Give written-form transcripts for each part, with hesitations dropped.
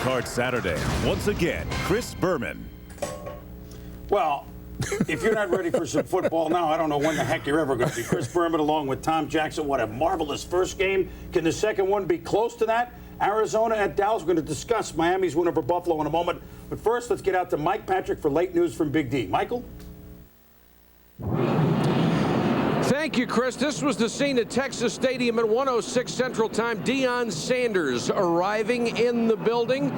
Card Saturday. Once again, Chris Berman. Well, if you're not ready for some football now, I don't know when the heck you're ever going to be. Chris Berman along with Tom Jackson. What a marvelous first game. Can the second one be close to that? Arizona at Dallas. We're going to discuss Miami's win over Buffalo in a moment. But first, let's get out to Mike Patrick for late news from Big D. Michael? Thank you, Chris. This was the scene at Texas Stadium at 1:06 Central Time. Deion Sanders arriving in the building.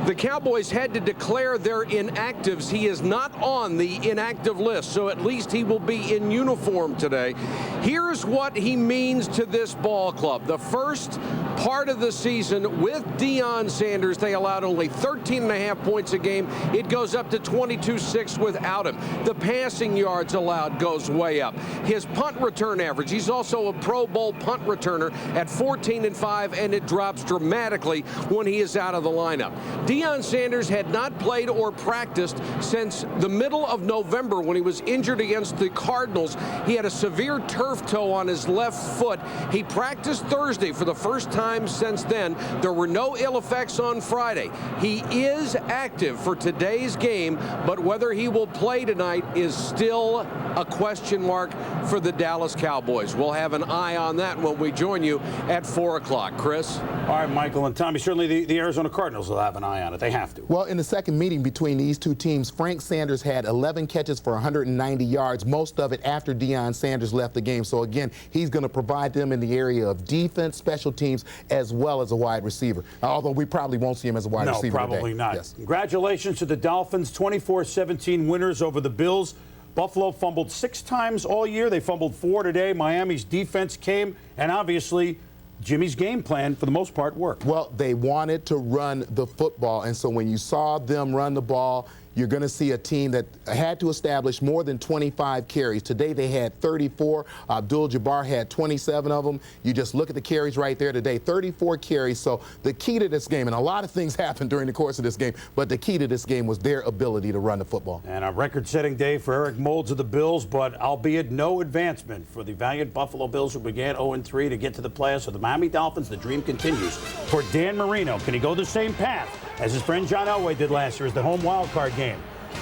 The Cowboys had to declare their inactives. He is not on the inactive list, so at least he will be in uniform today. Here's what he means to this ball club. The first part of the season with Deion Sanders, they allowed only 13.5 points a game. It goes up to 22.6 without him. The passing yards allowed goes way up. His punt return average, he's also a Pro Bowl punt returner at 14.5, and it drops dramatically when he is out of the lineup. Deion Sanders had not played or practiced since the middle of November when he was injured against the Cardinals. He had a severe turf toe on his left foot. He practiced Thursday for the first time since then. There were no ill effects on Friday. He is active for today's game, but whether he will play tonight is still a question mark for the Dallas Cowboys. We'll have an eye on that when we join you at 4 o'clock. Chris? All right, Michael and Tommy, certainly the Arizona Cardinals will have an eye on it. They have to. Well, in the second meeting between these two teams, Frank Sanders had 11 catches for 190 yards, most of it after Deion Sanders left the game. So, again, he's going to provide them in the area of defense, special teams, as well as a wide receiver. Although we probably won't see him as a wide receiver today. No, probably not. Yes. Congratulations to the Dolphins, 24-17 winners over the Bills. Buffalo fumbled 6 times all year. They fumbled 4 today. Miami's defense came, and obviously Jimmy's game plan, for the most part, worked. Well, they wanted to run the football, and so when you saw them run the ball, you're going to see a team that had to establish more than 25 carries. Today they had 34. Abdul-Jabbar had 27 of them. You just look at the carries right there today, 34 carries. So the key to this game, and a lot of things happened during the course of this game, but the key to this game was their ability to run the football. And a record-setting day for Eric Moulds of the Bills, but albeit no advancement for the valiant Buffalo Bills, who began 0-3 to get to the playoffs. So the Miami Dolphins, the dream continues. For Dan Marino, can he go the same path as his friend John Elway did last year as the home wild card game?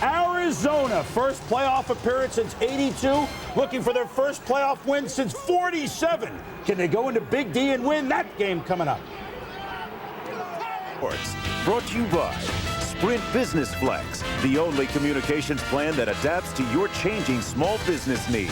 Arizona, first playoff appearance since '82, looking for their first playoff win since '47. Can they go into Big D and win that game coming up? Sports brought to you by Sprint Business Flex, the only communications plan that adapts to your changing small business needs.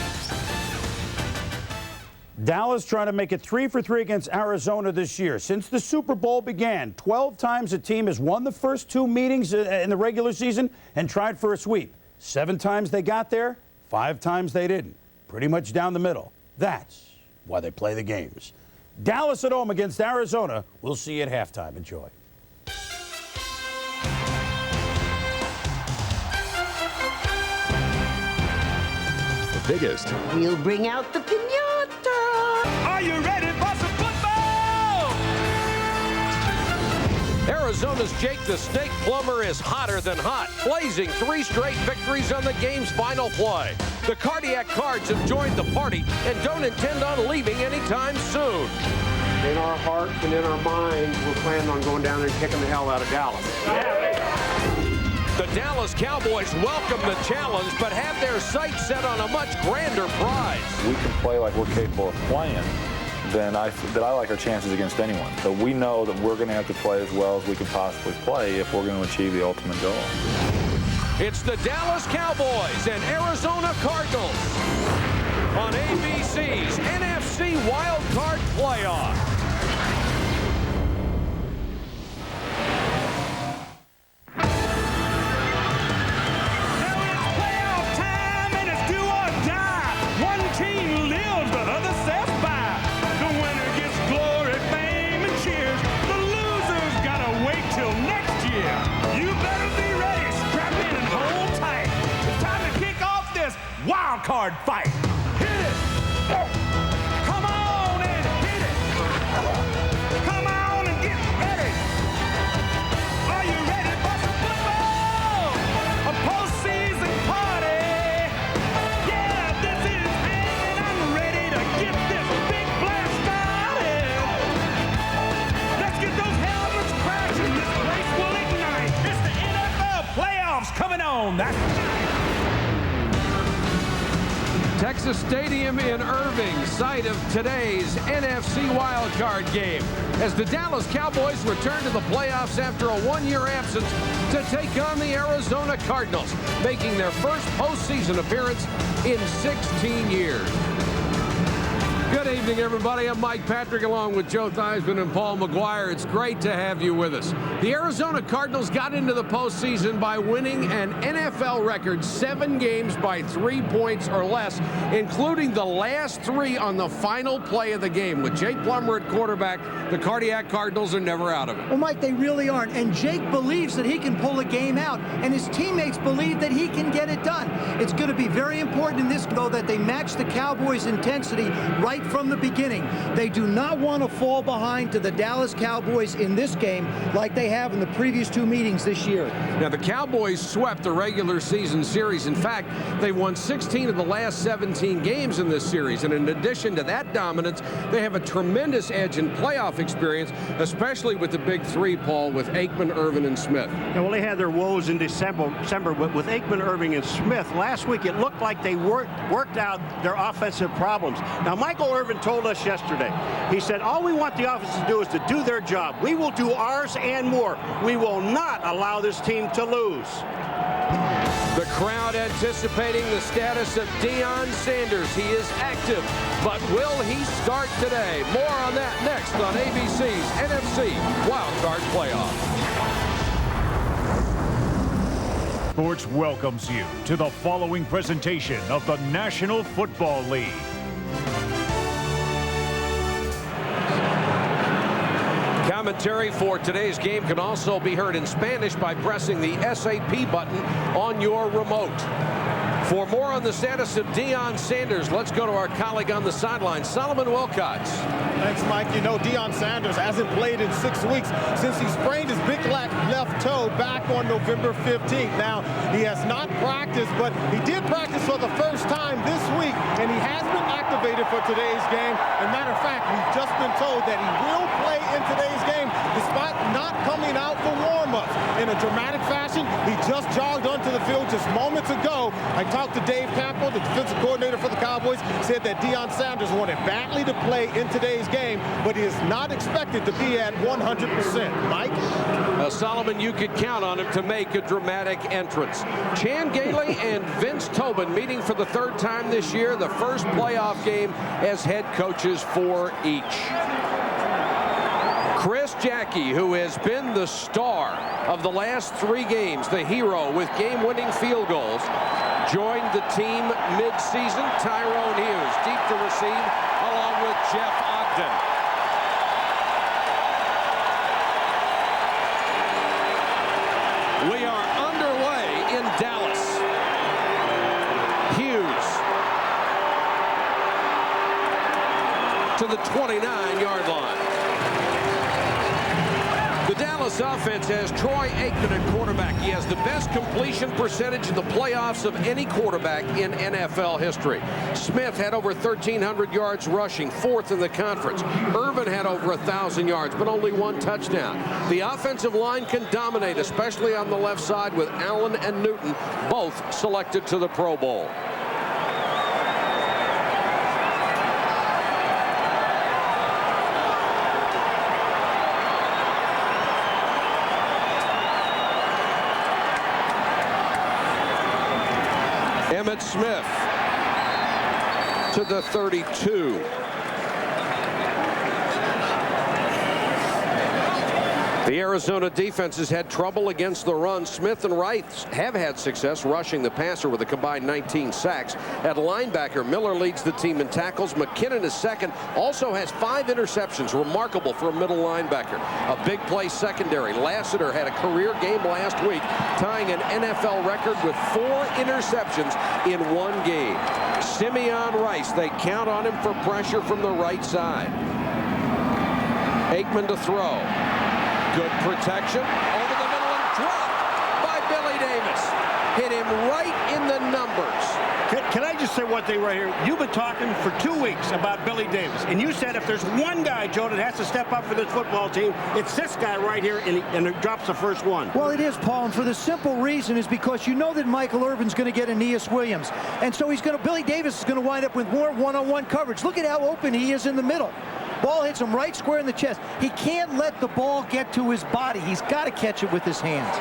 Dallas trying to make it 3 for 3 against Arizona this year. Since the Super Bowl began, 12 times the team has won the first 2 meetings in the regular season and tried for a sweep. 7 times they got there, 5 times they didn't. Pretty much down the middle. That's why they play the games. Dallas at home against Arizona. We'll see you at halftime. Enjoy. Biggest. We'll bring out the piñata. Are you ready for some football? Arizona's Jake the Snake Plumber is hotter than hot, blazing 3 straight victories on the game's final play. The Cardiac Cards have joined the party and don't intend on leaving anytime soon. In our hearts and in our minds, we're planning on going down there and kicking the hell out of Dallas. The Dallas Cowboys welcome the challenge, but have their sights set on a much grander prize. We can play like we're capable of playing, then I like our chances against anyone. So we know that we're going to have to play as well as we can possibly play if we're going to achieve the ultimate goal. It's the Dallas Cowboys and Arizona Cardinals on ABC's NFC Wild Card Playoff. Wild card fight. Hit it. Come on and hit it. Come on and get ready. Are you ready for some football? A postseason party. Yeah, this is it. I'm ready to get this big blast started. Let's get those helmets crashing. This place will zone. Texas Stadium in Irving, site of today's NFC wildcard game, as the Dallas Cowboys return to the playoffs after a one-year absence to take on the Arizona Cardinals, making their first postseason appearance in 16 years. Good evening, everybody. I'm Mike Patrick, along with Joe Theismann and Paul McGuire. It's great to have you with us. The Arizona Cardinals got into the postseason by winning an NFL record 7 games by 3 points or less, including the last 3 on the final play of the game. With Jake Plummer at quarterback, the Cardiac Cardinals are never out of it. Well, Mike, they really aren't. And Jake believes that he can pull a game out, and his teammates believe that he can get it done. It's going to be very important in this, though, that they match the Cowboys' intensity right from the beginning. They do not want to fall behind to the Dallas Cowboys in this game like they have in the previous 2 meetings this year. Now, the Cowboys swept the regular season series. In fact, they won 16 of the last 17 games in this series. And in addition to that dominance, they have a tremendous edge in playoff experience, especially with the big 3, Paul, with Aikman, Irvin, and Smith. Yeah, well, they had their woes in December but with Aikman, Irving, and Smith. Last week, it looked like they worked out their offensive problems. Now, Michael Irvin told us yesterday, he said, all we want the offense to do is to do their job. We will do ours and more. We will not allow this team to lose. The crowd anticipating the status of Deion Sanders. He is active, but will he start today? More on that next on ABC's NFC Wildcard Playoff. Sports welcomes you to the following presentation of the National Football League. Commentary for today's game can also be heard in Spanish by pressing the SAP button on your remote. For more on the status of Deion Sanders, let's go to our colleague on the sideline, Solomon Wilcots. Thanks, Mike. You know, Deion Sanders hasn't played in 6 weeks since he sprained his big left toe back on November 15th. Now, he has not practiced, but he did practice for the first time this week, and he has been activated for today's game. As a matter of fact, we've just been told that he will play in today's game despite not coming out for warm-ups. In a dramatic fashion, he just jogged onto the field just moments ago. I talked to Dave Campbell, the defensive coordinator for the Cowboys, said that Deion Sanders wanted badly to play in today's game, but he is not expected to be at 100%. Mike? Solomon, you could count on him to make a dramatic entrance. Chan Gailey and Vince Tobin meeting for the 3rd time this year, the first playoff game as head coaches for each. Chris Jackie, who has been the star of the last 3 games, the hero with game-winning field goals, joined the team mid-season. Tyrone Hughes deep to receive, along with Jeff Ogden. We are underway in Dallas. Hughes to the 29-yard line. The Dallas offense has Troy Aikman at quarterback. He has the best completion percentage in the playoffs of any quarterback in NFL history. Smith had over 1,300 yards rushing, 4th in the conference. Irvin had over 1,000 yards, but only 1 touchdown. The offensive line can dominate, especially on the left side, with Allen and Newton both selected to the Pro Bowl. Emmitt Smith to the 32. The Arizona defense has had trouble against the run. Smith and Wright have had success rushing the passer with a combined 19 sacks. At linebacker, Miller leads the team in tackles. McKinnon is 2nd, also has 5 interceptions, remarkable for a middle linebacker. A big play secondary. Lassiter had a career game last week, tying an NFL record with 4 interceptions in 1 game. Simeon Rice, they count on him for pressure from the right side. Aikman to throw. Good protection over the middle and dropped by Billy Davis. hit him right in the numbers. Can I just say one thing right here? You've been talking for 2 weeks about Billy Davis, and you said if there's one guy, Joe, that has to step up for this football team, it's this guy right here, and it drops the first one. Well, it is, Paul, and for the simple reason is because you know that Michael Irvin's going to get Aeneas Williams, and so Billy Davis is going to wind up with more one-on-one coverage. Look at how open he is in the middle. Ball hits him right square in the chest. He can't let the ball get to his body. He's got to catch it with his hands.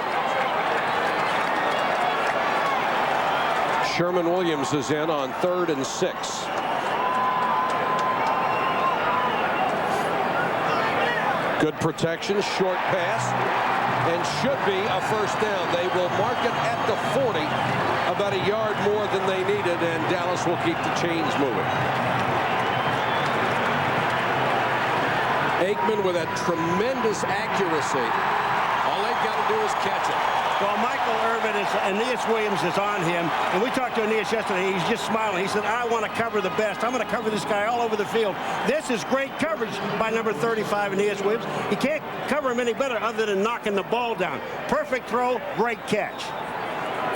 Sherman Williams is in on 3rd and 6. Good protection, short pass, and should be a first down. They will mark it at the 40, about a yard more than they needed, and Dallas will keep the chains moving. Aikman with a tremendous accuracy. All they've got to do is catch it. Well, Michael Irvin and Aeneas Williams is on him, and we talked to Aeneas yesterday. He's just smiling. He said, I want to cover the best. I'm going to cover this guy all over the field. This is great coverage by number 35, Aeneas Williams. He can't cover him any better other than knocking the ball down. Perfect throw, great catch.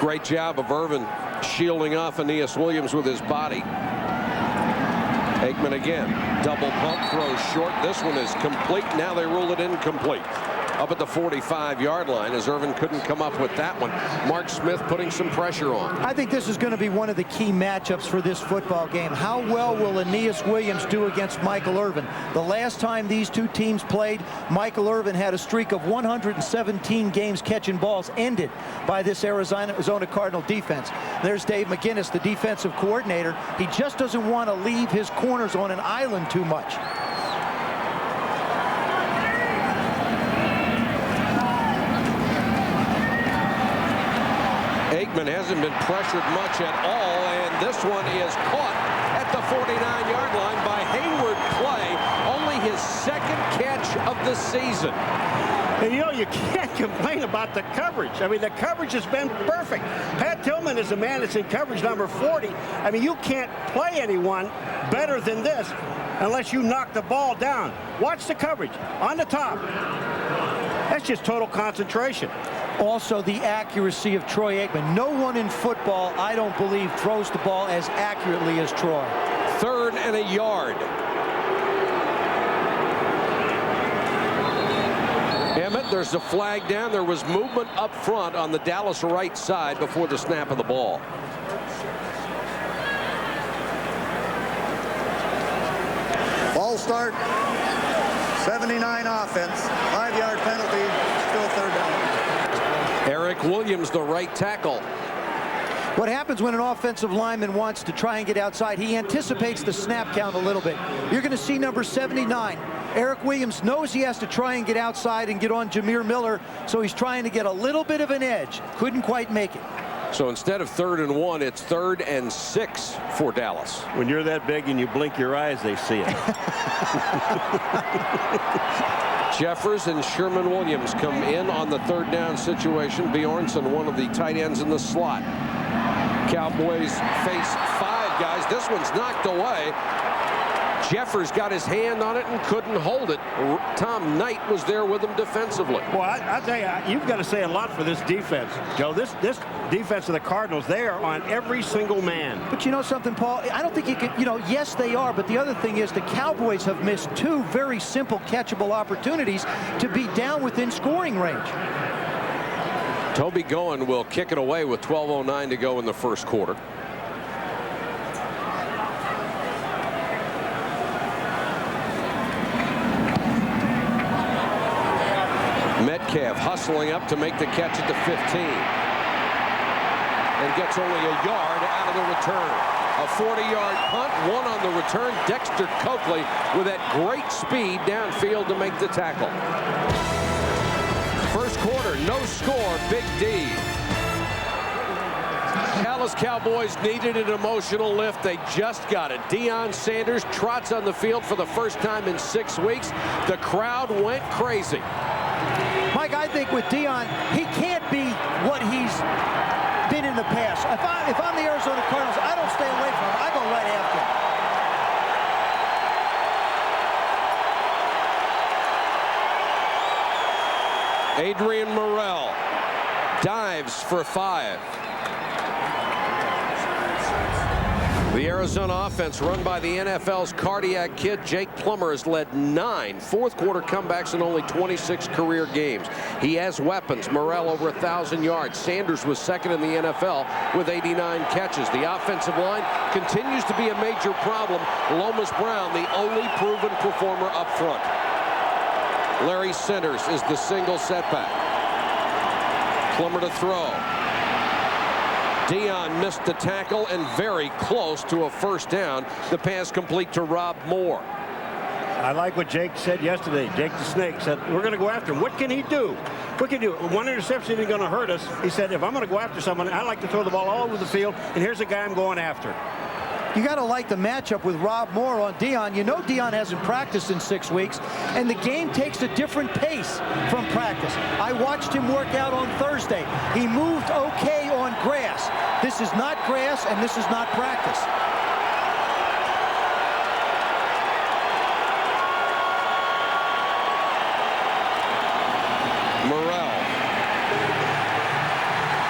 Great job of Irvin shielding off Aeneas Williams with his body. Aikman again, double pump, throws short. This one is complete. Now they rule it incomplete. Up at the 45-yard line as Irvin couldn't come up with that one. Mark Smith putting some pressure on. I think this is going to be one of the key matchups for this football game. How well will Aeneas Williams do against Michael Irvin? The last time these two teams played, Michael Irvin had a streak of 117 games catching balls ended by this Arizona Cardinal defense. There's Dave McGinnis, the defensive coordinator. He just doesn't want to leave his corners on an island too much. Aikman hasn't been pressured much at all, and this one is caught at the 49-yard line by Hayward Clay. Only his second catch of the season. And you know, you can't complain about the coverage. I mean, the coverage has been perfect. Pat Tillman is the man that's in coverage number 40. I mean, you can't play anyone better than this unless you knock the ball down. Watch the coverage on the top. That's just total concentration. Also, the accuracy of Troy Aikman. No one in football, I don't believe, throws the ball as accurately as Troy. 3rd and a yard. Emmett, there's a flag down. There was movement up front on the Dallas right side before the snap of the ball. Ball start, 79 offense, 5-yard penalty, still 3rd down. Eric Williams, the right tackle. What happens when an offensive lineman wants to try and get outside? He anticipates the snap count a little bit. You're going to see number 79. Eric Williams knows he has to try and get outside and get on Jameer Miller, so he's trying to get a little bit of an edge. Couldn't quite make it. So instead of 3rd and 1, it's 3rd and 6 for Dallas. When you're that big and you blink your eyes, they see it. Jeffers and Sherman Williams come in on the 3rd down situation. Bjornsson, one of the tight ends in the slot. Cowboys face 5 guys. This one's knocked away. Jeffers got his hand on it and couldn't hold it. Tom Knight was there with him defensively. Well, I tell you, you've got to say a lot for this defense, Joe. This defense of the Cardinals, they are on every single man. But you know something, Paul? I don't think you can, yes, they are. But the other thing is the Cowboys have missed 2 very simple catchable opportunities to be down within scoring range. Toby Goen will kick it away with 12:09 to go in the first quarter. Metcalf hustling up to make the catch at the 15 and gets only a yard out of the return. A 40-yard punt, 1 on the return. Dexter Coakley with that great speed downfield to make the tackle. First quarter, no score, Big D. Dallas Cowboys needed an emotional lift. They just got it. Deion Sanders trots on the field for the first time in 6 weeks. The crowd went crazy. Mike, I think with Deion, he can't be what he's been in the past. If I'm the Arizona Cardinals, I don't stay away from him. I go right after him. Adrian Morrell dives for 5. The Arizona offense, run by the NFL's cardiac kid, Jake Plummer, has led 9 fourth-quarter comebacks in only 26 career games. He has weapons. Morrell over 1,000 yards. Sanders was second in the NFL with 89 catches. The offensive line continues to be a major problem. Lomas Brown, the only proven performer up front. Larry Sanders is the single setback. Plummer to throw. Dion missed the tackle and very close to a first down. The pass complete to Rob Moore. I like what Jake said yesterday. Jake the Snake said, we're going to go after him. What can he do? What can he do? One interception isn't going to hurt us. He said, if I'm going to go after someone, I like to throw the ball all over the field, and here's a guy I'm going after. You got to like the matchup with Rob Moore on Dion. You know Dion hasn't practiced in 6 weeks, and the game takes a different pace from practice. I watched him work out on Thursday. He moved okay on grass. This is not grass, and this is not practice.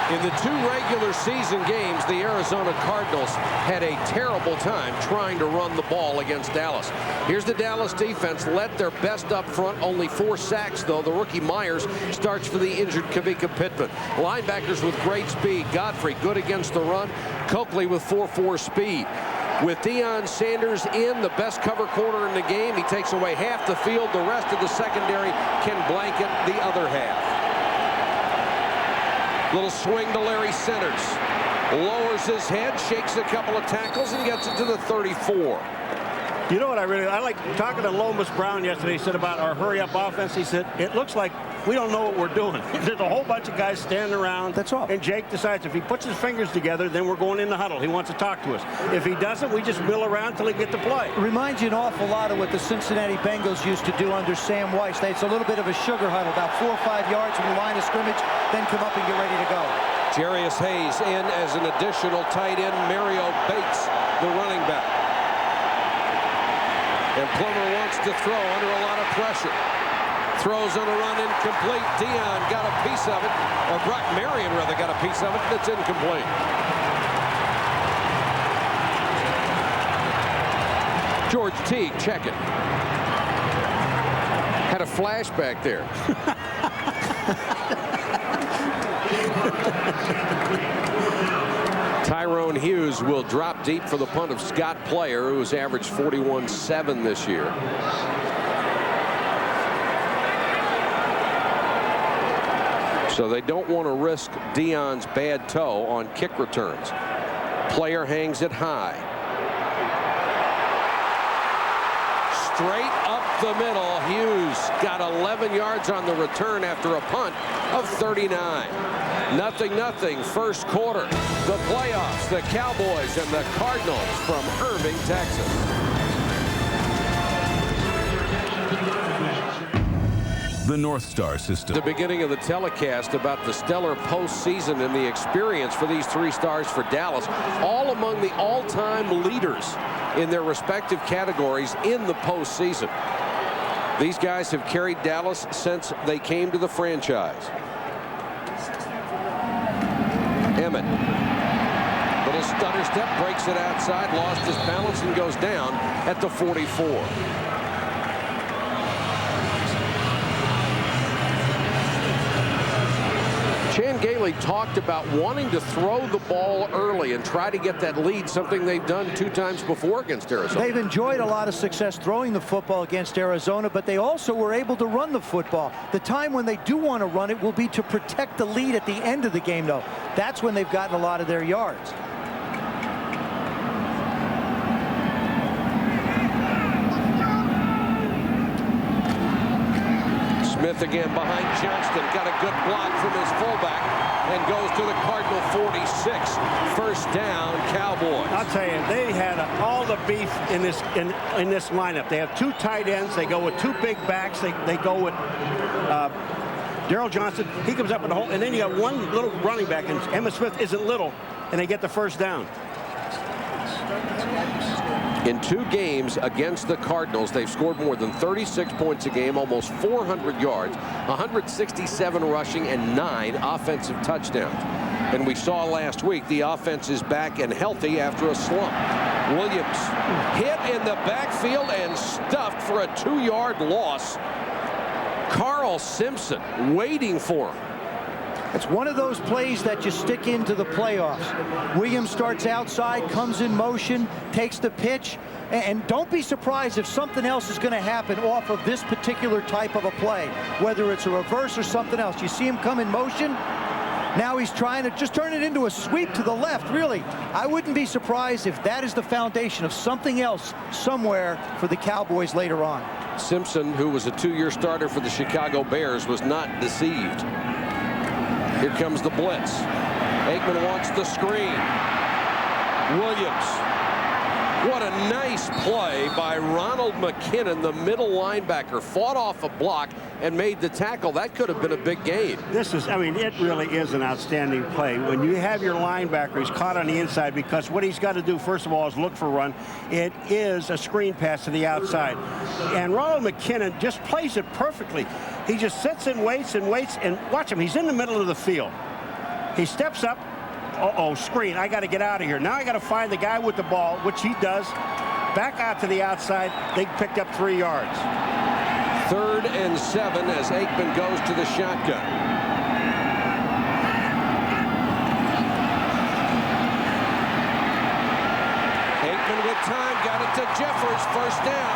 In the 2 regular season games, the Arizona Cardinals had a terrible time trying to run the ball against Dallas. Here's the Dallas defense, led their best up front, only 4 sacks, though. The rookie Myers starts for the injured Kavika Pittman. Linebackers with great speed. Godfrey, good against the run. Coakley with 4.4 speed. With Deion Sanders in, the best cover corner in the game, he takes away half the field. The rest of the secondary can blanket the other half. Little swing to Larry Sanders. Lowers his head, shakes a couple of tackles, and gets it to the 34. You know what I like talking to Lomas Brown yesterday. He said about our hurry-up offense. He said, it looks like we don't know what we're doing. There's a whole bunch of guys standing around. That's all. And Jake decides if he puts his fingers together, then we're going in the huddle. He wants to talk to us. If he doesn't, we just mill around till he get to play. Reminds you an awful lot of what the Cincinnati Bengals used to do under Sam Weiss. It's a little bit of a sugar huddle, about 4 or 5 yards from the line of scrimmage, then come up and get ready to go. Jarius Hayes in as an additional tight end. Mario Bates, the running back. And Plummer wants to throw under a lot of pressure. Throws on a run, incomplete. Dion got a piece of it, or Brock Marion rather got a piece of it, and it's incomplete. George Teague, check it. Had a flashback there. Tyrone Hughes will drop deep for the punt of Scott Player, who has averaged 41.7 this year. So they don't want to risk Dion's bad toe on kick returns. Player hangs it high. Straight up the middle. Hughes got 11 yards on the return after a punt of 39. 0-0 first quarter. The playoffs, the Cowboys and the Cardinals from Irving, Texas. The North Star system. The beginning of the telecast about the stellar postseason and the experience for these 3 stars for Dallas, all among the all-time leaders in their respective categories in the postseason. These guys have carried Dallas since they came to the franchise. Emmett. Little stutter step, breaks it outside, lost his balance and goes down at the 44. Chan Gailey talked about wanting to throw the ball early and try to get that lead, something they've done 2 times before against Arizona. They've enjoyed a lot of success throwing the football against Arizona, but they also were able to run the football. The time when they do want to run it will be to protect the lead at the end of the game, though. That's when they've gotten a lot of their yards. Smith again behind Johnston, got a good block from his fullback and goes to the Cardinal 46. First down, Cowboys. I'll tell you, they had all the beef in this lineup. They have 2 tight ends. They go with 2 big backs. They go with Darrell Johnson. He comes up in the hole, and then you got 1 little running back, and Emmitt Smith isn't little, and they get the first down. In 2 games against the Cardinals, they've scored more than 36 points a game, almost 400 yards, 167 rushing, and 9 offensive touchdowns. And we saw last week the offense is back and healthy after a slump. Williams hit in the backfield and stuffed for a 2-yard loss. Carl Simpson waiting for him. It's one of those plays that you stick into the playoffs. Williams starts outside, comes in motion, takes the pitch, and don't be surprised if something else is going to happen off of this particular type of a play, whether it's a reverse or something else. You see him come in motion. Now he's trying to just turn it into a sweep to the left, really. I wouldn't be surprised if that is the foundation of something else somewhere for the Cowboys later on. Simpson, who was a 2-year starter for the Chicago Bears, was not deceived. Here comes the blitz. Aikman wants the screen. Williams. What a nice play by Ronald McKinnon, the middle linebacker. Fought off a block and made the tackle. That could have been a big gain. This is, I mean, it really is an outstanding play. When you have your linebacker, he's caught on the inside, because what he's got to do, first of all, is look for run. It is a screen pass to the outside. And Ronald McKinnon just plays it perfectly. He just sits and waits, and watch him. He's in the middle of the field. He steps up. Uh-oh, screen. I got to get out of here. Now I got to find the guy with the ball, which he does. Back out to the outside. They picked up 3 yards. 3rd and 7 as Aikman goes to the shotgun. Aikman with time, got it to Jeffers, 1st down.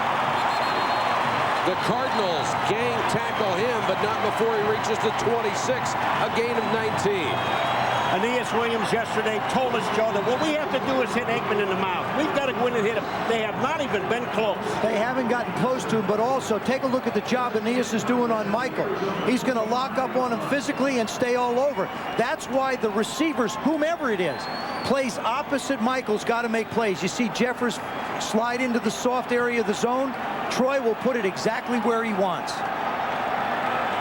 The Cardinals gang tackle him, but not before he reaches the 26, a gain of 19. Aeneas Williams yesterday told us, Joe, that what we have to do is hit Aikman in the mouth. We've got to go in and hit him. They have not even been close. They haven't gotten close to him, but also take a look at the job Aeneas is doing on Michael. He's going to lock up on him physically and stay all over. That's why the receivers, whomever it is, plays opposite Michael's got to make plays. You see Jeffers slide into the soft area of the zone. Troy will put it exactly where he wants.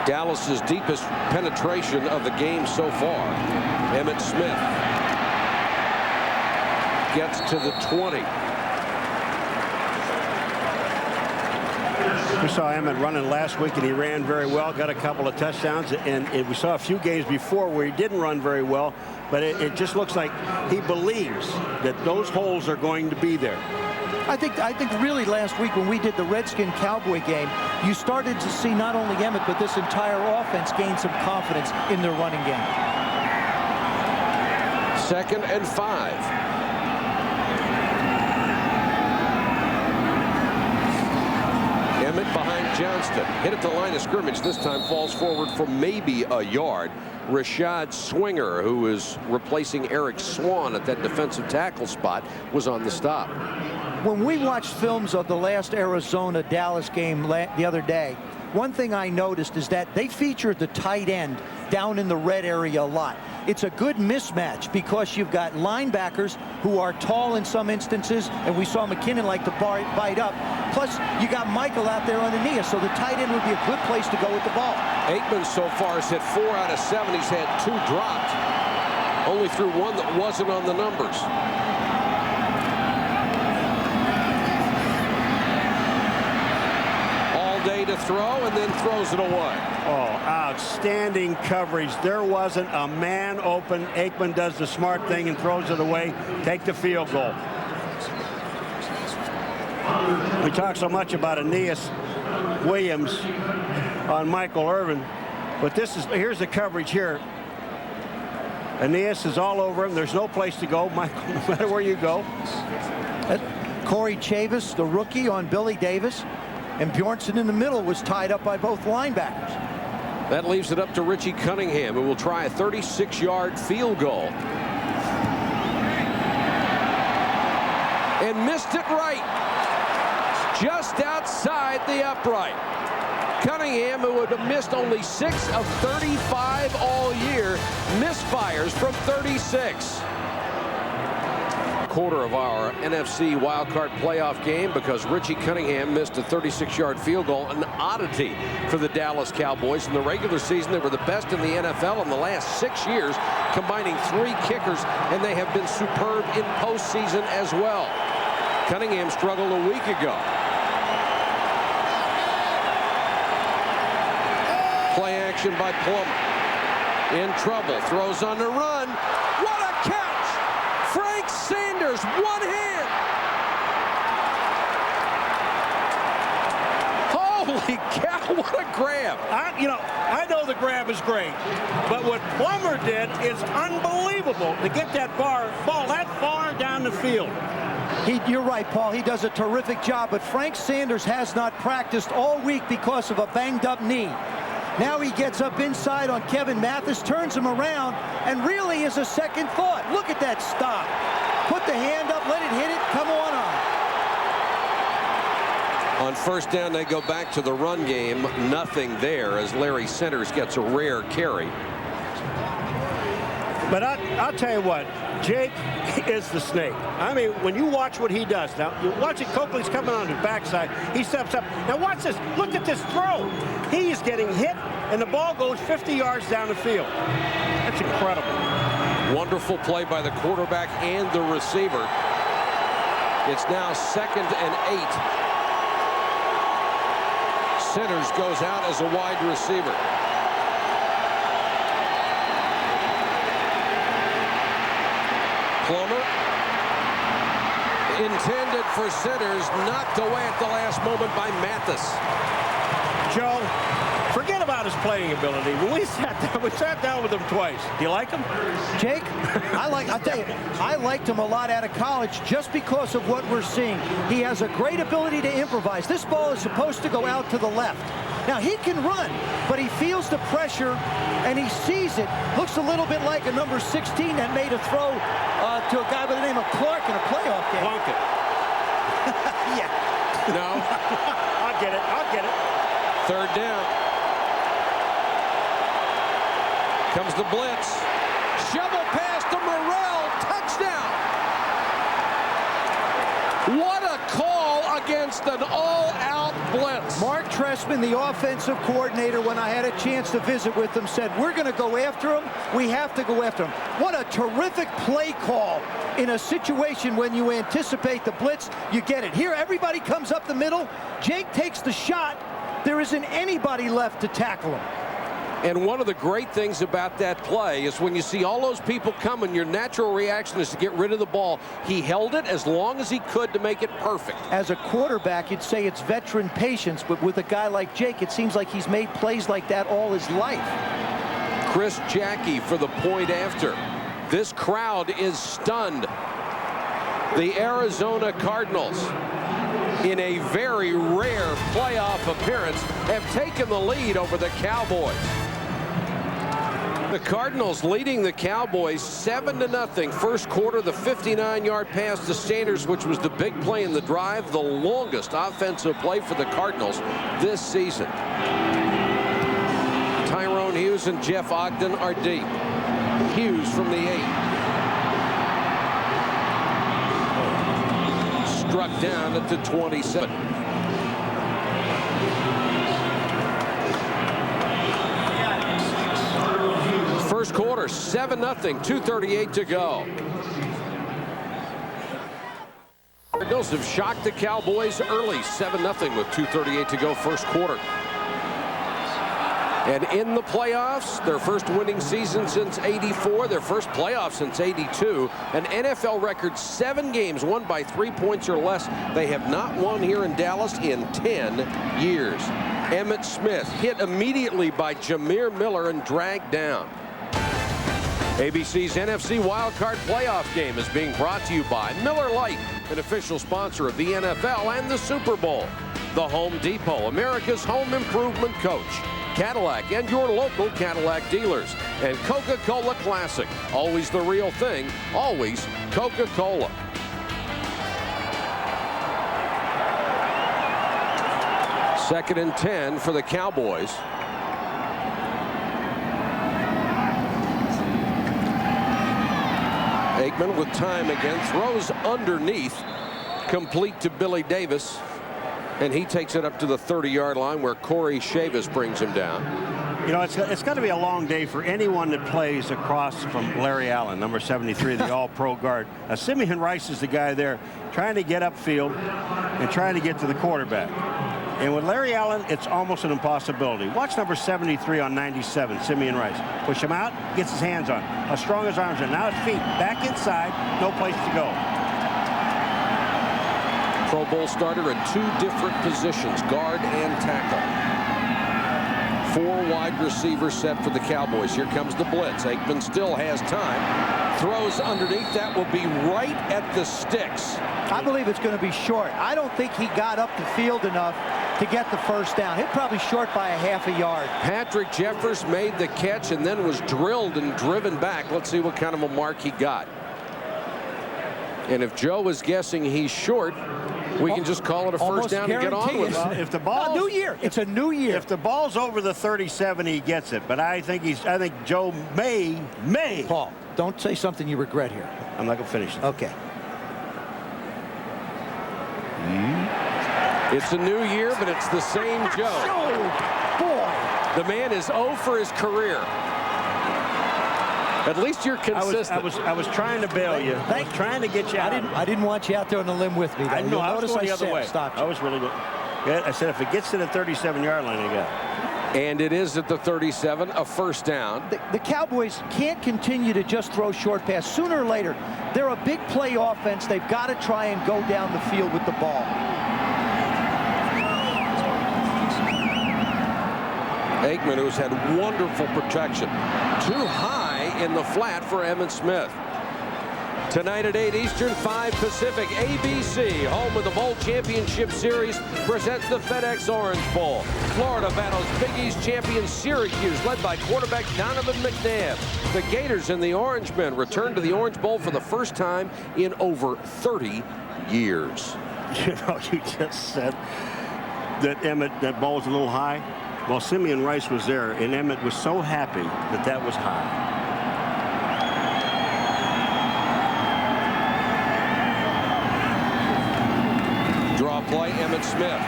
Dallas's deepest penetration of the game so far. Emmitt Smith gets to the 20. We saw Emmitt running last week, and he ran very well, got a couple of touchdowns, and we saw a few games before where he didn't run very well, but it just looks like he believes that those holes are going to be there. I think really last week when we did the Redskin-Cowboy game, you started to see not only Emmitt, but this entire offense gain some confidence in their running game. 2nd and 5. Emmitt behind Johnston. Hit at the line of scrimmage. This time falls forward for maybe a yard. Rashad Swinger, who is replacing Eric Swan at that defensive tackle spot, was on the stop. When we watched films of the last Arizona-Dallas game the other day, one thing I noticed is that they featured the tight end down in the red area a lot. It's a good mismatch because you've got linebackers who are tall in some instances, and we saw McKinnon like to bite up. Plus, you got Michael out there underneath, so the tight end would be a good place to go with the ball. Aikman so far has hit 4 out of 7. He's had 2 dropped. Only threw 1 that wasn't on the numbers. Day to throw, and then throws it away. Oh, outstanding coverage. There wasn't a man open. Aikman does the smart thing and throws it away. Take the field goal. We talk so much about Aeneas Williams on Michael Irvin, but here's the coverage here. Aeneas is all over him. There's no place to go, Michael, no matter where you go. Corey Chavis, the rookie, on Billy Davis. And Bjornsson in the middle was tied up by both linebackers. That leaves it up to Richie Cunningham, who will try a 36-yard field goal. And missed it right. Just outside the upright. Cunningham, who had missed only 6 of 35 all year, misfires from 36. Quarter of our NFC wildcard playoff game because Richie Cunningham missed a 36-yard field goal, an oddity for the Dallas Cowboys. In the regular season, they were the best in the NFL in the last 6 years, combining 3 kickers, and they have been superb in postseason as well. Cunningham struggled a week ago. Play action by Plummer. In trouble, throws on the run. What a catch! Frank Sanders, one hand, Holy cow, what a grab. I know the grab is great, but what Plummer did is unbelievable to get that ball that far down the field. You're right, Paul. He does a terrific job, but Frank Sanders has not practiced all week because of a banged-up knee. Now he gets up inside on Kevin Mathis, turns him around, and really is a second thought. Look at that stop. Put the hand up, let it hit it, come on. On first down, they go back to the run game. Nothing there as Larry Centers gets a rare carry. But I'll tell you what, Jake is the snake. I mean, when you watch what he does, now you watch it, Coakley's coming on his backside, he steps up. Now watch this, look at this throw. He's getting hit, and the ball goes 50 yards down the field. That's incredible. Wonderful play by the quarterback and the receiver. It's now 2nd and 8. Centers goes out as a wide receiver. Plummer intended for Centers, knocked away at the last moment by Mathis. Joe, forget about his playing ability. When we sat down with him twice. Do you like him? Jake, I'll tell you, I liked him a lot out of college just because of what we're seeing. He has a great ability to improvise. This ball is supposed to go out to the left. Now, he can run, but he feels the pressure, and he sees it. Looks a little bit like a number 16 that made a throw to a guy by the name of Clark in a playoff game. Plunkett. Yeah. No. I'll get it. Third down. Comes the blitz. Shovel pass to Morrell. Touchdown. What a call against an all-out blitz. Mark Trestman, the offensive coordinator, when I had a chance to visit with him, said, we're going to go after him. We have to go after him. What a terrific play call in a situation when you anticipate the blitz. You get it. Here, everybody comes up the middle. Jake takes the shot. There isn't anybody left to tackle him. And one of the great things about that play is when you see all those people coming, your natural reaction is to get rid of the ball. He held it as long as he could to make it perfect. As a quarterback, you'd say it's veteran patience, but with a guy like Jake, it seems like he's made plays like that all his life. Chris Jackie for the point after. This crowd is stunned. The Arizona Cardinals, in a very rare playoff appearance, have taken the lead over the Cowboys. The Cardinals leading the Cowboys 7-0. First quarter, the 59-yard pass to Sanders, which was the big play in the drive, the longest offensive play for the Cardinals this season. Tyrone Hughes and Jeff Ogden are deep. Hughes from the 8. Struck down at the 27. First quarter, 7-0, 2:38 to go. Cardinals have shocked the Cowboys early, 7-0 with 2:38 to go first quarter. And in the playoffs, their first winning season since '84, their first playoff since '82, an NFL record 7 games won by 3 points or less. They have not won here in Dallas in 10 years. Emmitt Smith hit immediately by Jameer Miller and dragged down. ABC's NFC Wildcard Playoff game is being brought to you by Miller Lite, an official sponsor of the NFL and the Super Bowl. The Home Depot, America's home improvement coach. Cadillac and your local Cadillac dealers. And Coca-Cola Classic. Always the real thing, always Coca-Cola. Second and 10 for the Cowboys. Aikman with time again, throws underneath, complete to Billy Davis, and he takes it up to the 30-yard line where Corey Chavis brings him down. You know, it's going to be a long day for anyone that plays across from Larry Allen, number 73, the all-pro guard. Now, Simeon Rice is the guy there trying to get upfield and trying to get to the quarterback. And with Larry Allen, it's almost an impossibility. Watch number 73 on 97, Simeon Rice. Push him out, gets his hands on. How strong his arms are. Now his feet back inside, no place to go. Pro Bowl starter in 2 different positions, guard and tackle. 4 wide receivers set for the Cowboys. Here comes the blitz. Aikman still has time. Throws underneath. That will be right at the sticks. I believe it's going to be short. I don't think he got up the field enough to get the first down. He's probably short by a half a yard. Patrick Jeffers made the catch and then was drilled and driven back. Let's see what kind of a mark he got. And if Joe is guessing he's short, we can just call it a first down and get on with it. If the ball, new year. It's a new year. If the ball's over the 37, he gets it. But I think Joe may. Paul, don't say something you regret here. I'm not gonna finish it. Okay. It's a new year, but it's the same Joe. Oh, boy. The man is 0 for his career. At least you're consistent. I was trying to bail you. I was trying to get you out. I didn't want you out there on the limb with me. I know. I was going the other way. Stop. I was really good. Yeah, I said if it gets to the 37-yard line, I got it. And it is at the 37, a first down. The Cowboys can't continue to just throw short pass. Sooner or later, they're a big play offense. They've got to try and go down the field with the ball. Aikman, who's had wonderful protection. Too high in the flat for Emmitt Smith. Tonight at 8 Eastern, 5 Pacific, ABC, home of the Bowl Championship Series, presents the FedEx Orange Bowl. Florida battles Big East champion Syracuse, led by quarterback Donovan McNabb. The Gators and the Orangemen return to the Orange Bowl for the first time in over 30 years. You know, you just said that ball was a little high. Well, Simeon Rice was there, and Emmitt was so happy that was high. Draw play, Emmitt Smith.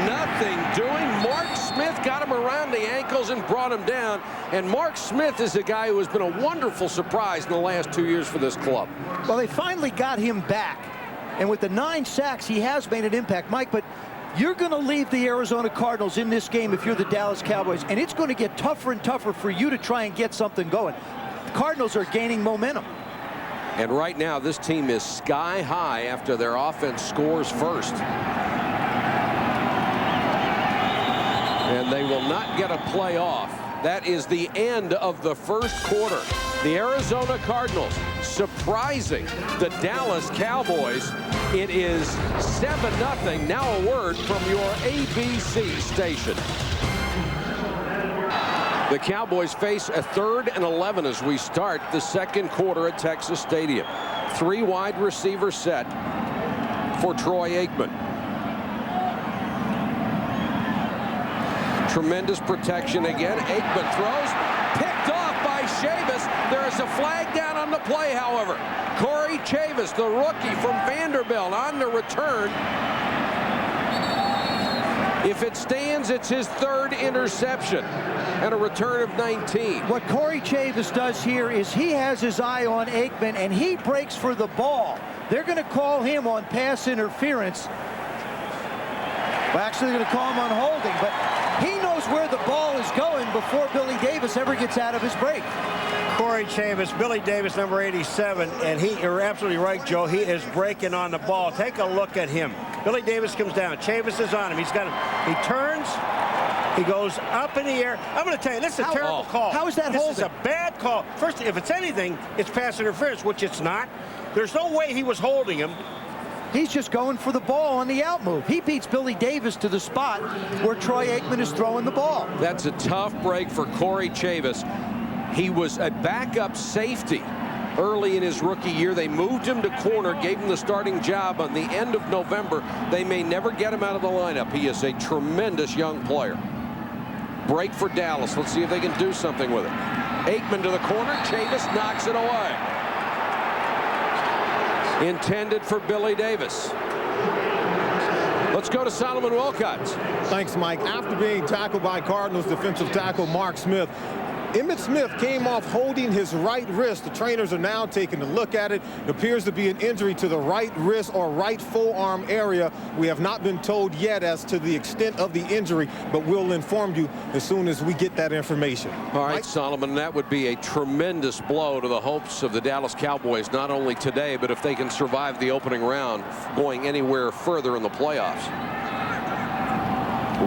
Nothing doing. Mark Smith got him around the ankles and brought him down. And Mark Smith is a guy who has been a wonderful surprise in the last 2 years for this club. Well, they finally got him back. And with the 9 sacks, he has made an impact, Mike, but you're going to leave the Arizona Cardinals in this game if you're the Dallas Cowboys, and it's going to get tougher and tougher for you to try and get something going. The Cardinals are gaining momentum. And right now, this team is sky high after their offense scores first. And they will not get a play off. That is the end of the first quarter. The Arizona Cardinals surprising the Dallas Cowboys. It is 7-0. Now a word from your ABC station. The Cowboys face a 3rd and 11 as we start the second quarter at Texas Stadium. 3 wide receivers set for Troy Aikman. Tremendous protection again. Aikman throws, picked off by Chavis. There is a flag down on the play, however. Corey Chavis, the rookie from Vanderbilt, on the return. If it stands, it's his 3rd interception and a return of 19. What Corey Chavis does here is he has his eye on Aikman, and he breaks for the ball. They're going to call him on pass interference. Well, actually, they're going to call him on holding, but he knows where the ball is going before Billy Davis ever gets out of his break. Corey Chavis, Billy Davis, number 87, and you're absolutely right, Joe. He is breaking on the ball. Take a look at him. Billy Davis comes down. Chavis is on him. He's got him. He turns. He goes up in the air. I'm going to tell you, this is a terrible call. How is that holding? This is a bad call. First, if it's anything, it's pass interference, which it's not. There's no way he was holding him. He's just going for the ball on the out move. He beats Billy Davis to the spot where Troy Aikman is throwing the ball. That's a tough break for Corey Chavis. He was a backup safety early in his rookie year. They moved him to corner, gave him the starting job on the end of November. They may never get him out of the lineup. He is a tremendous young player. Break for Dallas. Let's see if they can do something with it. Aikman to the corner. Chavis knocks it away. Intended for Billy Davis. Let's go to Solomon Wilcots. Thanks, Mike. After being tackled by Cardinals defensive tackle Mark Smith, Emmitt Smith came off holding his right wrist. The trainers are now taking a look at it. It appears to be an injury to the right wrist or right forearm area. We have not been told yet as to the extent of the injury, but we'll inform you as soon as we get that information. All right, Solomon, that would be a tremendous blow to the hopes of the Dallas Cowboys, not only today, but if they can survive the opening round, going anywhere further in the playoffs.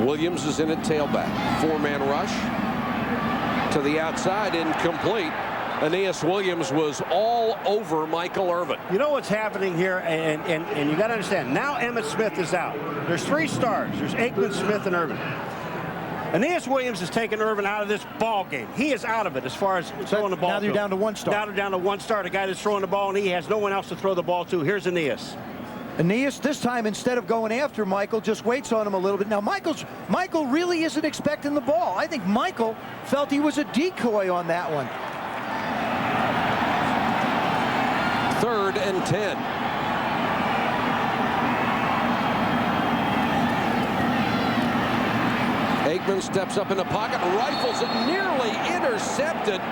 Williams is in at tailback. 4-man rush to the outside, incomplete. Aeneas Williams was all over Michael Irvin. You know what's happening here, and you got to understand, now Emmitt Smith is out. There's 3 stars. There's Aikman, Smith, and Irvin. Aeneas Williams has taken Irvin out of this ball game. He is out of it as far as throwing the ball. Now they're down to 1 star. Now they're down to 1 star. The guy that's throwing the ball, and he has no one else to throw the ball to. Here's Aeneas. Aeneas, this time, instead of going after Michael, just waits on him a little bit. Now, Michael really isn't expecting the ball. I think Michael felt he was a decoy on that one. 3rd and 10. Aikman steps up in the pocket, rifles it, nearly intercepted.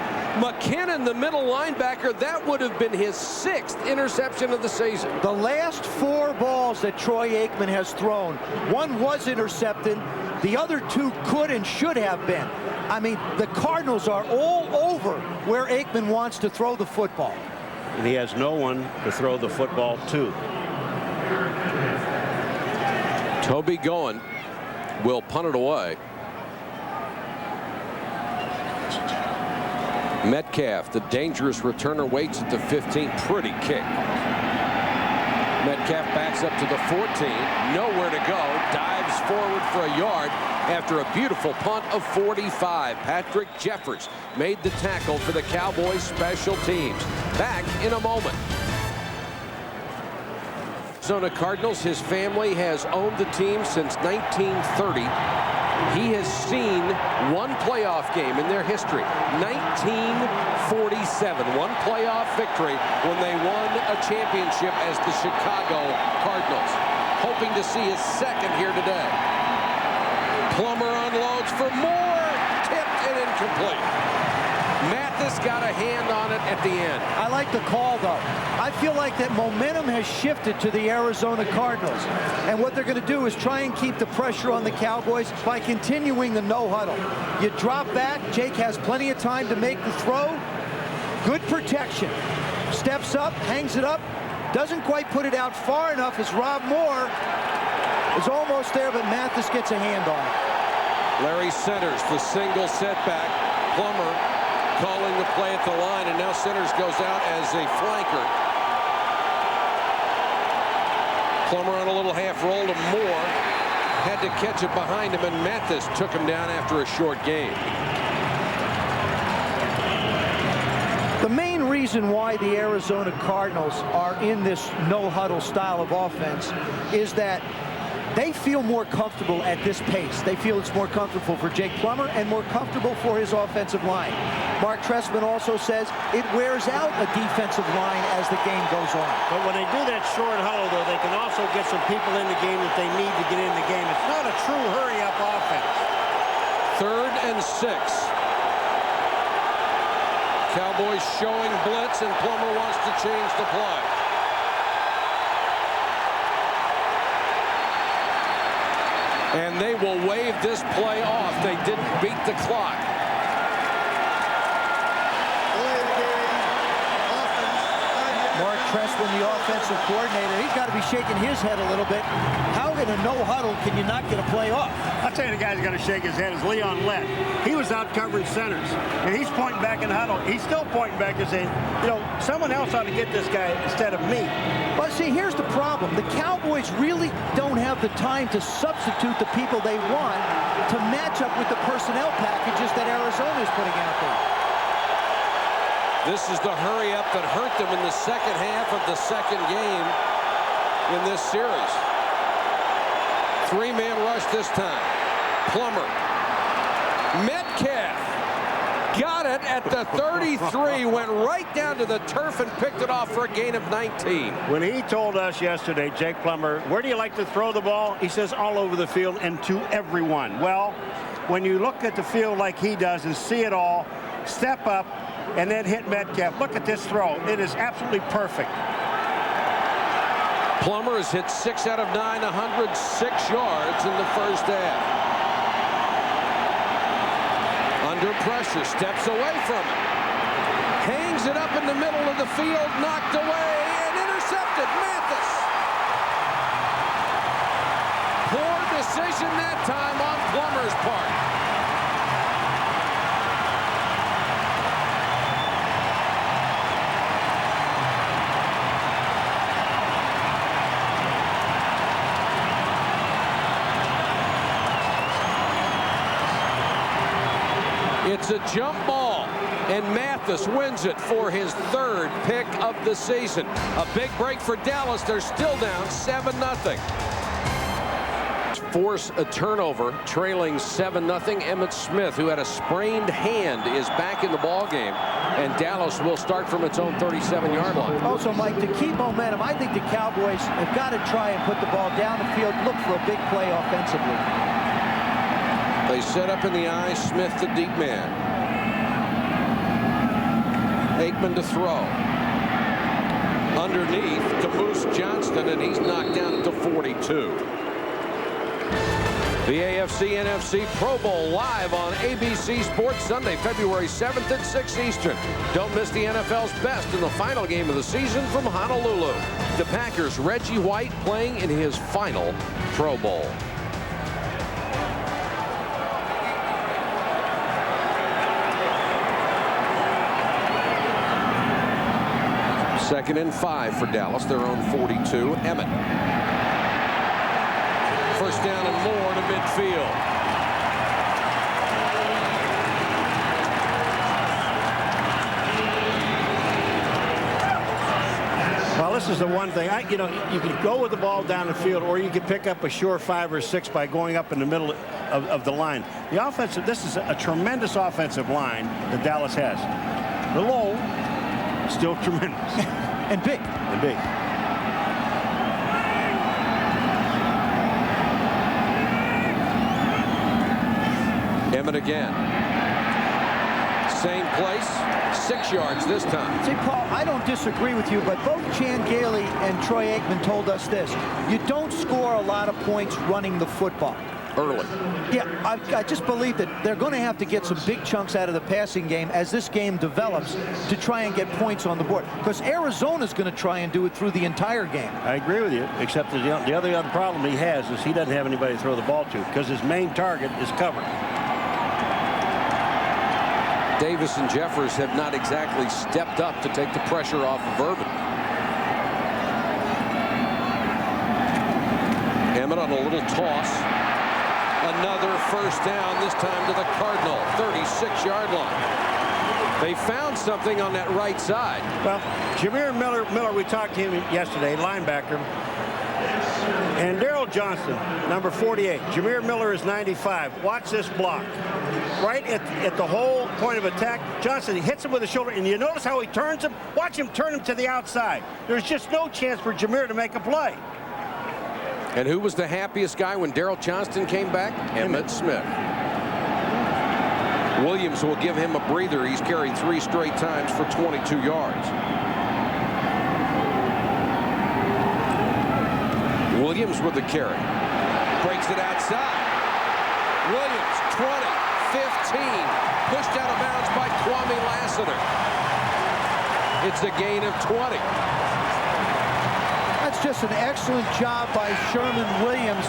McKinnon, the middle linebacker, that would have been his 6th interception of the season. The last 4 balls that Troy Aikman has thrown, 1 was intercepted, the other 2 could and should have been. I mean, the Cardinals are all over where Aikman wants to throw the football. And he has no one to throw the football to. Toby Goen will punt it away. Metcalf, the dangerous returner, waits at the 15. Pretty kick. Metcalf backs up to the 14. Nowhere to go. Dives forward for a yard after a beautiful punt of 45. Patrick Jeffers made the tackle for the Cowboys special teams. Back in a moment. Arizona Cardinals, his family has owned the team since 1930. He has seen 1 playoff game in their history. 1947, 1 playoff victory when they won a championship as the Chicago Cardinals. Hoping to see his 2nd here today. Plummer unloads for more. Tipped and incomplete. Mathis got a hand on it at the end. I like the call, though. I feel like that momentum has shifted to the Arizona Cardinals. And what they're going to do is try and keep the pressure on the Cowboys by continuing the no huddle. You drop back. Jake has plenty of time to make the throw. Good protection. Steps up, hangs it up. Doesn't quite put it out far enough as Rob Moore is almost there, but Mathis gets a hand on it. Larry Centers, the single setback. Plummer calling the play at the line, and now Centers goes out as a flanker. Plummer on a little half roll to Moore. Had to catch it behind him, and Mathis took him down after a short gain. The main reason why the Arizona Cardinals are in this no-huddle style of offense is that they feel more comfortable at this pace. They feel it's more comfortable for Jake Plummer and more comfortable for his offensive line. Mark Trestman also says it wears out a defensive line as the game goes on. But when they do that short huddle, though, they can also get some people in the game that they need to get in the game. It's not a true hurry-up offense. 3rd and 6. Cowboys showing blitz, and Plummer wants to change the play. And they will wave this play off. They didn't beat the clock. Mark Trestman, the offensive coordinator, he's got to be shaking his head a little bit. How in a no-huddle can you not get a play off? I'll tell you the guy's got to shake his head is Leon Lett. He was out covering centers, and he's pointing back in the huddle. He's still pointing back and saying, you know, someone else ought to get this guy instead of me. But see, here's the problem. The Cowboys really don't have the time to substitute the people they want to match up with the personnel packages that Arizona is putting out there. This is the hurry-up that hurt them in the 2nd half of the 2nd game in this series. 3-man rush this time. Plummer. Metcalf got it at the 33, went right down to the turf and picked it off for a gain of 19. When he told us yesterday, Jake Plummer, where do you like to throw the ball? He says all over the field and to everyone. Well, when you look at the field like he does and see it all, step up, and then hit Metcalf. Look at this throw. It is absolutely perfect. Plummer has hit 6 out of 9, 106 yards in the first half. Under pressure, steps away from it. Hangs it up in the middle of the field, knocked away, and intercepted. Mathis. Poor decision that time on Plummer's part. It's a jump ball, and Mathis wins it for his 3rd pick of the season. A big break for Dallas. They're still down 7-0. Force a turnover, trailing 7-0. Emmitt Smith, who had a sprained hand, is back in the ball game, and Dallas will start from its own 37-yard line. Also, Mike, to keep momentum, I think the Cowboys have got to try and put the ball down the field, look for a big play offensively. They set up in the eye. Smith, the deep man. Aikman to throw. Underneath to Moose Johnston, and he's knocked down to 42. The AFC NFC Pro Bowl live on ABC Sports Sunday, February 7th at 6 Eastern. Don't miss the NFL's best in the final game of the season from Honolulu. The Packers' Reggie White playing in his final Pro Bowl. Second and 5 for Dallas, their own 42. Emmett. First down and more to midfield. Well, this is the one thing. You can go with the ball down the field, or you can pick up a sure 5 or 6 by going up in the middle of the line. The offensive, this is a tremendous offensive line that Dallas has. The low, still tremendous. And big. And big. Emmett again. Same place, 6 yards this time. See, Paul, I don't disagree with you, but both Chan Gailey and Troy Aikman told us this. You don't score a lot of points running the football. Early. Yeah, I just believe that they're going to have to get some big chunks out of the passing game as this game develops to try and get points on the board. Because Arizona's going to try and do it through the entire game. I agree with you, except that the other problem he has is he doesn't have anybody to throw the ball to because his main target is covered. Davis and Jeffers have not exactly stepped up to take the pressure off of Irvin. Emmett on a little toss. Another first down, this time to the Cardinal 36-yard line. They found something on that right side. Well, Jameer Miller, we talked to him yesterday, linebacker. And Daryl Johnston, number 48. Jameer Miller is 95. Watch this block. Right at the whole point of attack, Johnston hits him with the shoulder, and you notice how he turns him? Watch him turn him to the outside. There's just no chance for Jameer to make a play. And who was the happiest guy when Daryl Johnston came back? Emmitt Smith. Williams will give him a breather. He's carried 3 straight times for 22 yards. Williams with the carry. Breaks it outside. Williams, 20, 15. Pushed out of bounds by Kwame Lassiter. It's a gain of 20. That's just an excellent job by Sherman Williams,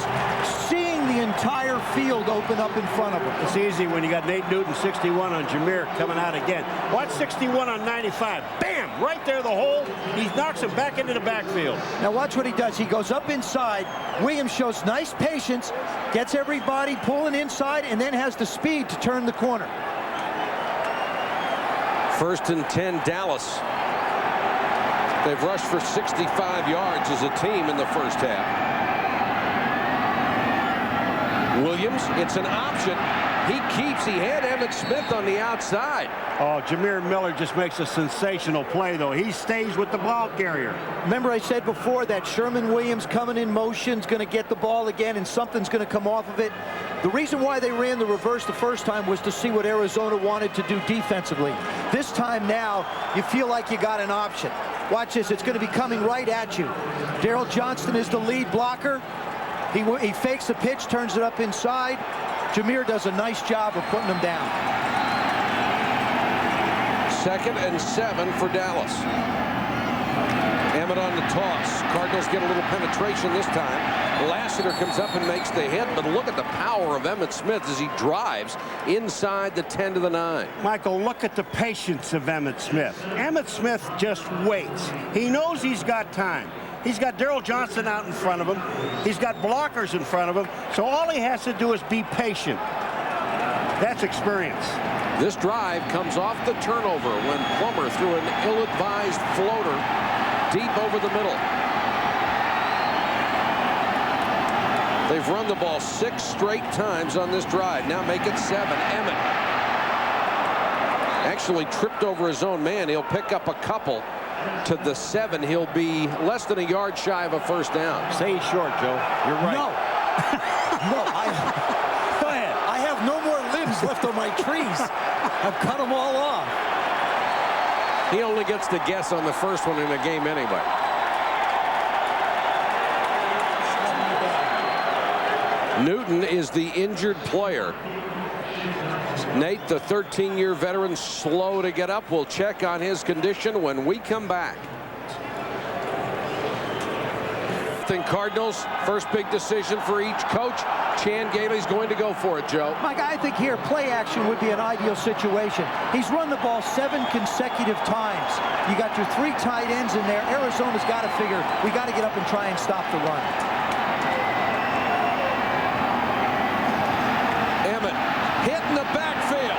seeing the entire field open up in front of him. It's easy when you got Nate Newton, 61 on Jameer coming out again. Watch 61 on 95. Bam! Right there, the hole. He knocks him back into the backfield. Now watch what he does. He goes up inside. Williams shows nice patience, gets everybody pulling inside, and then has the speed to turn the corner. First and 10, Dallas. They've rushed for 65 yards as a team in the first half. Williams, it's an option. He had Emmitt Smith on the outside. Oh, Jameer Miller just makes a sensational play, though. He stays with the ball carrier. Remember I said before that Sherman Williams coming in motion is going to get the ball again and something's going to come off of it. The reason why they ran the reverse the first time was to see what Arizona wanted to do defensively. This time now, you feel like you got an option. Watch this. It's going to be coming right at you. Darrell Johnston is the lead blocker. He fakes the pitch, turns it up inside. Jameer does a nice job of putting him down. 2nd and 7 for Dallas. Emmitt on the toss. Cardinals get a little penetration this time. Lassiter comes up and makes the hit, but look at the power of Emmitt Smith as he drives inside the 10 to the 9. Michael, look at the patience of Emmitt Smith. Emmitt Smith just waits. He knows he's got time. He's got Darrell Johnston out in front of him. He's got blockers in front of him. So all he has to do is be patient. That's experience. This drive comes off the turnover when Plummer threw an ill-advised floater deep over the middle. They've run the ball 6 straight times on this drive. Now make it 7. Emmitt actually tripped over his own man. He'll pick up a couple. To the 7, he'll be less than a yard shy of a first down. Say he's short, Joe. You're right. No. No, go ahead. I have no more limbs left on my trees. I've cut them all off. He only gets to guess on the first one in a game anyway. Newton is the injured player. Nate, the 13-year veteran, slow to get up. We'll check on his condition when we come back. Think Cardinals, first big decision for each coach. Chan Gailey's going to go for it, Joe. Mike, I think here play action would be an ideal situation. He's run the ball 7 consecutive times. You got your 3 tight ends in there. Arizona's got to figure, we got to get up and try and stop the run. Hit in the backfield.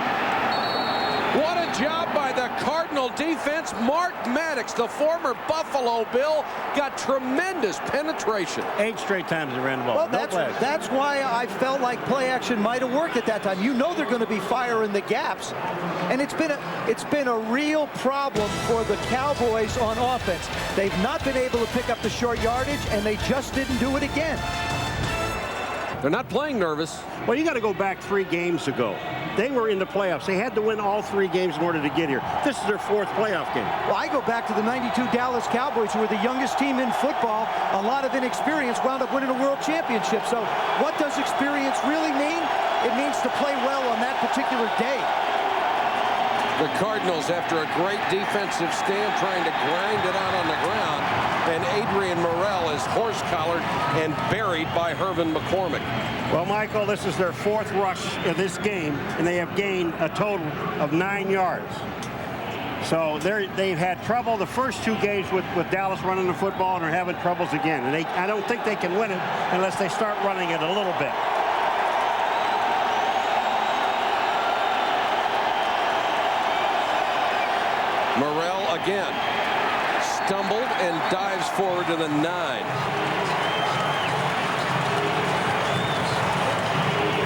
What a job by the Cardinal defense. Mark Maddox, the former Buffalo Bill, got tremendous penetration. 8 straight times they ran the ball. Well, that's why I felt like play action might have worked at that time. You know they're going to be firing the gaps. And it's been a real problem for the Cowboys on offense. They've not been able to pick up the short yardage, and they just didn't do it again. They're not playing nervous. Well, you got to go back 3 games ago. They were in the playoffs. They had to win all 3 games in order to get here. This is their 4th playoff game. Well, I go back to the '92 Dallas Cowboys, who were the youngest team in football. A lot of inexperience, wound up winning a world championship. So what does experience really mean? It means to play well on that particular day. The Cardinals, after a great defensive stand, trying to grind it out on the ground, and Adrian Morrell is horse-collared and buried by Hervin McCormick. Well, Michael, this is their 4th rush of this game, and they have gained a total of 9 yards. So they've had trouble the first 2 games with Dallas running the football, and are having troubles again. And I don't think they can win it unless they start running it a little bit. Morrell again stumbled and dives forward to the 9.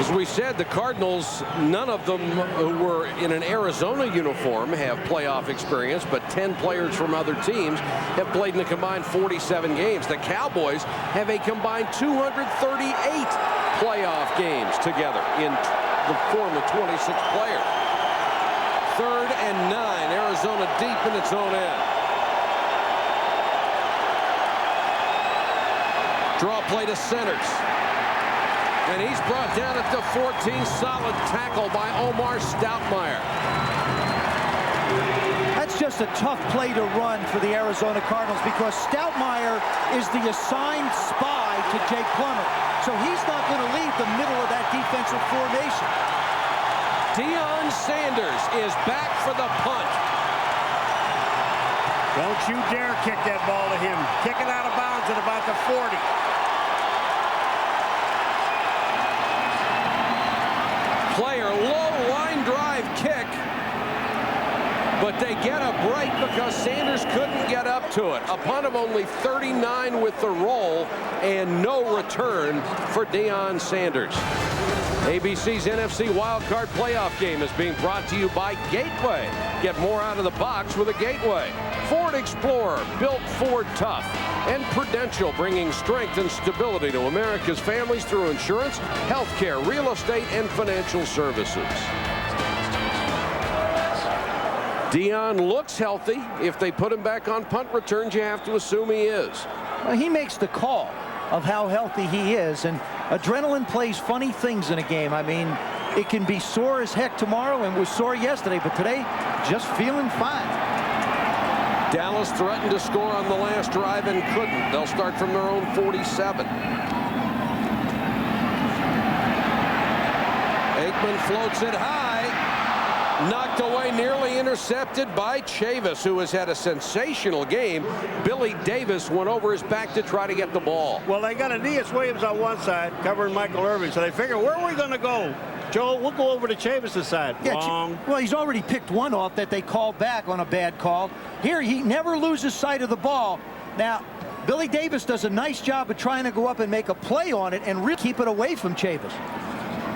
As we said, the Cardinals, none of them who were in an Arizona uniform have playoff experience, but 10 players from other teams have played in a combined 47 games. The Cowboys have a combined 238 playoff games together in the form of 26 players. 3rd and 9, Arizona deep in its own end. Draw play to centers. And he's brought down at the 14. Solid tackle by Omar Stoutmire. That's just a tough play to run for the Arizona Cardinals because Stoutmire is the assigned spy to Jake Plummer. So he's not going to leave the middle of that defensive formation. Deion Sanders is back for the punt. Don't you dare kick that ball to him. Kick it out of bounds at about the 40. Player, low line drive kick. But they get a break because Sanders couldn't get up to it. A punt of only 39 with the roll and no return for Deion Sanders. ABC's NFC wildcard playoff game is being brought to you by Gateway. Get more out of the box with a Gateway. Ford Explorer, built Ford tough. And Prudential, bringing strength and stability to America's families through insurance, healthcare, real estate, and financial services. Dion looks healthy. If they put him back on punt returns, you have to assume he is. Well, he makes the call of how healthy he is, and adrenaline plays funny things in a game. I mean, it can be sore as heck tomorrow and was sore yesterday, but today, just feeling fine. Dallas threatened to score on the last drive and couldn't. They'll start from their own 47. Aikman floats it high. Knocked away, nearly intercepted by Chavis, who has had a sensational game. Billy Davis went over his back to try to get the ball. Well, they got Aeneas Williams on one side covering Michael Irvin, so they figure, where are we going to go? Joe, we'll go over to Chavis' side. Yeah, well, he's already picked one off that they called back on a bad call. Here, he never loses sight of the ball. Now, Billy Davis does a nice job of trying to go up and make a play on it and really keep it away from Chavis.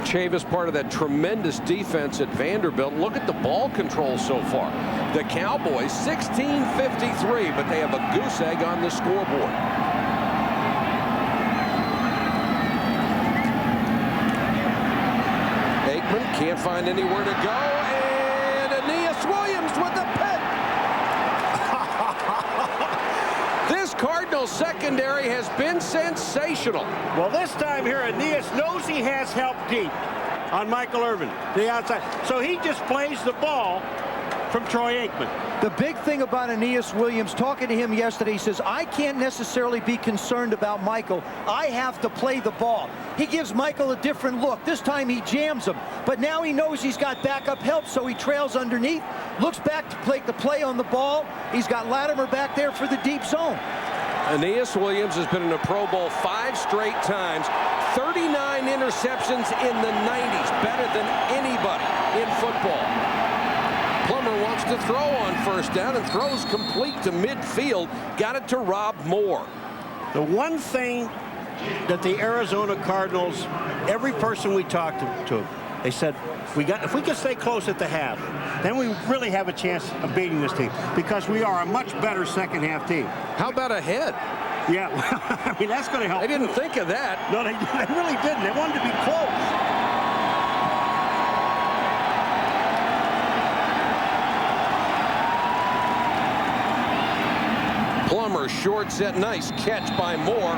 Chavis part of that tremendous defense at Vanderbilt. Look at the ball control so far. The Cowboys 16-53, but they have a goose egg on the scoreboard. Aikman can't find anywhere to go, and Aeneas Williams with the pick. This Cardinals secondary has been sensational. Well, this time here, Aeneas knows he has help deep on Michael Irvin, the outside. So he just plays the ball from Troy Aikman. The big thing about Aeneas Williams, talking to him yesterday, he says, I can't necessarily be concerned about Michael. I have to play the ball. He gives Michael a different look. This time he jams him. But now he knows he's got backup help, so he trails underneath, looks back to make the play on the ball. He's got Latimer back there for the deep zone. Aeneas Williams has been in a Pro Bowl 5 straight times. 39 interceptions in the 90s, better than anybody in football. Plummer wants to throw on first down and throws complete to midfield. Got it to Rob Moore. The one thing that the Arizona Cardinals, every person we talked to, they said, if we can stay close at the half, then we really have a chance of beating this team because we are a much better second half team. How about ahead? Yeah, I mean, that's going to help. They didn't think of that. No, they really didn't. They wanted to be close. Plummer short set, nice catch by Moore.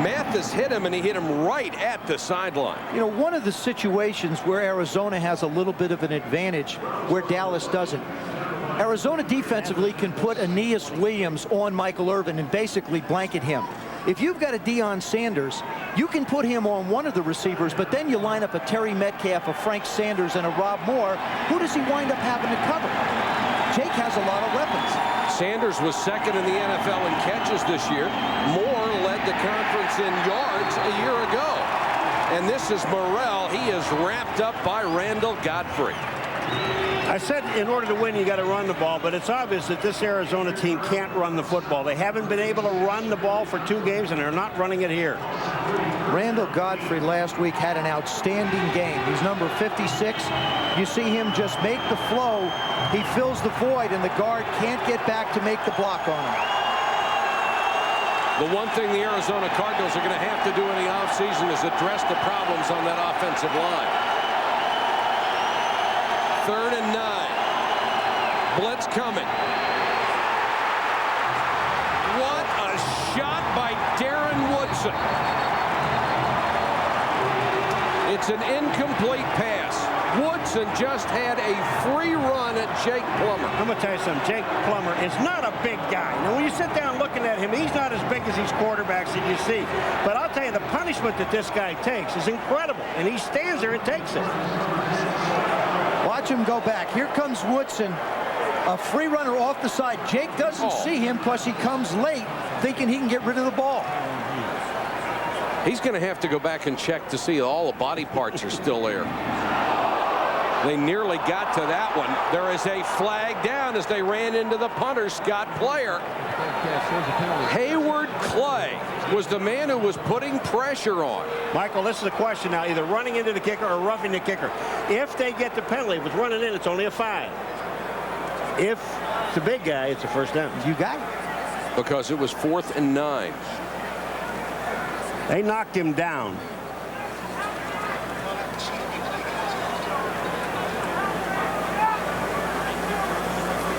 Mathis hit him, and he hit him right at the sideline. You know, one of the situations where Arizona has a little bit of an advantage where Dallas doesn't. Arizona defensively can put Aeneas Williams on Michael Irvin and basically blanket him. If you've got a Deion Sanders, you can put him on one of the receivers, but then you line up a Terry Metcalf, a Frank Sanders, and a Rob Moore. Who does he wind up having to cover? Jake has a lot of weapons. Sanders was second in the NFL in catches this year. Moore led the conference in yards a year ago. And this is Morrell. He is wrapped up by Randall Godfrey. I said in order to win, you got to run the ball, but it's obvious that this Arizona team can't run the football. They haven't been able to run the ball for 2 games, and they're not running it here. Randall Godfrey last week had an outstanding game. He's number 56. You see him just make the flow. He fills the void, and the guard can't get back to make the block on him. The one thing the Arizona Cardinals are going to have to do in the offseason is address the problems on that offensive line. 3rd and 9. Blitz coming. What a shot by Darren Woodson. It's an incomplete pass. Woodson just had a free run at Jake Plummer. I'm going to tell you something. Jake Plummer is not a big guy. Now, when you sit down looking at him, he's not as big as these quarterbacks that you see. But I'll tell you, the punishment that this guy takes is incredible. And he stands there and takes it. Watch him go back. Here comes Woodson. A free runner off the side. Jake doesn't see him because he comes late, thinking he can get rid of the ball. He's going to have to go back and check to see all the body parts are still there. They nearly got to that one. There is a flag down as they ran into the punter, Scott Player. Hayward Clay was the man who was putting pressure on. Michael, this is a question now, either running into the kicker or roughing the kicker. If they get the penalty, if it's running in, it's only a 5. If it's a big guy, it's a first down. You got it. Because it was 4th and 9. They knocked him down.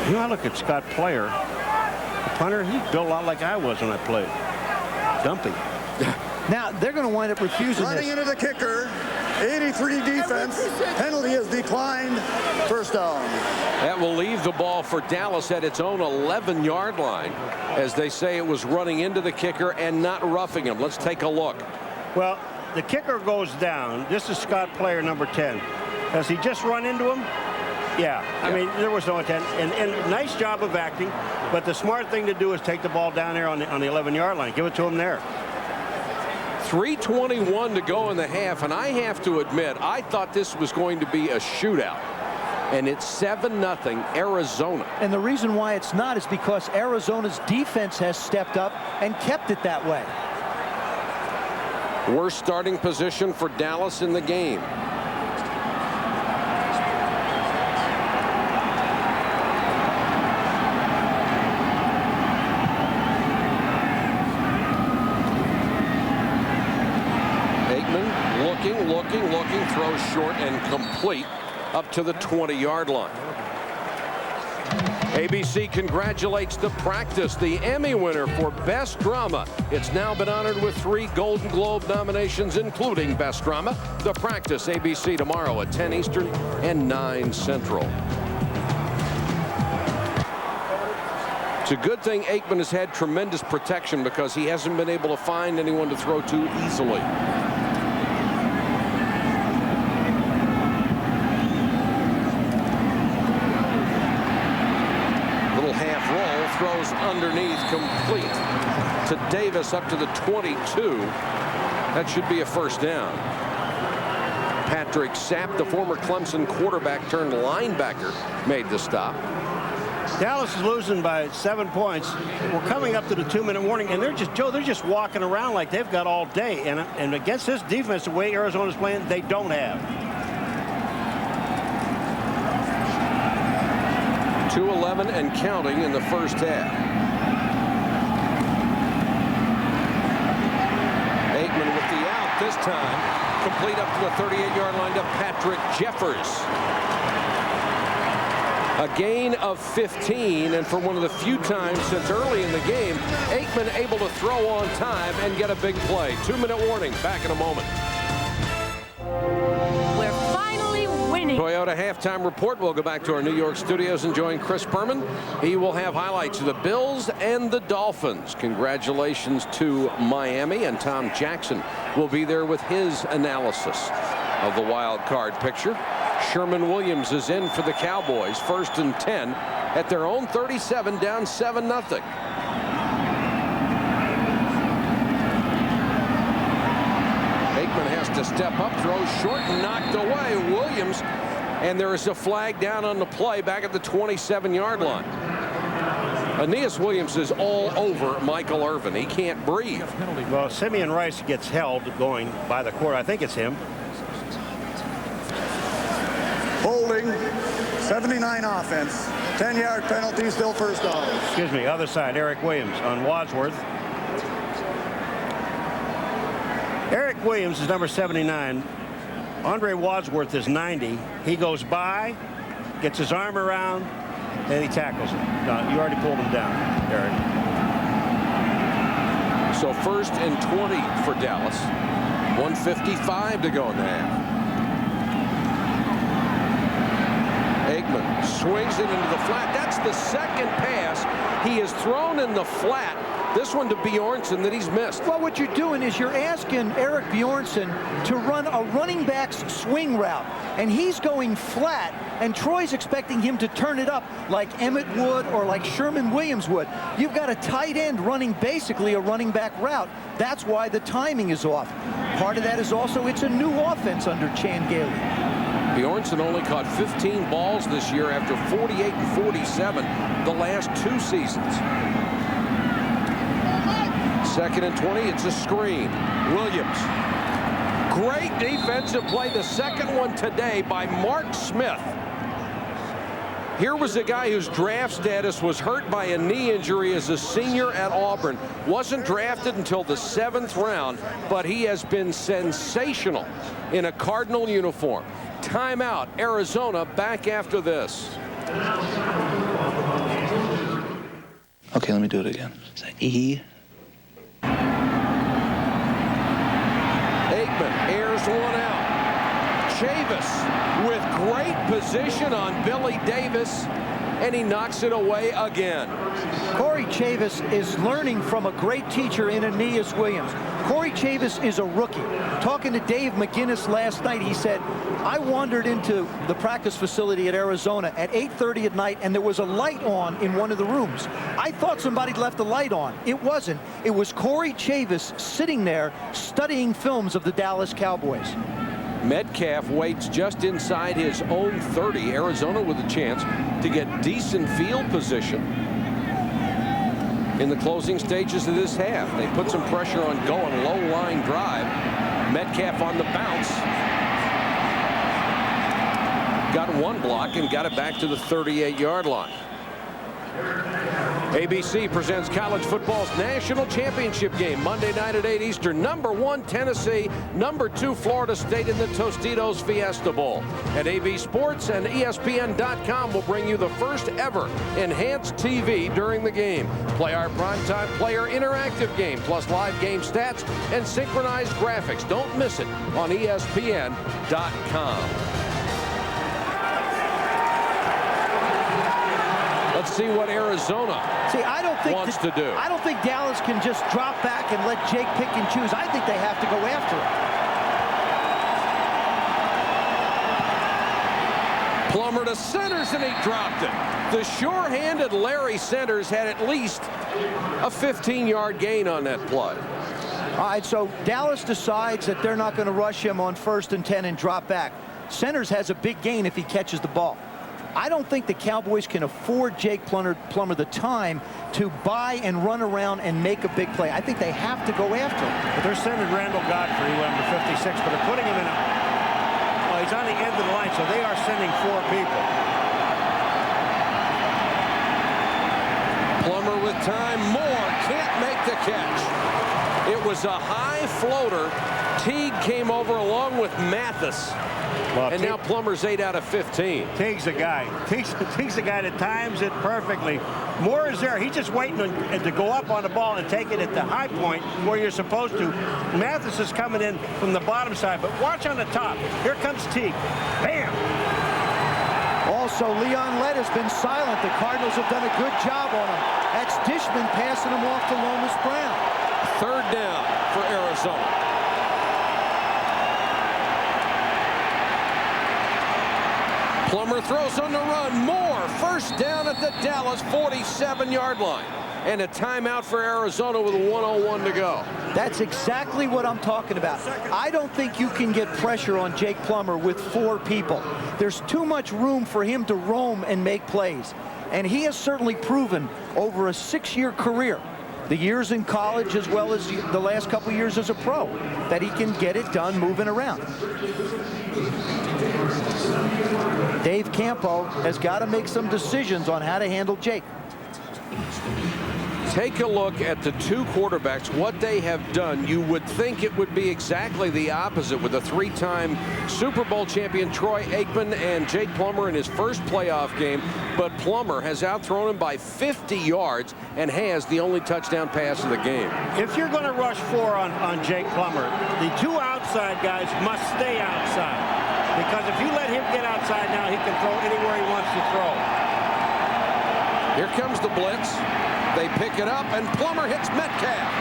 You know, I look at Scott Player, the punter, he's built a lot like I was when I played. Dumpy. Now, they're going to wind up refusing Running this. into the kicker. 83 defense. Penalty is declined. First down. That will leave the ball for Dallas at its own 11-yard line, as they say it was running into the kicker and not roughing him. Let's take a look. Well, the kicker goes down. This is Scott Player, number 10. Has he just run into him? Yeah. I mean, there was no intent. And nice job of acting. But the smart thing to do is take the ball down there on the 11-yard line. Give it to him there. 3:21 to go in the half, and I have to admit, I thought this was going to be a shootout. And it's 7-0 Arizona. And the reason why it's not is because Arizona's defense has stepped up and kept it that way. Worst starting position for Dallas in the game. Looking, throws short and complete up to the 20-yard line. ABC congratulates The Practice, the Emmy winner for Best Drama. It's now been honored with 3 Golden Globe nominations, including Best Drama. The Practice, ABC, tomorrow at 10 Eastern and 9 Central. It's a good thing Aikman has had tremendous protection because he hasn't been able to find anyone to throw to easily. Throws underneath, complete to Davis up to the 22. That should be a first down. Patrick Sapp, the former Clemson quarterback turned linebacker, made the stop. Dallas is losing by 7 points. We're coming up to the 2-minute warning, and they're just walking around like they've got all day. And against this defense, the way Arizona's playing, they don't have. 2:11 and counting in the first half. Aikman with the out this time. Complete up to the 38-yard line to Patrick Jeffers. A gain of 15, and for one of the few times since early in the game, Aikman able to throw on time and get a big play. 2-minute warning. Back in a moment. Toyota halftime report. We'll go back to our New York studios and join Chris Berman. He will have highlights of the Bills and the Dolphins. Congratulations to Miami, and Tom Jackson will be there with his analysis of the wild card picture. Sherman Williams is in for the Cowboys. 1st and 10 at their own 37, down 7-0. Has to step up, throws short and knocked away. Williams, and there is a flag down on the play back at the 27-yard line. Aeneas Williams is all over Michael Irvin. He can't breathe. Well, Simeon Rice gets held going by the court. I think it's him. Holding. 79 offense. 10-yard penalty, still first down. Excuse me, other side, Eric Williams on Wadsworth. Eric Williams is number 79. Andre Wadsworth is 90. He goes by, gets his arm around, and he tackles him. No, you already pulled him down, Eric. So 1st and 20 for Dallas. 1:55 to go in the half. Aikman swings it into the flat. That's the second pass he has thrown in the flat. This one to Bjornsson that he's missed. Well, what you're doing is you're asking Eric Bjornsson to run a running back's swing route, and he's going flat, and Troy's expecting him to turn it up like Emmett would or like Sherman Williams would. You've got a tight end running basically a running back route. That's why the timing is off. Part of that is also it's a new offense under Chan Gailey. Bjornsson only caught 15 balls this year after 48 and 47 the last 2 seasons. 2nd and 20. It's a screen. Williams. Great defensive play. The second one today by Mark Smith. Here was a guy whose draft status was hurt by a knee injury as a senior at Auburn. Wasn't drafted until the 7th round, but he has been sensational in a Cardinal uniform. Timeout. Arizona back after this. Okay, let me do it again. E. Aikman airs one out. Chavis with great position on Billy Davis, and he knocks it away again. Corey Chavis is learning from a great teacher in Aeneas Williams. Corey Chavis is a rookie. Talking to Dave McGinnis last night, he said, I wandered into the practice facility at Arizona at 8:30 at night, and there was a light on in one of the rooms. I thought somebody left the light on. It wasn't. It was Corey Chavis sitting there studying films of the Dallas Cowboys. Metcalf waits just inside his own 30. Arizona with a chance to get decent field position in the closing stages of this half. They put some pressure on going low line drive. Metcalf on the bounce. Got one block and got it back to the 38-yard line. ABC presents college football's national championship game Monday night at 8 Eastern. Number 1 Tennessee, number 2 Florida State in the Tostitos Fiesta Bowl. At AB Sports and ESPN.com will bring you the first ever enhanced TV during the game. Play our primetime player interactive game, plus live game stats and synchronized graphics. Don't miss it on ESPN.com. Let's see what Arizona wants to do. I don't think Dallas can just drop back and let Jake pick and choose. I think they have to go after it. Plummer to Centers, and he dropped it. The sure-handed Larry Centers had at least a 15-yard gain on that play. All right, so Dallas decides that they're not going to rush him on 1st and 10 and drop back. Centers has a big gain if he catches the ball. I don't think the Cowboys can afford Jake Plummer the time to buy and run around and make a big play. I think they have to go after him. But they're sending Randall Godfrey, number 56, but they're putting him in well, he's on the end of the line, so they are sending 4 people. Plummer with time. Moore can't make the catch. It was a high floater. Teague came over along with Mathis. Well, and now Plummer's 8 out of 15. Teague's a guy. Teague's a guy that times it perfectly. Moore is there. He's just waiting to go up on the ball and take it at the high point where you're supposed to. Mathis is coming in from the bottom side, but watch on the top. Here comes Teague. Bam! Also, Leon Lett has been silent. The Cardinals have done a good job on him. That's Dishman passing him off to Lomas Brown. 3rd down for Arizona. Plummer throws on the run. Moore, 1st down at the Dallas 47-yard line. And a timeout for Arizona with 1:01 to go. That's exactly what I'm talking about. I don't think you can get pressure on Jake Plummer with 4 people. There's too much room for him to roam and make plays. And he has certainly proven over a 6-year career, the years in college as well as the last couple years as a pro, that he can get it done moving around. Dave Campo has got to make some decisions on how to handle Jake. Take a look at the 2 quarterbacks, what they have done. You would think it would be exactly the opposite with a 3-time Super Bowl champion Troy Aikman and Jake Plummer in his first playoff game. But Plummer has outthrown him by 50 yards and has the only touchdown pass of the game. If you're going to rush 4 on Jake Plummer, the 2 outside guys must stay outside. Because if you let him get outside now, he can throw anywhere he wants to throw. Here comes the blitz. They pick it up, and Plummer hits Metcalf.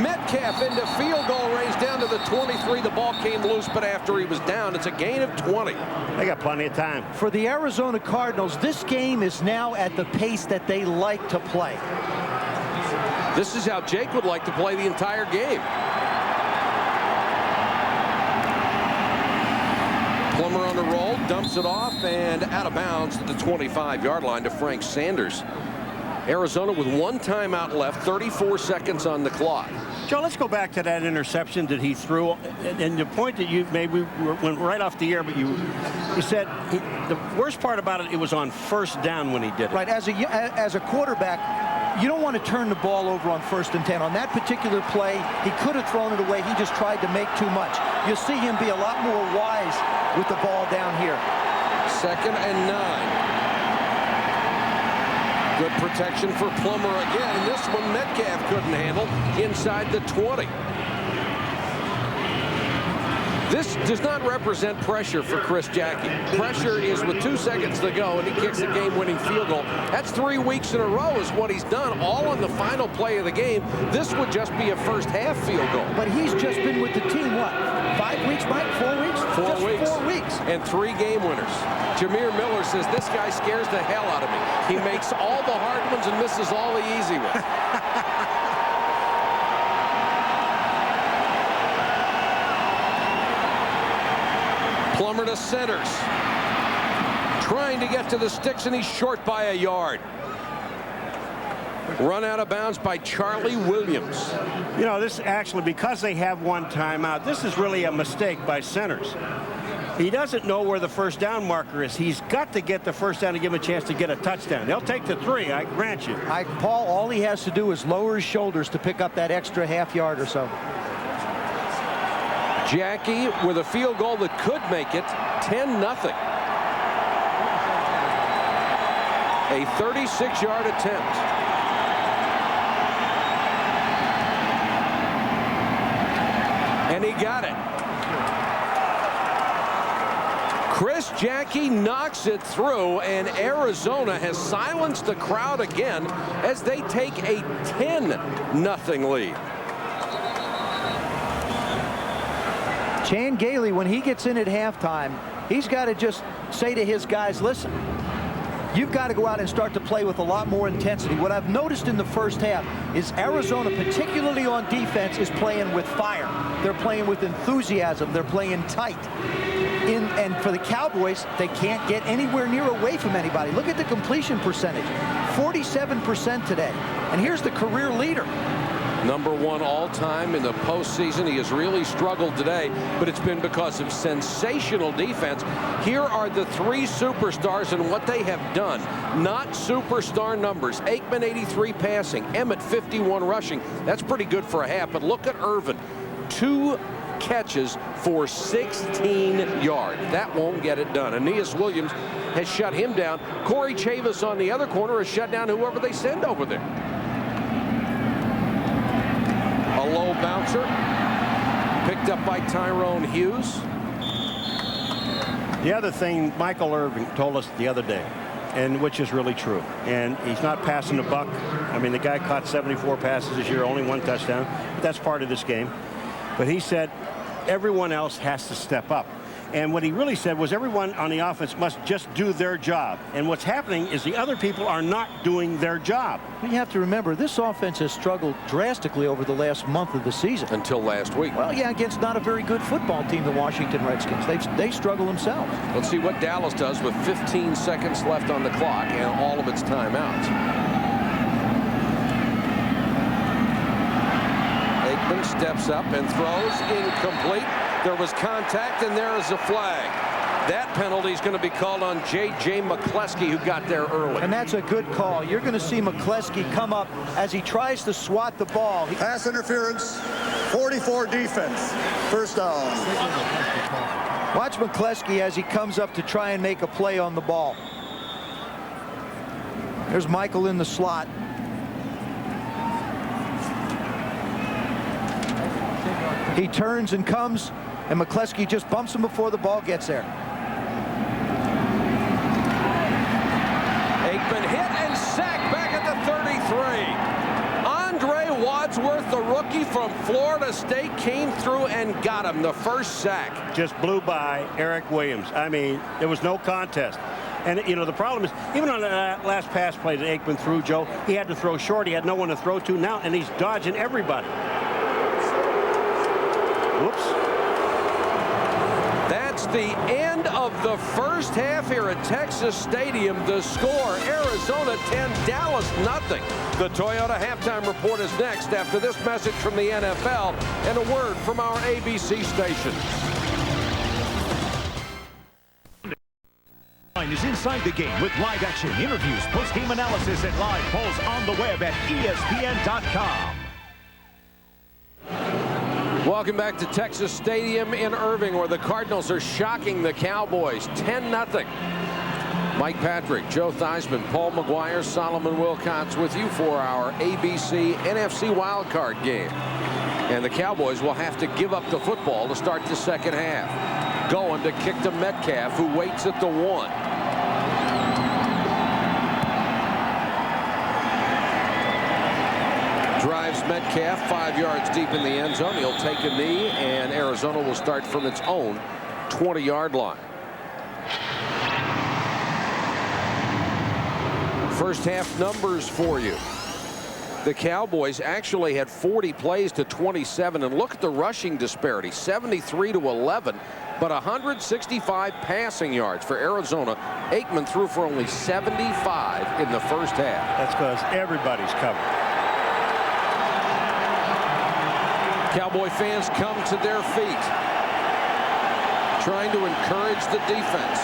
Metcalf into field goal range down to the 23. The ball came loose, but after he was down, it's a gain of 20. They got plenty of time. For the Arizona Cardinals, this game is now at the pace that they like to play. This is how Jake would like to play the entire game. Plummer on the roll, dumps it off, and out of bounds to the 25-yard line to Frank Sanders. Arizona with 1 timeout left, 34 seconds on the clock. Joe, let's go back to that interception that he threw. And the point that you made, we went right off the air, but you said the worst part about it was on first down when he did it. Right, as a quarterback, you don't want to turn the ball over on 1st and 10. On that particular play, he could have thrown it away. He just tried to make too much. You'll see him be a lot more wise with the ball down here. 2nd and 9. Good protection for Plummer again. And this one Metcalf couldn't handle inside the 20. This does not represent pressure for Chris Jackie. Pressure is with 2 seconds to go, and he kicks the game-winning field goal. That's 3 weeks in a row is what he's done, all on the final play of the game. This would just be a first-half field goal. But he's just been with the team, what, 5 weeks, Mike? 4 weeks? 4 weeks. 4 weeks. And 3 game winners. Jameer Miller says, this guy scares the hell out of me. He makes all the hard ones and misses all the easy ones. Plummer to centers. Trying to get to the sticks, and he's short by a yard. Run out of bounds by Charlie Williams. You know, this actually, because they have 1 timeout, this is really a mistake by centers. He doesn't know where the first down marker is. He's got to get the first down to give him a chance to get a touchdown. They'll take the 3, I grant you. Paul, all he has to do is lower his shoulders to pick up that extra half yard or so. Jackie with a field goal that could make it 10-0. A 36-yard attempt. And he got it. Chris Jackie knocks it through, and Arizona has silenced the crowd again as they take a 10-0 lead. Chan Gailey, when he gets in at halftime, he's got to just say to his guys, listen, you've got to go out and start to play with a lot more intensity. What I've noticed in the first half is Arizona, particularly on defense, is playing with fire. They're playing with enthusiasm. They're playing tight. And for the Cowboys, they can't get anywhere near away from anybody. Look at the completion percentage, 47% today. And here's the career leader. #1 all-time in the postseason. He has really struggled today, but it's been because of sensational defense. Here are the 3 superstars and what they have done. Not superstar numbers. Aikman, 83 passing. Emmett, 51 rushing. That's pretty good for a half, but look at Irvin. 2 catches for 16 yards. That won't get it done. Aeneas Williams has shut him down. Corey Chavis on the other corner has shut down whoever they send over there. A low bouncer picked up by Tyrone Hughes. The other thing Michael Irvin told us the other day, and which is really true, and he's not passing the buck. I mean, the guy caught 74 passes this year, only 1 touchdown. But that's part of this game. But he said everyone else has to step up. And what he really said was everyone on the offense must just do their job. And what's happening is the other people are not doing their job. You have to remember, this offense has struggled drastically over the last month of the season. Until last week. Well, yeah, against not a very good football team, the Washington Redskins. They struggle themselves. Let's see what Dallas does with 15 seconds left on the clock and all of its timeouts. Aikman steps up and throws incomplete. There was contact, and there is a flag. That penalty is going to be called on J.J. McCleskey, who got there early. And that's a good call. You're going to see McCleskey come up as he tries to swat the ball. Pass interference, 44 defense, first down. Watch McCleskey as he comes up to try and make a play on the ball. There's Michael in the slot. He turns and comes, and McCleskey just bumps him before the ball gets there. Aikman hit and sacked back at the 33. Andre Wadsworth, the rookie from Florida State, came through and got him the first sack. Just blew by Eric Williams. I mean, there was no contest. And, you know, the problem is, even on that last pass play that Aikman threw, Joe, he had to throw short. He had no one to throw to now, and he's dodging everybody. Whoops. That's It's the end of the first half here at Texas Stadium. The score, Arizona 10, Dallas nothing. The Toyota halftime report is next after this message from the NFL and a word from our ABC station. Is inside the game with live action, interviews, post-game analysis, and live polls on the web at ESPN.com. Welcome back to Texas Stadium in Irving, where the Cardinals are shocking the Cowboys 10-0. Mike Patrick, Joe Theismann, Paul McGuire, Solomon Wilcots with you for our ABC NFC wildcard game. And the Cowboys will have to give up the football to start the second half. Going to kick to Metcalf, who waits at the 1. Drives Metcalf 5 yards deep in the end zone. He'll take a knee, and Arizona will start from its own 20-yard line. First half numbers for you. The Cowboys actually had 40 plays to 27, and look at the rushing disparity, 73 to 11, but 165 passing yards for Arizona. Aikman threw for only 75 in the first half. That's because everybody's covered. Cowboy fans come to their feet, trying to encourage the defense.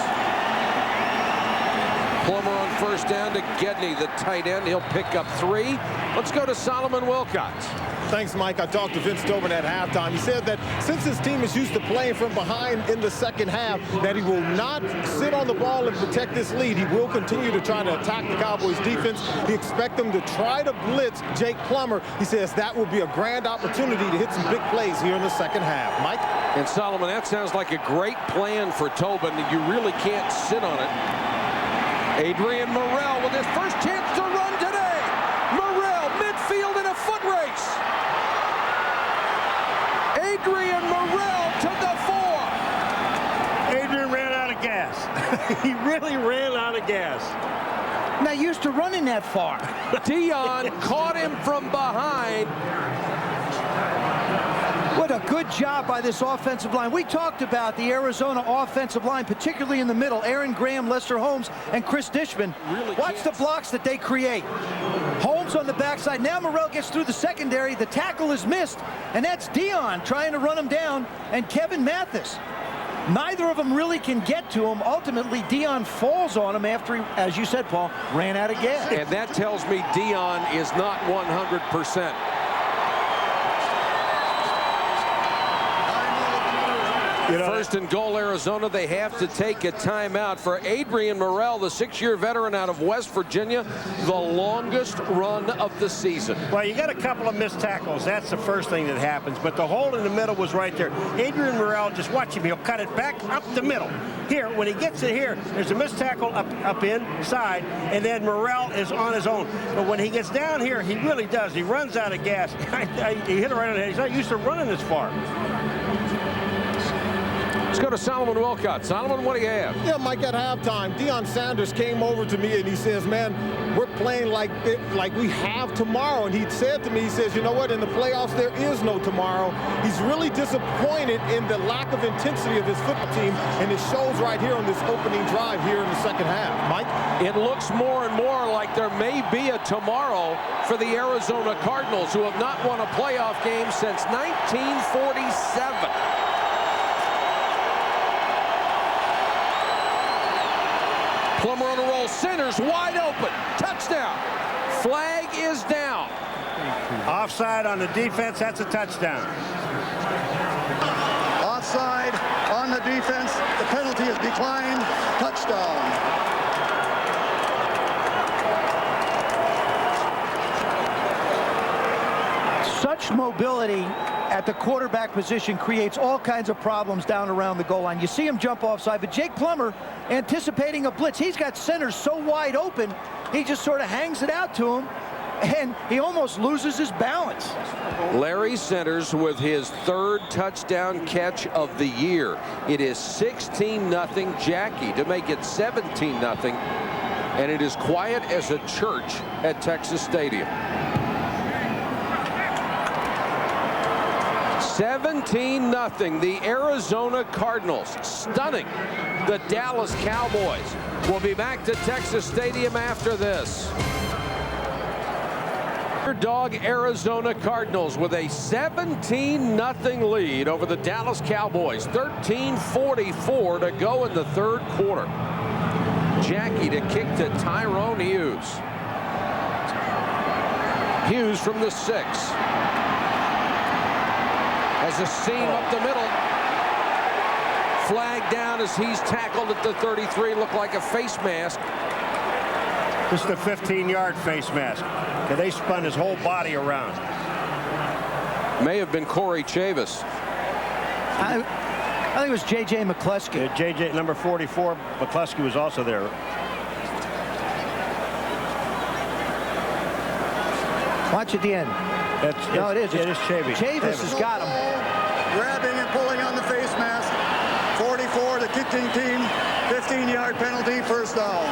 Plummer on first down to Gedney, the tight end. He'll pick up 3. Let's go to Solomon Wilcots. Thanks, Mike. I talked to Vince Tobin at halftime. He said that since his team is used to playing from behind in the second half, that he will not sit on the ball and protect this lead. He will continue to try to attack the Cowboys defense. He expects them to try to blitz Jake Plummer. He says that will be a grand opportunity to hit some big plays here in the second half. Mike? And Solomon, that sounds like a great plan for Tobin. You really can't sit on it. Adrian Morrell with his first chance to run today. Morrell, midfield in a foot race. Adrian Morrell to the 4. Adrian ran out of gas. He really ran out of gas. Not used to running that far. Dion caught him from behind. What a good job by this offensive line. We talked about the Arizona offensive line, particularly in the middle. Aaron Graham, Lester Holmes, and Chris Dishman. Watch the blocks that they create. Holmes on the backside. Now Morrell gets through the secondary. The tackle is missed, and that's Dion trying to run him down, and Kevin Mathis. Neither of them really can get to him. Ultimately, Dion falls on him after he, as you said, Paul, ran out of gas. And that tells me Dion is not 100%. First and goal, Arizona. They have to take a timeout. For Adrian Morrell, the 6-year veteran out of West Virginia, the longest run of the season. Well, you got a couple of missed tackles. That's the first thing that happens. But the hole in the middle was right there. Adrian Morrell, just watch him. He'll cut it back up the middle. Here, when he gets it here, there's a missed tackle up inside, and then Morrell is on his own. But when he gets down here, he really does. He runs out of gas. He hit it right on the head. He's not used to running this far. Let's go to Solomon Wilcots. Solomon, what do you have? Yeah, Mike, at halftime, Deion Sanders came over to me and he says, man, we're playing like we have tomorrow. And he said to me, he says, you know what, in the playoffs, there is no tomorrow. He's really disappointed in the lack of intensity of his football team, and it shows right here on this opening drive here in the second half. Mike? It looks more and more like there may be a tomorrow for the Arizona Cardinals, who have not won a playoff game since 1947. Plummer on a roll, centers wide open, touchdown. Flag is down. Offside on the defense, that's a touchdown. Offside on the defense, the penalty is declined, touchdown. Such mobility at the quarterback position creates all kinds of problems down around the goal line. You see him jump offside, but Jake Plummer anticipating a blitz. He's got centers so wide open, he just sort of hangs it out to him, and he almost loses his balance. Larry Centers with his 3rd touchdown catch of the year. It is 16-0 Jackie to make it 17-0, and it is quiet as a church at Texas Stadium. 17-0. The Arizona Cardinals stunning the Dallas Cowboys. We'll be back to Texas Stadium after this. Underdog Arizona Cardinals with a 17-0 lead over the Dallas Cowboys. 13:44 to go in the third quarter. Jackie to kick to Tyrone Hughes. Hughes from the 6. Has a seam up the middle. Flag down as he's tackled at the 33. Looked like a face mask. Just a 15-yard face mask. They spun his whole body around. May have been Corey Chavis. I think it was J.J. McCluskey. J.J. number 44, McCluskey was also there. Watch at the end. No, it is. It is Chavis. Chavis has got him. Grabbing and pulling on the face mask. 44, the kicking team. 15-yard penalty, first down.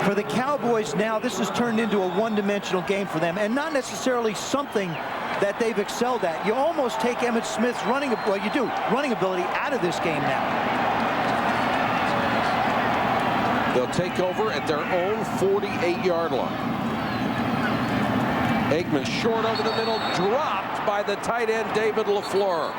For the Cowboys now, this has turned into a one-dimensional game for them, and not necessarily something that they've excelled at. You almost take Emmitt Smith's running ability out of this game now. They'll take over at their own 48-yard line. Aikman short over the middle, dropped by the tight end David LaFleur.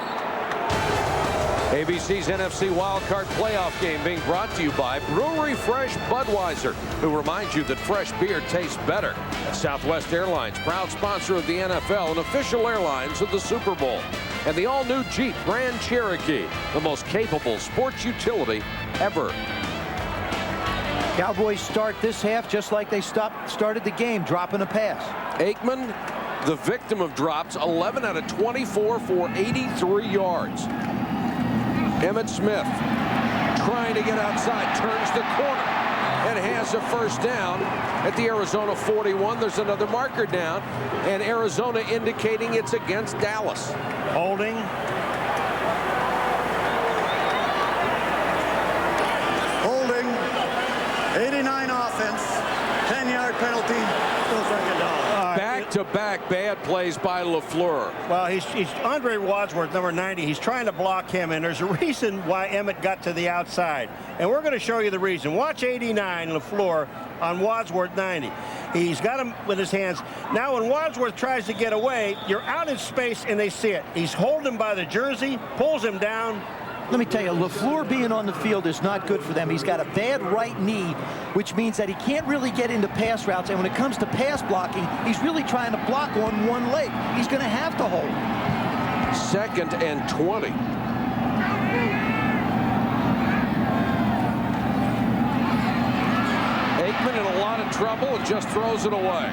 ABC's NFC Wildcard Playoff game being brought to you by Brewery Fresh Budweiser, who reminds you that fresh beer tastes better. Southwest Airlines, proud sponsor of the NFL and official airlines of the Super Bowl. And the all-new Jeep Grand Cherokee, the most capable sports utility ever. Cowboys start this half just like they started the game, dropping a pass. Aikman, the victim of drops, 11 out of 24 for 83 yards. Emmitt Smith trying to get outside, turns the corner and has a first down at the Arizona 41. There's another marker down, and Arizona indicating it's against Dallas. Holding. Holding. 89 offense. 10-yard penalty. Back-to-back bad plays by LaFleur. Well, he's Andre Wadsworth, number 90. He's trying to block him, and there's a reason why Emmitt got to the outside. And we're going to show you the reason. Watch 89, LaFleur, on Wadsworth 90. He's got him with his hands. Now, when Wadsworth tries to get away, you're out in space, and they see it. He's holding him by the jersey, pulls him down. Let me tell you, LaFleur being on the field is not good for them. He's got a bad right knee, which means that he can't really get into pass routes. And when it comes to pass blocking, he's really trying to block on one leg. He's going to have to hold. 2nd and 20. Aikman in a lot of trouble and just throws it away.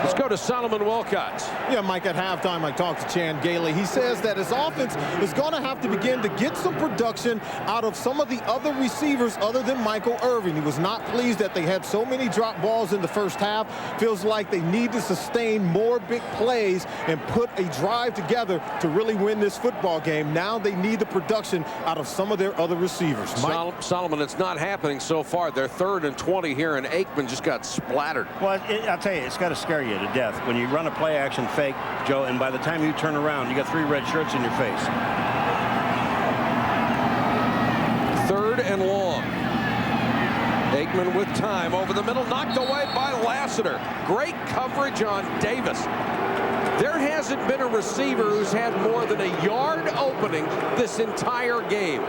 Let's go to Solomon Wilcots. Yeah, Mike, at halftime, I talked to Chan Gailey. He says that his offense is going to have to begin to get some production out of some of the other receivers other than Michael Irvin. He was not pleased that they had so many drop balls in the first half. Feels like they need to sustain more big plays and put a drive together to really win this football game. Now they need the production out of some of their other receivers. Solomon, it's not happening so far. They're 3rd and 20 here, and Aikman just got splattered. Well, I'll tell you, it's got to scare you to death when you run a play action fake, Joe, and by the time you turn around, you got 3 red shirts in your face. 3rd and long. Aikman with time over the middle, knocked away by Lassiter. Great coverage on Davis. There hasn't been a receiver who's had more than a yard opening this entire game.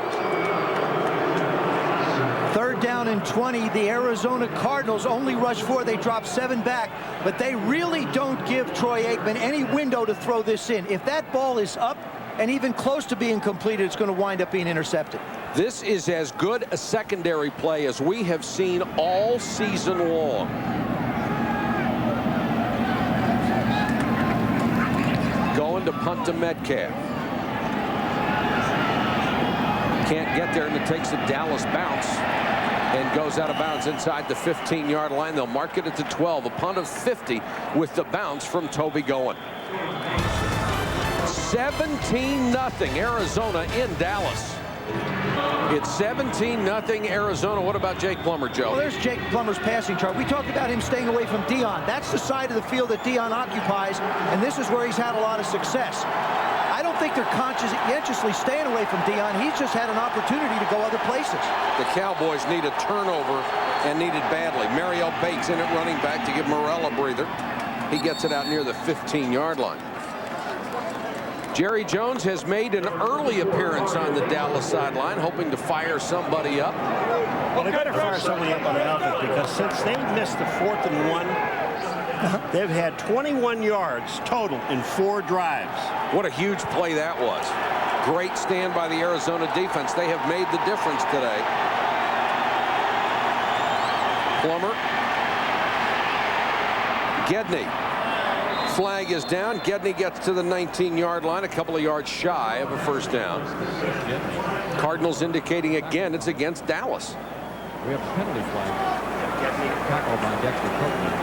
3rd down and 20. The Arizona Cardinals only rush 4. They drop 7 back, but they really don't give Troy Aikman any window to throw this in. If that ball is up and even close to being completed, it's going to wind up being intercepted. This is as good a secondary play as we have seen all season long. Going to punt to Metcalf. Can't get there, and it takes a Dallas bounce and goes out of bounds inside the 15-yard line. They'll mark it at the 12. A punt of 50 with the bounce from Toby Goen. 17-0 Arizona in Dallas. It's 17-0 Arizona. What about Jake Plummer, Joe? Well, there's Jake Plummer's passing chart. We talked about him staying away from Deion. That's the side of the field that Deion occupies, and this is where he's had a lot of success. I don't think they're conscientiously staying away from Deion. He's just had an opportunity to go other places. The Cowboys need a turnover and need it badly. Mario Bates in at running back to give Morrell a breather. He gets it out near the 15-yard line. Jerry Jones has made an early appearance on the Dallas sideline, hoping to fire somebody up. Well, they better fire somebody up on the offense, because since they missed the 4th and 1, they've had 21 yards total in 4 drives. What a huge play that was. Great stand by the Arizona defense. They have made the difference today. Plummer. Gedney. Flag is down. Gedney gets to the 19-yard line, a couple of yards shy of a first down. Cardinals indicating again it's against Dallas. We have a penalty flag. Tackle by Dexter Copeland.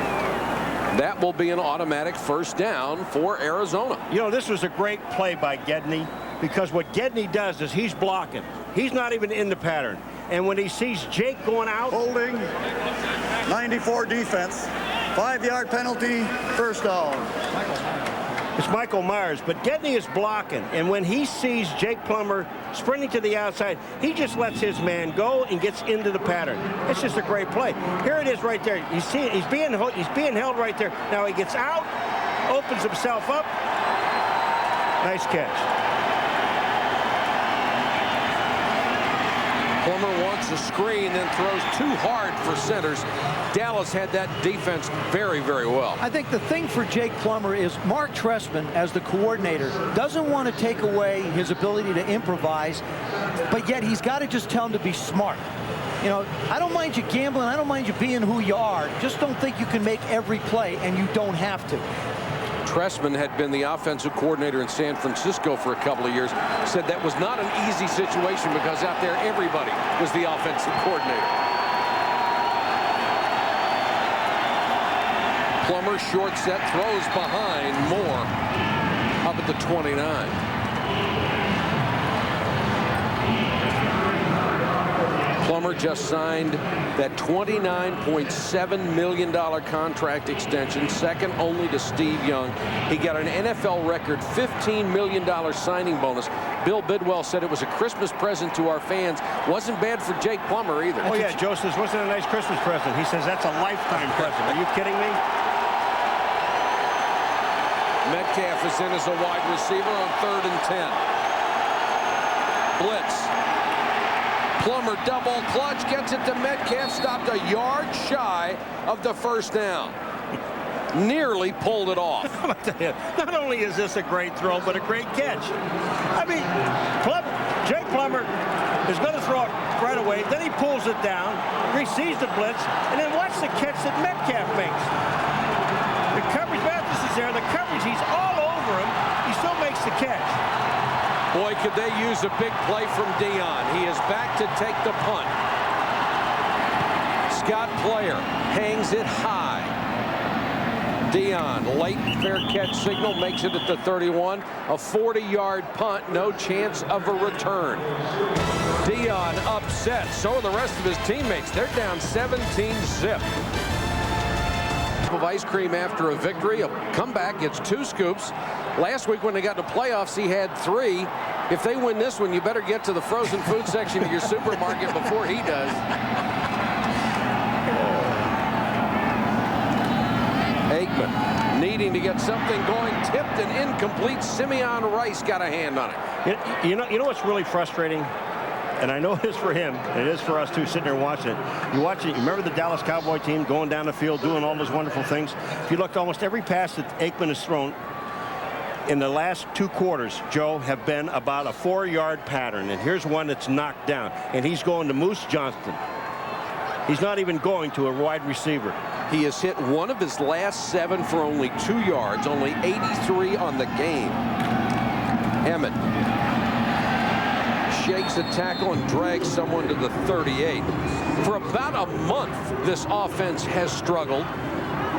That will be an automatic first down for Arizona. You know, this was a great play by Gedney, because what Gedney does is he's blocking. He's not even in the pattern. And when he sees Jake going out. Holding, 94 defense. 5-yard penalty, first down. It's Michael Myers, but Gedney is blocking, and when he sees Jake Plummer sprinting to the outside, he just lets his man go and gets into the pattern. It's just a great play. Here it is right there. You see it. He's being held right there. Now he gets out, opens himself up. Nice catch. Plummer wants a screen, then throws too hard for centers. Dallas had that defense very, very well. I think the thing for Jake Plummer is Mark Trestman, as the coordinator, doesn't want to take away his ability to improvise, but yet he's got to just tell him to be smart. You know, I don't mind you gambling. I don't mind you being who you are. Just don't think you can make every play, and you don't have to. Trestman had been the offensive coordinator in San Francisco for a couple of years. Said that was not an easy situation because out there everybody was the offensive coordinator. Plummer short set, throws behind Moore up at the 29. Plummer just signed that $29.7 million contract extension, second only to Steve Young. He got an NFL record $15 million signing bonus. Bill Bidwell said it was a Christmas present to our fans. Wasn't bad for Jake Plummer either. Oh, yeah, Joe says, wasn't it a nice Christmas present? He says, that's a lifetime present. Are you kidding me? Metcalf is in as a wide receiver on 3rd and 10. Blitz. Plummer double clutch, gets it to Metcalf, stopped a yard shy of the first down. Nearly pulled it off. Not only is this a great throw, but a great catch. I mean, Jake Plummer is going to throw it right away. Then he pulls it down, receives the blitz, and then watch the catch that Metcalf makes. The coverage, Mathis is there. The coverage, he's all over him. He still makes the catch. Boy, could they use a big play from Deion. He is back to take the punt. Scott Player hangs it high. Deion, late fair catch signal, makes it at the 31. A 40-yard punt, no chance of a return. Deion upset. So are the rest of his teammates. They're down 17-zip. Of ice cream after a victory. A comeback gets 2 scoops. Last week when they got to playoffs, he had 3. If they win this one, you better get to the frozen food section of your supermarket before he does. Aikman needing to get something going. Tipped and incomplete. Simeon Rice got a hand on it. You know what's really frustrating? And I know it is for him, and it is for us too, sitting there watching it. You watch it, you remember the Dallas Cowboy team going down the field, doing all those wonderful things. If you looked, almost every pass that Aikman has thrown in the last 2 quarters, Joe, have been about a 4-yard pattern. And here's one that's knocked down, and he's going to Moose Johnston. He's not even going to a wide receiver. He has hit 1 of his last 7 for only 2 yards, only 83 on the game. Emmett shakes a tackle and drags someone to the 38. For about a month, this offense has struggled.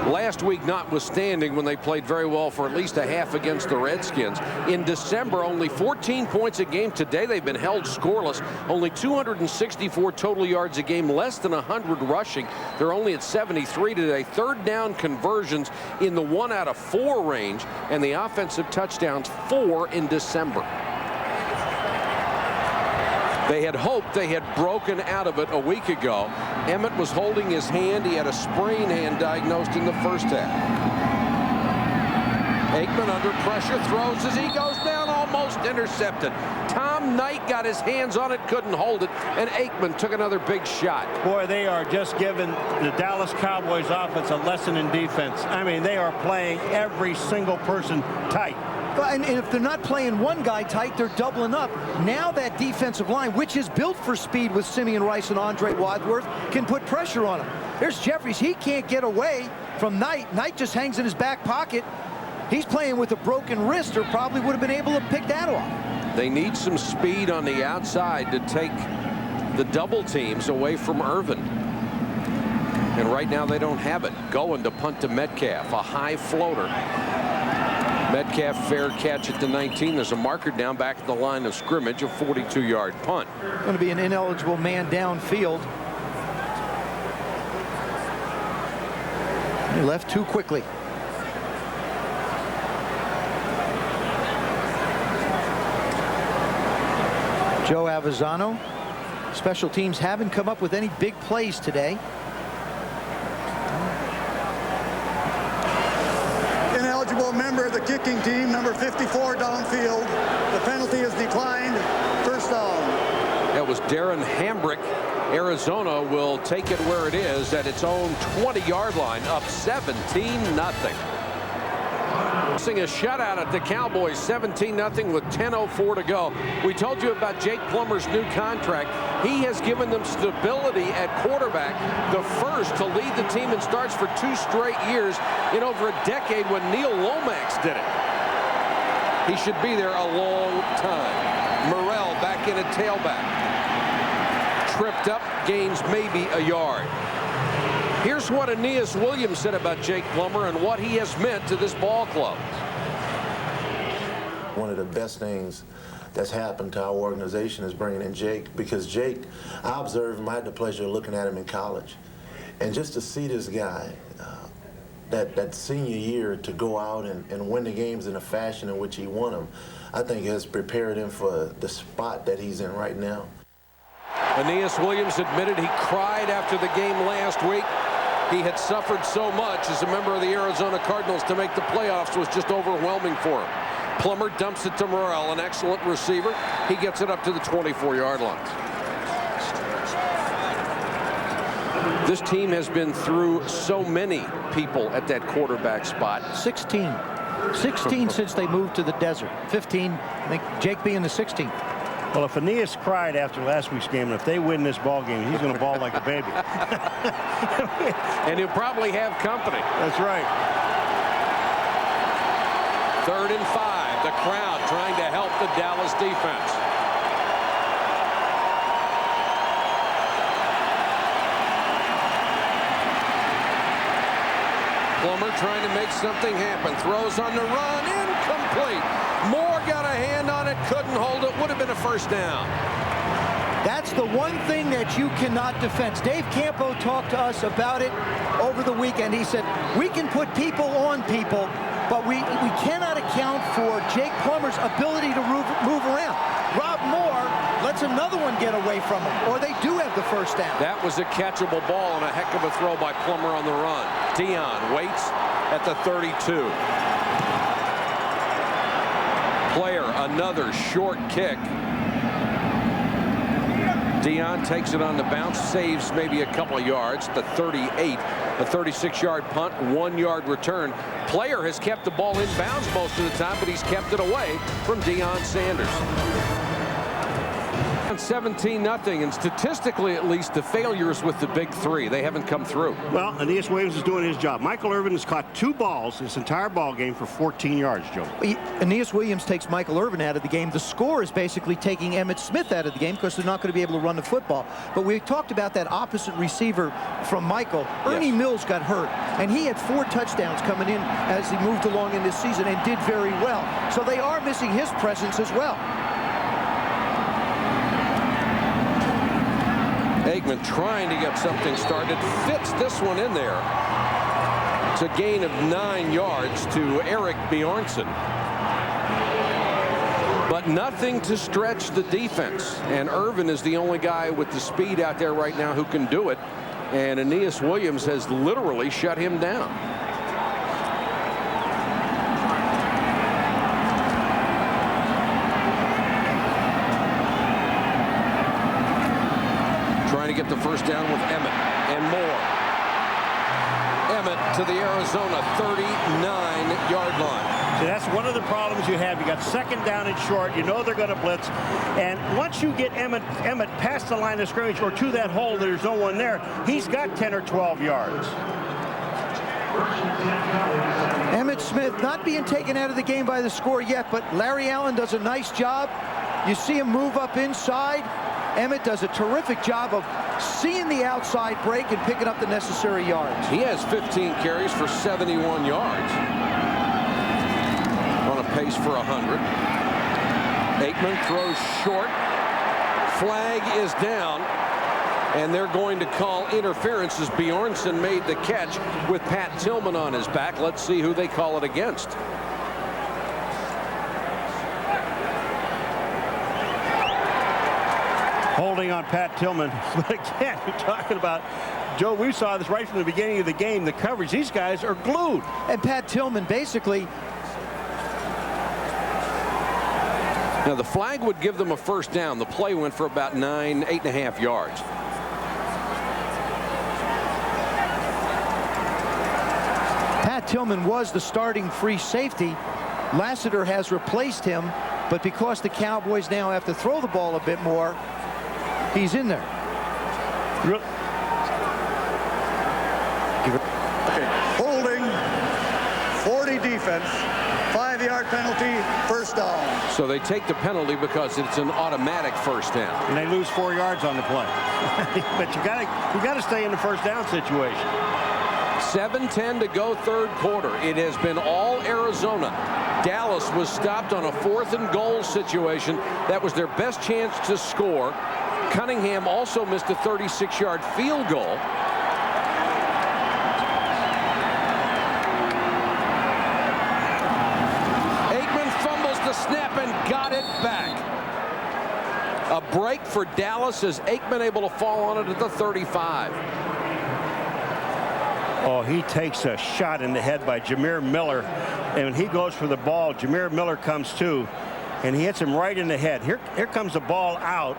Last week notwithstanding, when they played very well for at least a half against the Redskins. In December, only 14 points a game. Today they've been held scoreless. Only 264 total yards a game, less than 100 rushing. They're only at 73 today. Third down conversions in the 1 out of 4 range, and the offensive touchdowns 4 in December. They had hoped they had broken out of it a week ago. Emmett was holding his hand. He had a sprained hand diagnosed in the first half. Aikman under pressure, throws as he goes down, almost intercepted. Tom Knight got his hands on it, couldn't hold it, and Aikman took another big shot. Boy, they are just giving the Dallas Cowboys offense a lesson in defense. I mean, they are playing every single person tight. And if they're not playing one guy tight, they're doubling up. Now that defensive line, which is built for speed with Simeon Rice and Andre Wadsworth, can put pressure on him. There's Jeffries. He can't get away from Knight. Knight just hangs in his back pocket. He's playing with a broken wrist, or probably would have been able to pick that off. They need some speed on the outside to take the double teams away from Irvin. And right now they don't have it. Going to punt to Metcalf, a high floater. Metcalf fair catch at the 19. There's a marker down back at the line of scrimmage, a 42-yard punt. Going to be an ineligible man downfield. He left too quickly. Joe Avezzano. Special teams haven't come up with any big plays today. Ineligible member of the kicking team, number 54 downfield. The penalty is declined. First down. That was Darren Hambrick. Arizona will take it where it is at its own 20-yard line, up 17-0. A shutout at the Cowboys, 17-0 with 10:04 to go. We told you about Jake Plummer's new contract. He has given them stability at quarterback, the first to lead the team in starts for 2 straight years in over a decade when Neil Lomax did it. He should be there a long time. Morrell back in at tailback. Tripped up, gains maybe a yard. Here's what Aeneas Williams said about Jake Plummer and what he has meant to this ball club. One of the best things that's happened to our organization is bringing in Jake, because Jake, I observed him, I had the pleasure of looking at him in college. And just to see this guy, that senior year, to go out and win the games in the fashion in which he won them, I think has prepared him for the spot that he's in right now. Aeneas Williams admitted he cried after the game last week. He had suffered so much as a member of the Arizona Cardinals to make the playoffs was just overwhelming for him. Plummer dumps it to Morrell, an excellent receiver. He gets it up to the 24-yard line. This team has been through so many people at that quarterback spot. 16 since they moved to the desert. 15, I think Jake being the 16th. Well, if Aeneas cried after last week's game, and if they win this ball game, he's going to bawl like a baby. And he'll probably have company. That's right. 3rd and 5. The crowd trying to help the Dallas defense. Plummer trying to make something happen. Throws on the run. Incomplete. Moore got a hand on it. Couldn't hold it. Would have been a first down. That's the one thing that you cannot defend. Dave Campo talked to us about it over the weekend. He said, we can put people on people, but we cannot account for Jake Plummer's ability to move around. Rob Moore lets another one get away from him, or they do have the first down. That was a catchable ball and a heck of a throw by Plummer on the run. Dion waits at the 32. Player, another short kick. Dion takes it on the bounce, saves maybe a couple of yards. The 38, a 36-yard punt, 1-yard return. Player has kept the ball in bounds most of the time, but he's kept it away from Deion Sanders. 17-0, and statistically at least the failures with the big three, they haven't come through. Well, Aeneas Williams is doing his job. Michael Irvin has caught 2 balls this entire ball game for 14 yards, Joe. Aeneas Williams takes Michael Irvin out of the game. The score is basically taking Emmitt Smith out of the game because they're not going to be able to run the football. But we talked about that opposite receiver from Michael. Ernie Mills got hurt, and he had 4 touchdowns coming in as he moved along in this season and did very well. So they are missing his presence as well. Aikman trying to get something started, fits this one in there. It's a gain of 9 yards to Eric Bjornsson. But nothing to stretch the defense. And Irvin is the only guy with the speed out there right now who can do it. And Aeneas Williams has literally shut him down. Trying to get the first down with Emmitt and more. Emmitt to the Arizona 39-yard line. See, that's one of the problems you have. You got second down and short. You know they're going to blitz. And once you get Emmitt past the line of scrimmage or to that hole, there's no one there. He's got 10 or 12 yards. Emmitt Smith not being taken out of the game by the score yet, but Larry Allen does a nice job. You see him move up inside. Emmitt does a terrific job of seeing the outside break and picking up the necessary yards. He has 15 carries for 71 yards. On a pace for 100. Aikman throws short. Flag is down. And they're going to call interference as Bjornsson made the catch with Pat Tillman on his back. Let's see who they call it against. Holding on Pat Tillman. But again, you're talking about, Joe, we saw this right from the beginning of the game. The coverage, these guys are glued. And Pat Tillman basically. Now the flag would give them a first down. The play went for about 8.5 yards. Pat Tillman was the starting free safety. Lassiter has replaced him, but because the Cowboys now have to throw the ball a bit more, he's in there. Holding, 40 defense, 5-yard penalty, first down. So they take the penalty because it's an automatic first down. And they lose 4 yards on the play. But you got to stay in the first down situation. 7:10 to go, third quarter. It has been all Arizona. Dallas was stopped on a 4th and goal situation. That was their best chance to score. Cunningham also missed a 36-yard field goal. Aikman fumbles the snap and got it back. A break for Dallas as Aikman able to fall on it at the 35. Oh, he takes a shot in the head by Jameer Miller. And when he goes for the ball, Jameer Miller comes to, and he hits him right in the head. Here comes the ball out.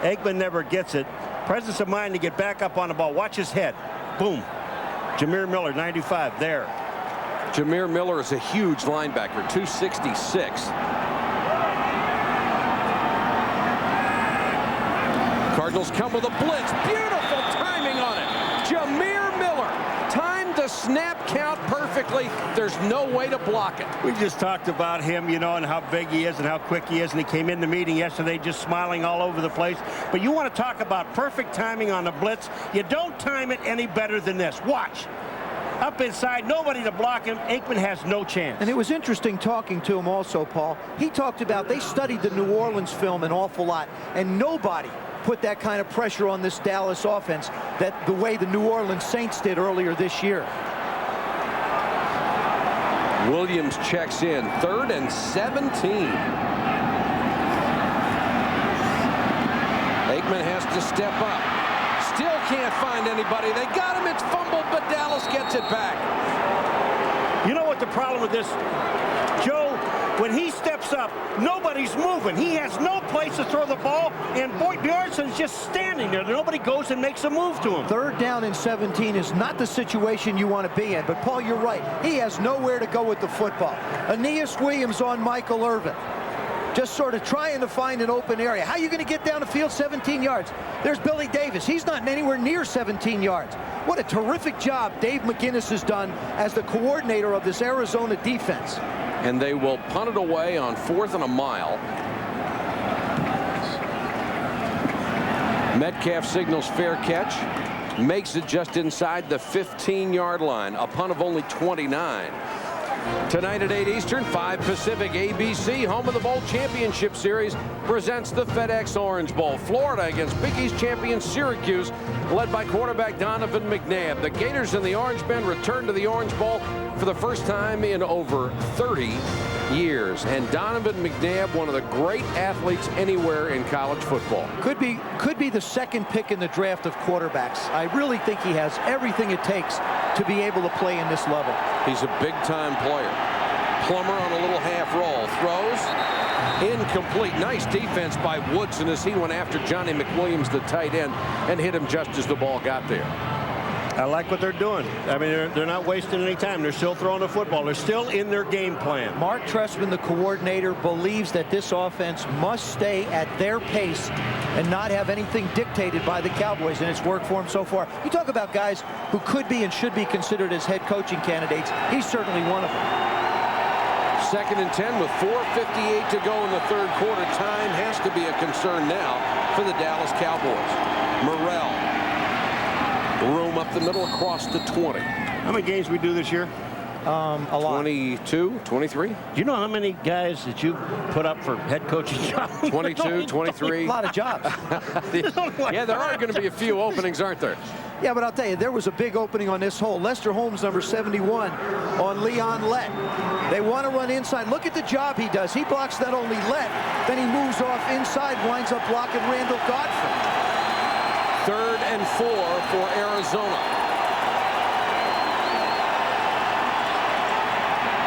Aikman never gets it. Presence of mind to get back up on the ball. Watch his head. Boom. Jameer Miller, 95, there. Jameer Miller is a huge linebacker, 266. Cardinals come with a blitz. Beautiful timing on it. Jameer Miller timed the snap count perfectly. There's no way to block it. We just talked about him, you know, and how big he is and how quick he is. And he came in the meeting yesterday just smiling all over the place. But you want to talk about perfect timing on the blitz. You don't time it any better than this. Watch. Up inside, nobody to block him. Aikman has no chance. And it was interesting talking to him also, Paul. He talked about they studied the New Orleans film an awful lot, and nobody put that kind of pressure on this Dallas offense that the way the New Orleans Saints did earlier this year. Williams checks in, 3rd and 17. Aikman has to step up. Still can't find anybody. They got him. It's fumbled, but Dallas gets it back. You know what the problem with this, Joe? When he steps up, nobody's moving. He has no place to throw the ball, and Bjornsson's just standing there. Nobody goes and makes a move to him. 3rd down and 17 is not the situation you want to be in. But, Paul, you're right. He has nowhere to go with the football. Aeneas Williams on Michael Irvin. just sort of trying to find an open area. How are you going to get down the field 17 yards? There's Billy Davis. He's not anywhere near 17 yards. What a terrific job Dave McGinnis has done as the coordinator of this Arizona defense. And they will punt it away on 4th and a mile. Metcalf signals fair catch. Makes it just inside the 15-yard line. A punt of only 29. Tonight at 8 Eastern, 5 Pacific, ABC, home of the Bowl Championship Series, presents the FedEx Orange Bowl. Florida against Big East champion Syracuse, led by quarterback Donovan McNabb. The Gators in the Orange Men return to the Orange Bowl for the first time in over 30 years. And Donovan McNabb, one of the great athletes anywhere in college football. Could be the second pick in the draft of quarterbacks. I really think he has everything it takes to be able to play in this level. He's a big-time player. Plummer on a little half roll. Throws. Incomplete. Nice defense by Woodson as he went after Johnny McWilliams, the tight end, and hit him just as the ball got there. I like what they're doing. I mean, they're not wasting any time. They're still throwing the football. They're still in their game plan. Mark Trestman, the coordinator, believes that this offense must stay at their pace and not have anything dictated by the Cowboys, and it's worked for him so far. You talk about guys who could be and should be considered as head coaching candidates. He's certainly one of them. 2nd and 10 with 4:58 to go in the third quarter. Time has to be a concern now for the Dallas Cowboys. Morrell. Room up the middle across the 20. How many games we do this year? A lot. 22, 23. Do you know how many guys that you put up for head coaching jobs? 22, 23. A lot of jobs. Yeah, there are going to be a few openings, aren't there? Yeah, but I'll tell you, there was a big opening on this hole. Lester Holmes, number 71, on Leon Lett. They want to run inside. Look at the job he does. He blocks not only Lett, then he moves off inside, winds up blocking Randall Godfrey. 3rd and 4 for Arizona.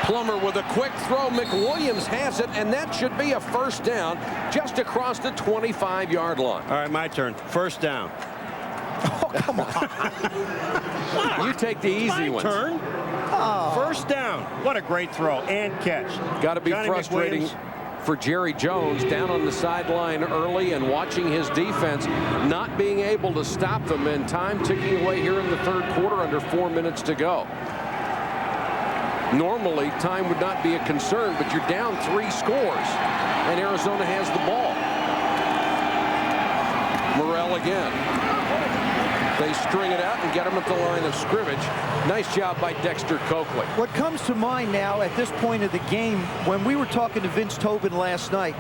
Plummer with a quick throw. McWilliams has it, and that should be a first down just across the 25-yard line. All right, my turn. First down. Oh, come on. You take the easy ones. My turn. Oh. First down. What a great throw and catch. Got to be Johnny frustrating McWilliams. For Jerry Jones down on the sideline early and watching his defense not being able to stop them, and time ticking away here in the third quarter under 4 minutes to go. Normally time would not be a concern, but you're down 3 scores and Arizona has the ball. Morrell again. They string it out and get him at the line of scrimmage. Nice job by Dexter Coakley. What comes to mind now at this point of the game, when we were talking to Vince Tobin last night,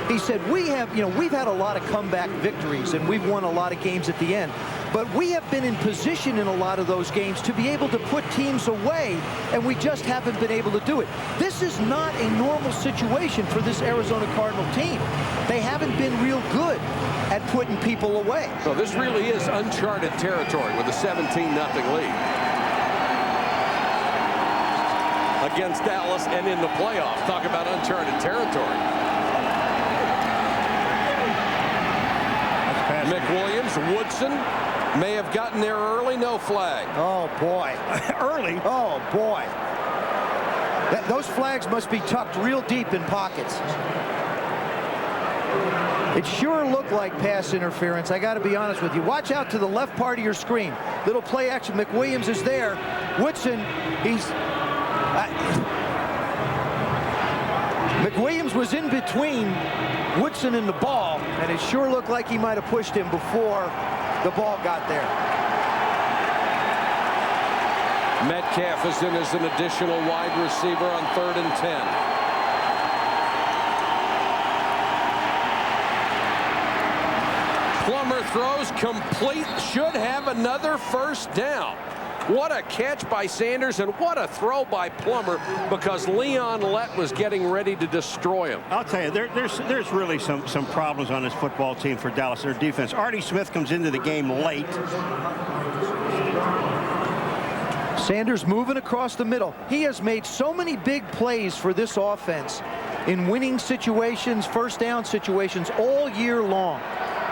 he said, we've had a lot of comeback victories and we've won a lot of games at the end. But we have been in position in a lot of those games to be able to put teams away, and we just haven't been able to do it. This is not a normal situation for this Arizona Cardinal team. They haven't been real good at putting people away. So this really is uncharted territory with a 17-0 lead against Dallas and in the playoffs. Talk about uncharted territory. McWilliams, Woodson may have gotten there early. No flag. Oh, boy. Early? Oh, boy. Those flags must be tucked real deep in pockets. It sure looked like pass interference. I got to be honest with you. Watch out to the left part of your screen. Little play action. McWilliams is there. Woodson, McWilliams was in between Woodson and the ball, and it sure looked like he might have pushed him before the ball got there. Metcalf is in as an additional wide receiver on 3rd and 10. Plummer throws complete, should have another first down. What a catch by Sanders, and what a throw by Plummer, because Leon Lett was getting ready to destroy him. I'll tell you, there's really some problems on this football team for Dallas. Their defense. Artie Smith comes into the game late. Sanders moving across the middle. He has made so many big plays for this offense in winning situations, first down situations all year long.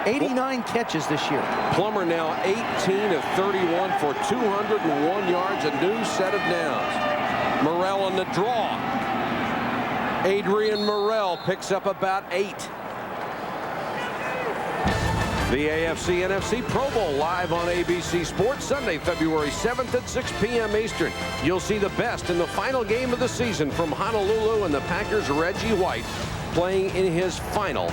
89 catches this year. Plummer now 18 of 31 for 201 yards, a new set of downs. Morrell on the draw. Adrian Morrell picks up about 8. The AFC NFC Pro Bowl live on ABC Sports Sunday, February 7th at 6 p.m. Eastern. You'll see the best in the final game of the season from Honolulu, and the Packers' Reggie White playing in his final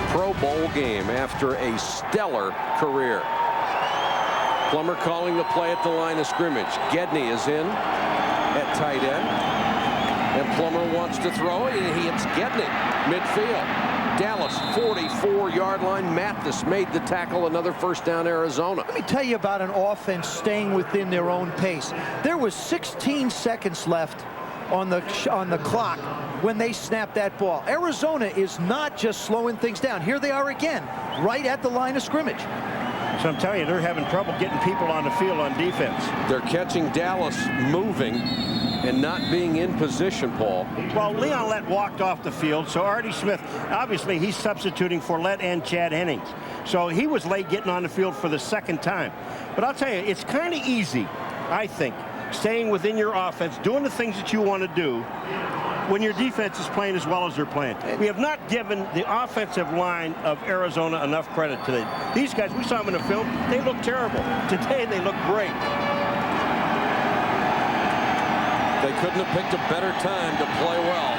Pro Bowl game after a stellar career. Plummer calling the play at the line of scrimmage. Gedney is in at tight end. And Plummer wants to throw it, and he hits Gedney midfield. Dallas, 44-yard line. Mathis made the tackle. Another first down, Arizona. Let me tell you about an offense staying within their own pace. There was 16 seconds left on the clock when they snapped that ball. Arizona is not just slowing things down. Here they are again, right at the line of scrimmage. So I'm telling you, they're having trouble getting people on the field on defense. They're catching Dallas moving and not being in position, Paul. Well, Leon Lett walked off the field, so Artie Smith, obviously he's substituting for Lett and Chad Hennings. So he was late getting on the field for the second time. But I'll tell you, it's kind of easy, I think, staying within your offense, doing the things that you want to do when your defense is playing as well as they're playing. We have not given the offensive line of Arizona enough credit today. These guys, we saw them in the film, they look terrible. Today, they look great. They couldn't have picked a better time to play well.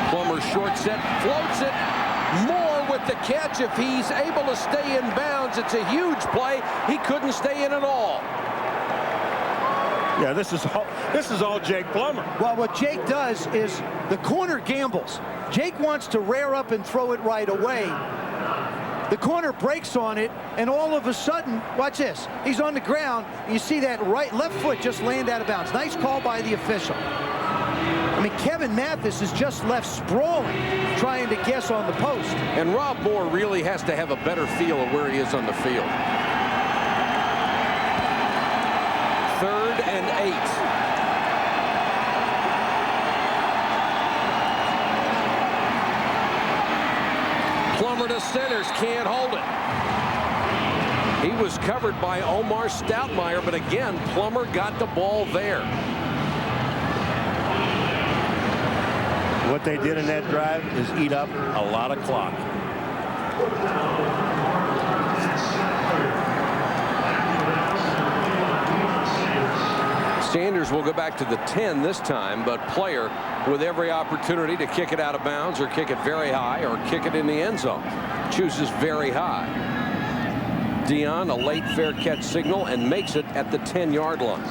Plummer short set, floats it. Moore with the catch. If he's able to stay in bounds, it's a huge play. He couldn't stay in at all. Yeah, this is all Jake Plummer. Well, what Jake does is the corner gambles. Jake wants to rear up and throw it right away. The corner breaks on it, and all of a sudden, watch this. He's on the ground. You see that left foot just land out of bounds. Nice call by the official. I mean, Kevin Mathis is just left sprawling, trying to guess on the post. And Rob Moore really has to have a better feel of where he is on the field. 3rd and 8. Plummer to centers, can't hold it. He was covered by Omar Stoutmeyer, but again, Plummer got the ball there. What they did in that drive is eat up a lot of clock. Sanders will go back to the 10 this time, but Player with every opportunity to kick it out of bounds or kick it very high or kick it in the end zone. Chooses very high. Dion, a late fair catch signal, and makes it at the 10-yard line.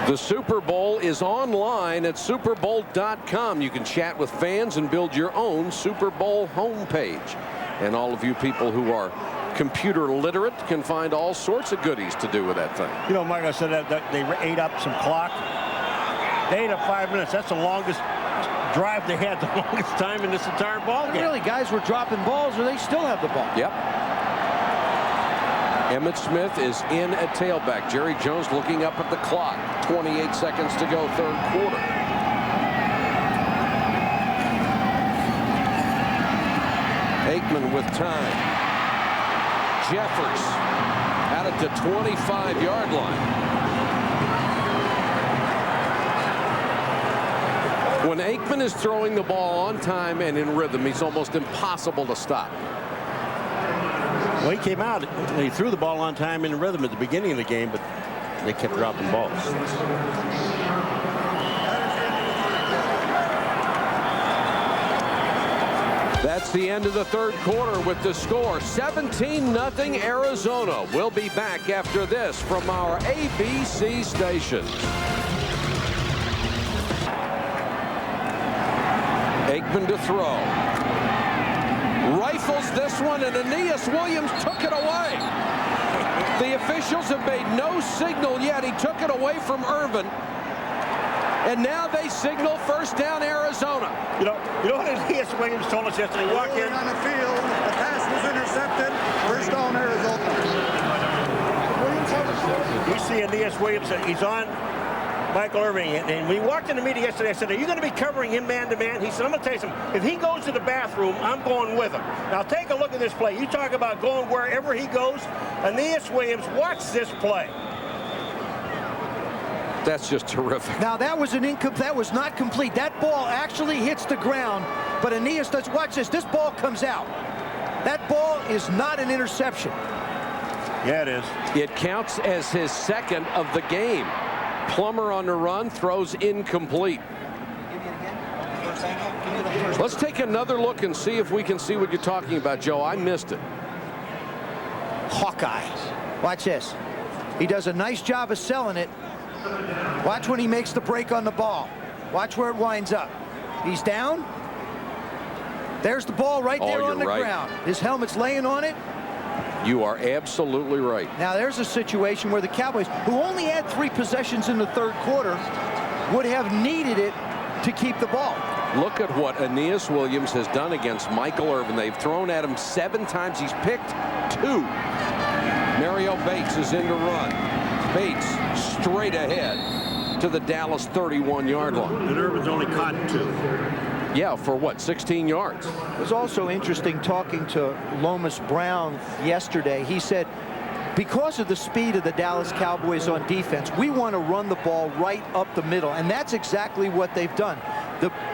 The Super Bowl is online at superbowl.com. You can chat with fans and build your own Super Bowl homepage. And all of you people who are computer literate can find all sorts of goodies to do with that thing. You know, Mike, I said that they ate up some clock. They ate up 5 minutes. That's the longest drive they had, the longest time in this entire ball game. Really, guys were dropping balls, or they still have the ball. Yep. Emmitt Smith is in at tailback. Jerry Jones looking up at the clock. 28 seconds to go, 3rd quarter. Aikman with time. Jeffers out at the 25-yard line. When Aikman is throwing the ball on time and in rhythm, he's almost impossible to stop. Well, he came out and he threw the ball on time and in rhythm at the beginning of the game, but they kept dropping balls. That's the end of the 3rd quarter with the score 17-0 Arizona. We'll be back after this from our ABC station. Aikman to throw. Rifles this one, and Aeneas Williams took it away. The officials have made no signal yet. He took it away from Irvin. And now they signal first down Arizona. You know what Aeneas Williams told us yesterday? Walk in on the field. The pass was intercepted. First down Arizona. We see Aeneas Williams. He's on Michael Irvin. And we walked in the meeting yesterday. I said, are you going to be covering him man-to-man? He said, I'm going to tell you something. If he goes to the bathroom, I'm going with him. Now, take a look at this play. You talk about going wherever he goes. Aeneas Williams, watch this play. That's just terrific. Now, that was that was not complete. That ball actually hits the ground, but Aeneas does. Watch this. This ball comes out. That ball is not an interception. Yeah, it is. It counts as his second of the game. Plummer on the run, throws incomplete. Let's take another look and see if we can see what you're talking about, Joe. I missed it. Hawkeye. Watch this. He does a nice job of selling it. Watch when he makes the break on the ball. Watch where it winds up. He's down. There's the ball right there on the ground. His helmet's laying on it. You are absolutely right. Now there's a situation where the Cowboys, who only had 3 possessions in the third quarter, would have needed it to keep the ball. Look at what Aeneas Williams has done against Michael Irvin. They've thrown at him 7 times. He's picked 2. Mario Bates is in to run. Bates straight ahead to the Dallas 31-yard line. And Irvin's only caught 2. Yeah, for what, 16 yards? It was also interesting talking to Lomas Brown yesterday. He said, because of the speed of the Dallas Cowboys on defense, we want to run the ball right up the middle, and that's exactly what they've done.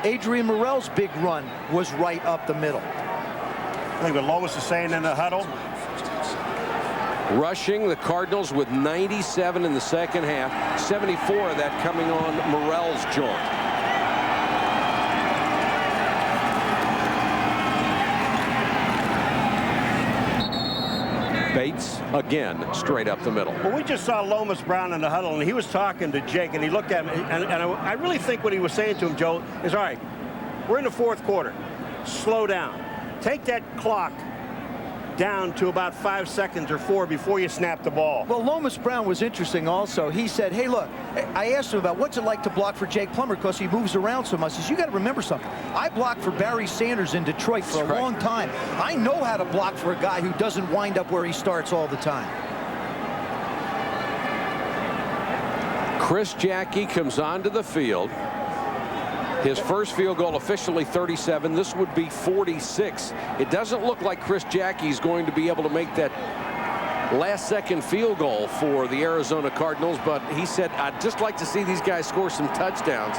Adrian Morrell's big run was right up the middle. I think what Lomas is saying in the huddle. Rushing the Cardinals with 97 in the second half, 74 of that coming on Morrell's joint. Bates again straight up the middle. Well, we just saw Lomas Brown in the huddle, and he was talking to Jake, and he looked at me, and I really think what he was saying to him, Joe, is, all right, we're in the fourth quarter. Slow down. Take that clock down to about 5 seconds or 4 before you snap the ball. Well, Lomas Brown was interesting also. He said, hey, look, I asked him about what's it like to block for Jake Plummer because he moves around so much. He says, you got to remember something. I blocked for Barry Sanders in Detroit for a long time. I know how to block for a guy who doesn't wind up where he starts all the time. Chris Jackie comes onto the field. His first field goal officially 37. This would be 46. It doesn't look like Chris Jackie's going to be able to make that last-second field goal for the Arizona Cardinals, but he said, I'd just like to see these guys score some touchdowns,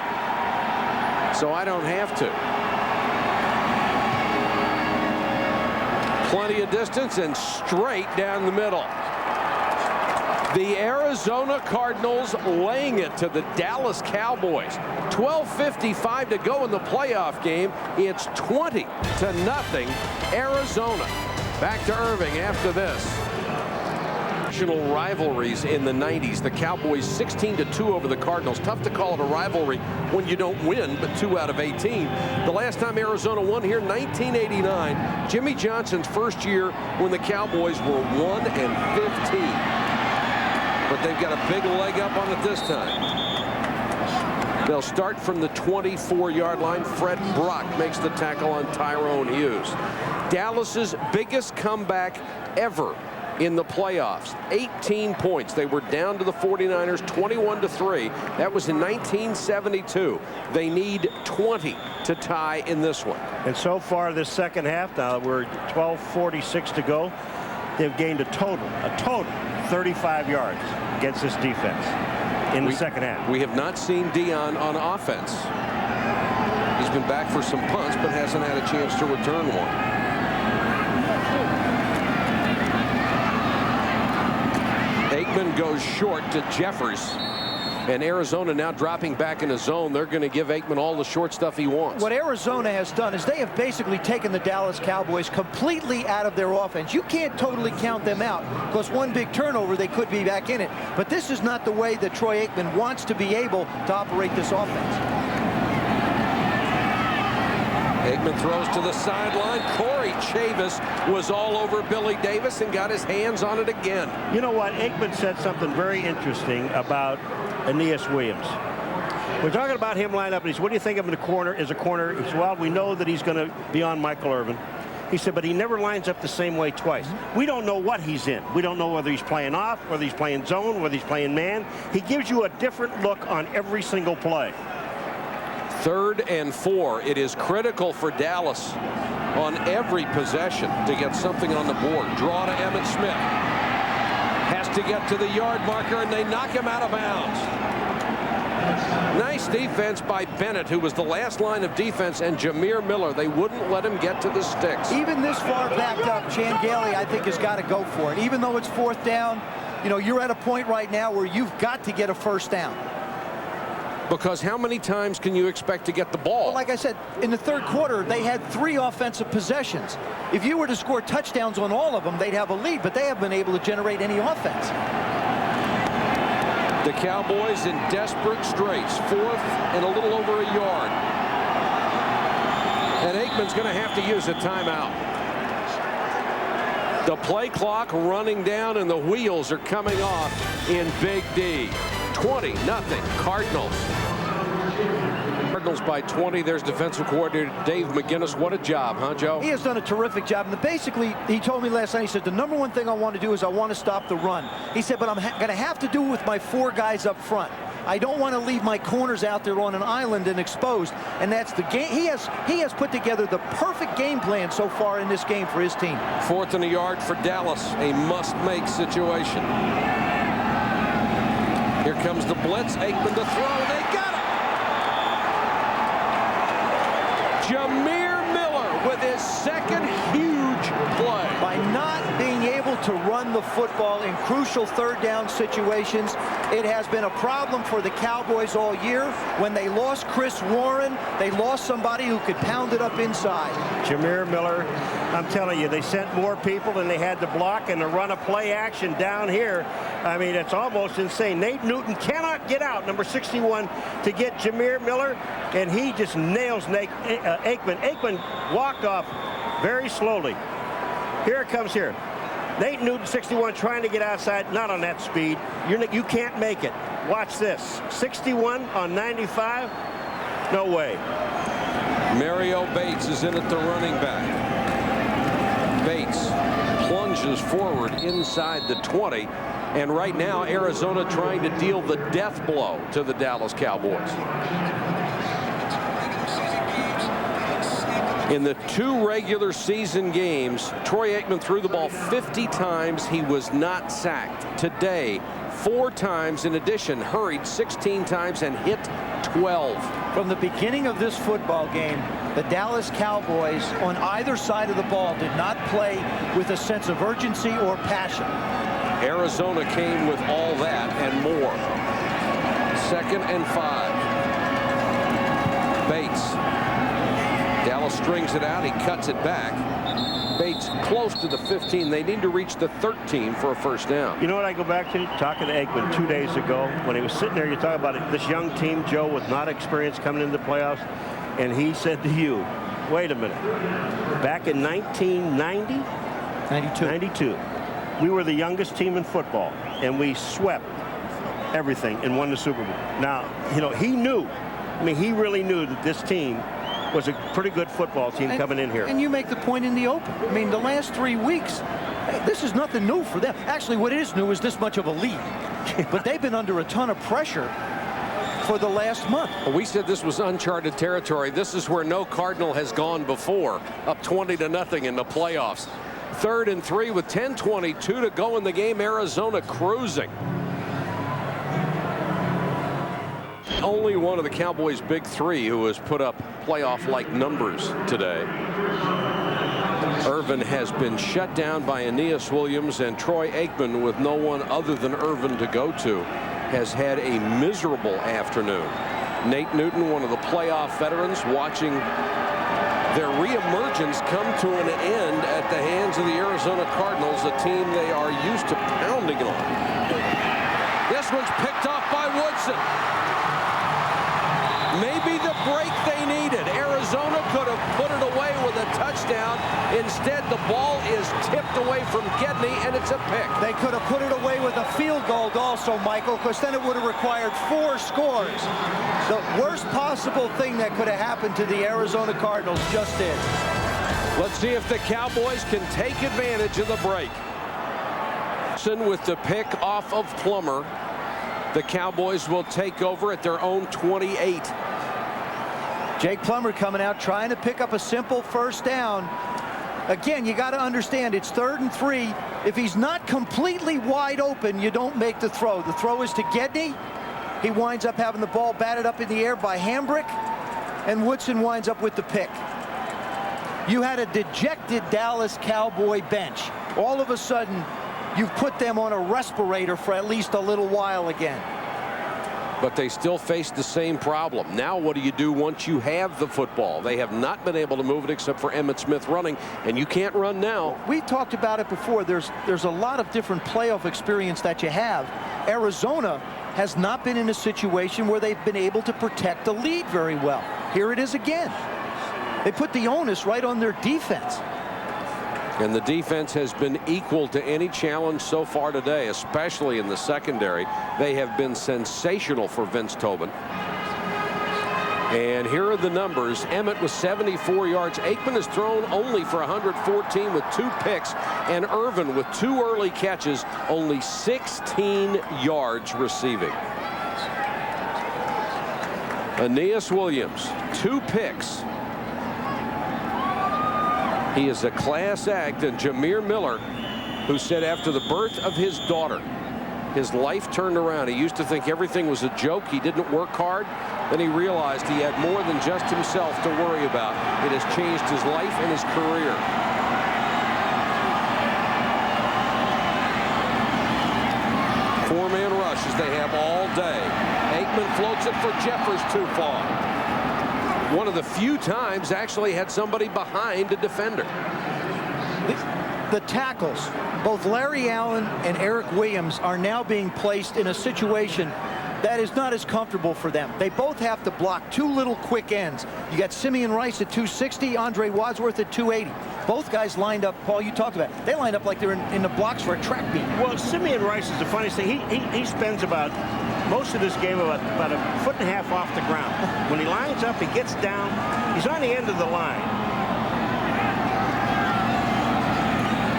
so I don't have to. Plenty of distance and straight down the middle. The Arizona Cardinals laying it to the Dallas Cowboys. 12:55 to go in the playoff game. It's 20-0 Arizona. Back to Irving after this. National rivalries in the 90s. The Cowboys 16-2 over the Cardinals. Tough to call it a rivalry when you don't win, but 2 out of 18. The last time Arizona won here, 1989. Jimmy Johnson's first year when the Cowboys were 1-15. But they've got a big leg up on it this time. They'll start from the 24-yard line. Fred Brock makes the tackle on Tyrone Hughes. Dallas's biggest comeback ever in the playoffs. 18 points. They were down to the 49ers 21-3. That was in 1972. They need 20 to tie in this one. And so far this second half, now we're 12:46 to go. They've gained a total 35 yards against this defense in the second half. We have not seen Dion on offense. He's been back for some punts, but hasn't had a chance to return one. Aikman goes short to Jeffers. And Arizona now dropping back in the zone. They're going to give Aikman all the short stuff he wants. What Arizona has done is they have basically taken the Dallas Cowboys completely out of their offense. You can't totally count them out because one big turnover, they could be back in it. But this is not the way that Troy Aikman wants to be able to operate this offense. Aikman throws to the sideline. Corey Chavis was all over Billy Davis and got his hands on it again. You know what? Aikman said something very interesting about Aeneas Williams. We're talking about him lined up, and he said, what do you think of him in the corner as a corner? He said, well, we know that he's going to be on Michael Irvin. He said, but he never lines up the same way twice. We don't know what he's in. We don't know whether he's playing off, whether he's playing zone, whether he's playing man. He gives you a different look on every single play. 3rd and 4. It is critical for Dallas on every possession to get something on the board. Draw to Emmitt Smith. Has to get to the yard marker, and they knock him out of bounds. Nice defense by Bennett, who was the last line of defense, and Jameer Miller. They wouldn't let him get to the sticks. Even this far backed up, Chan Gailey, I think, has got to go for it. Even though it's 4th down, you know, you're at a point right now where you've got to get a 1st down. Because how many times can you expect to get the ball? Well, like I said, in the 3rd quarter, they had 3 offensive possessions. If you were to score touchdowns on all of them, they'd have a lead, but they haven't been able to generate any offense. The Cowboys in desperate straits, 4th and a little over a yard. And Aikman's going to have to use a timeout. The play clock running down, and the wheels are coming off in Big D. 20-0 Cardinals. Cardinals by 20. There's defensive coordinator Dave McGinnis. What a job, huh, Joe? He has done a terrific job. And basically, he told me last night, he said, the number one thing I want to do is I want to stop the run. He said, but I'm going to have to do it with my 4 guys up front. I don't want to leave my corners out there on an island and exposed. And that's the game. He has put together the perfect game plan so far in this game for his team. 4th and a yard for Dallas. A must-make situation. Here comes the blitz. Aikman to throw. They got it. Jameer Miller with his 2nd huge play. By not being able to run the football in crucial 3rd down situations, it has been a problem for the Cowboys all year. When they lost Chris Warren, they lost somebody who could pound it up inside. Jameer Miller, I'm telling you, they sent more people than they had to block, and to run a play action down here, I mean, it's almost insane. Nate Newton cannot get out, number 61, to get Jameer Miller, and he just nails Aikman. Aikman walked off very slowly. Here it comes here. Nate Newton, 61, trying to get outside, not on that speed. You can't make it. Watch this. 61 on 95. No way. Mario Bates is in at the running back. Bates plunges forward inside the 20. And right now, Arizona trying to deal the death blow to the Dallas Cowboys. In the 2 regular season games, Troy Aikman threw the ball 50 times. He was not sacked. Today, 4 times. In addition, hurried 16 times and hit 12. From the beginning of this football game, the Dallas Cowboys on either side of the ball did not play with a sense of urgency or passion. Arizona came with all that and more. 2nd and 5. Bates. Dallas strings it out. He cuts it back. Bates close to the 15. They need to reach the 13 for a 1st down. You know what I go back to? Talking to Aikman 2 days ago when he was sitting there, you talk about it, this young team, Joe, with not experience coming into the playoffs, and he said to you, wait a minute, back in 1990? 92. We were the youngest team in football, and we swept everything and won the Super Bowl. Now, you know, he knew, I mean, he really knew that this team was a pretty good football team coming in here. And you make the point in the open. I mean, the last 3 weeks, this is nothing new for them. Actually, what is new is this much of a lead. But they've been under a ton of pressure for the last month. We said this was uncharted territory. This is where no Cardinal has gone before, up 20-0 in the playoffs. 3rd and 3 with 10:22 to go in the game. Arizona cruising. Only one of the Cowboys' big 3 who has put up playoff-like numbers today. Irvin has been shut down by Aeneas Williams, and Troy Aikman, with no one other than Irvin to go to, has had a miserable afternoon. Nate Newton, one of the playoff veterans, watching their reemergence come to an end at the hands of the Arizona Cardinals, a team they are used to pounding on. This one's picked off by Woodson. Maybe the break they needed. Arizona could have put it away with a touchdown. Instead, the ball is tipped away from Gedney, and it's a pick. They could have put it away with a field goal also, Michael, because then it would have required 4 scores. The worst possible thing that could have happened to the Arizona Cardinals just did. Let's see if the Cowboys can take advantage of the break. With the pick off of Plummer, the Cowboys will take over at their own 28. Jake Plummer coming out trying to pick up a simple first down. Again, you got to understand it's 3rd and 3. If he's not completely wide open, you don't make the throw. The throw is to Gedney. He winds up having the ball batted up in the air by Hambrick, and Woodson winds up with the pick. You had a dejected Dallas Cowboy bench. All of a sudden, you've put them on a respirator for at least a little while again. But they still face the same problem. Now what do you do once you have the football? They have not been able to move it except for Emmitt Smith running, and you can't run now. We talked about it before. There's a lot of different playoff experience that you have. Arizona has not been in a situation where they've been able to protect the lead very well. Here it is again. They put the onus right on their defense. And the defense has been equal to any challenge so far today, especially in the secondary. They have been sensational for Vince Tobin. And here are the numbers. Emmitt with 74 yards. Aikman has thrown only for 114 with 2 picks. And Irvin with 2 early catches, only 16 yards receiving. Aeneas Williams, 2 picks. He is a class act. And Jameer Miller, who said after the birth of his daughter, his life turned around. He used to think everything was a joke. He didn't work hard. Then he realized he had more than just himself to worry about. It has changed his life and his career. Four-man rush as they have all day. Aikman floats it for Jeffers too far. One of the few times actually had somebody behind a defender. The tackles, both Larry Allen and Eric Williams, are now being placed in a situation that is not as comfortable for them. They both have to block 2 little quick ends. You got Simeon Rice at 260, Andre Wadsworth at 280. Both guys lined up, Paul, you talked about it. They lined up like they're in the blocks for a track meet. Well, Simeon Rice is the funniest thing. He spends about most of this game about 1.5 foot off the ground. When he lines up, he gets down. He's on the end of the line.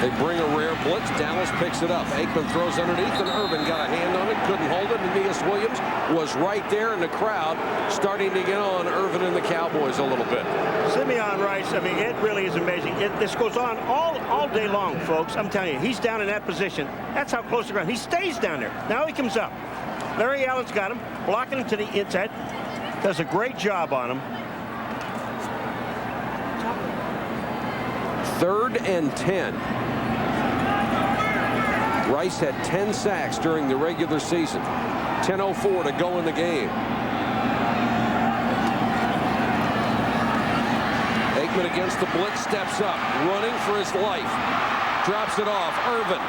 They bring a rare blitz. Dallas picks it up. Aikman throws underneath, and Irvin got a hand on it. Couldn't hold it. Aeneas Williams was right there in the crowd, starting to get on Irvin and the Cowboys a little bit. Simeon Rice, I mean, it really is amazing. This goes on all day long, folks. I'm telling you, he's down in that position. That's how close to the ground. He stays down there. Now he comes up. Larry Allen's got him, blocking him to the inside. Does a great job on him. 3rd and 10. Rice had 10 sacks during the regular season. 10:04 to go in the game. Aikman against the blitz, steps up, running for his life. Drops it off. Irvin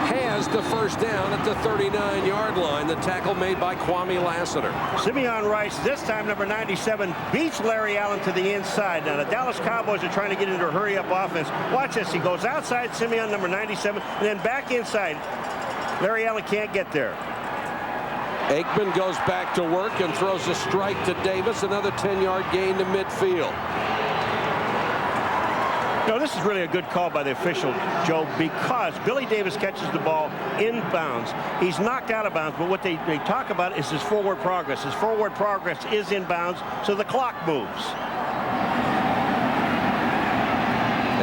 has the first down at the 39-yard line. The tackle made by Kwame Lassiter. Simeon Rice, this time number 97, beats Larry Allen to the inside. Now the Dallas Cowboys are trying to get into a hurry-up offense. Watch this. He goes outside Simeon, number 97, and then back inside. Larry Allen can't get there. Aikman goes back to work and throws a strike to Davis. Another 10-yard gain to midfield. No, this is really a good call by the official, Joe, because Billy Davis catches the ball in bounds. He's knocked out of bounds, but what they talk about is his forward progress. His forward progress is in bounds, so the clock moves.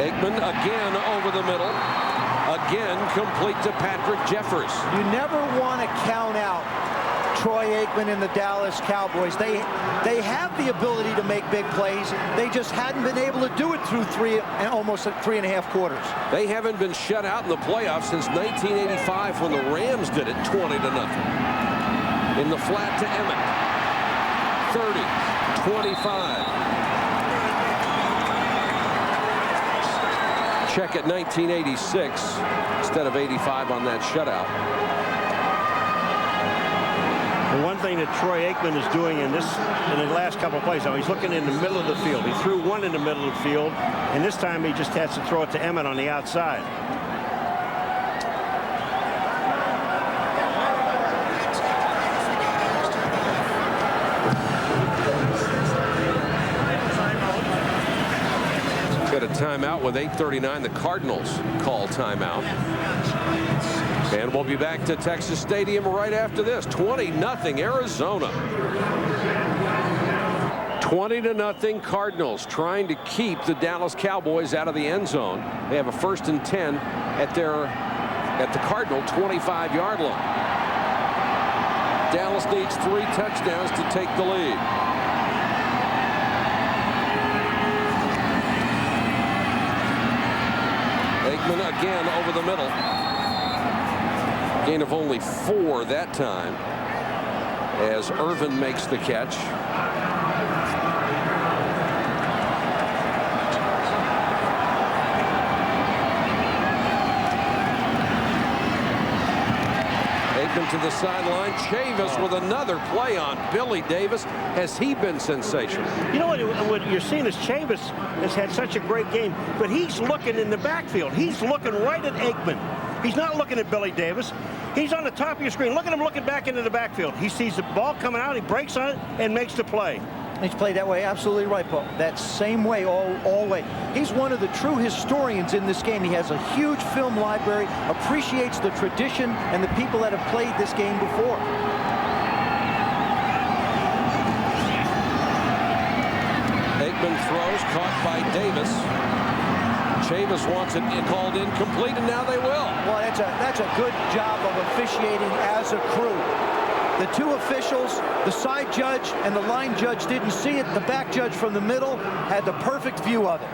Aikman again over the middle. Again complete to Patrick Jeffers. You never want to count out Troy Aikman and the Dallas Cowboys. They have the ability to make big plays. They just hadn't been able to do it through almost 3.5 quarters. They haven't been shut out in the playoffs since 1985 when the Rams did it 20-0. In the flat to Emmitt. 30, 25. Check at 1986 instead of 85 on that shutout. The one thing that Troy Aikman is doing in the last couple of plays, now he's looking in the middle of the field. He threw one in the middle of the field, and this time he just has to throw it to Emmitt on the outside. Got a timeout with 8:39. The Cardinals call timeout. And we'll be back to Texas Stadium right after this. 20-0 Arizona. 20-0 Cardinals trying to keep the Dallas Cowboys out of the end zone. They have a 1st and 10 at the Cardinal 25-yard line. Dallas needs 3 touchdowns to take the lead. Aikman again over the middle. Gain of only 4 that time as Irvin makes the catch. Aikman to the sideline. Chavis with another play on Billy Davis. Has he been sensational? You know what you're seeing is Chavis has had such a great game, but he's looking in the backfield. He's looking right at Aikman. He's not looking at Billy Davis. He's on the top of your screen. Look at him looking back into the backfield. He sees the ball coming out. He breaks on it and makes the play. He's played that way, absolutely right, Paul. That same way, all way. He's one of the true historians in this game. He has a huge film library, appreciates the tradition and the people that have played this game before. Aikman throws, caught by Davis. Chavis wants it called incomplete, and now they will. Well, that's a good job of officiating as a crew. The 2 officials, the side judge and the line judge didn't see it. The back judge from the middle had the perfect view of it.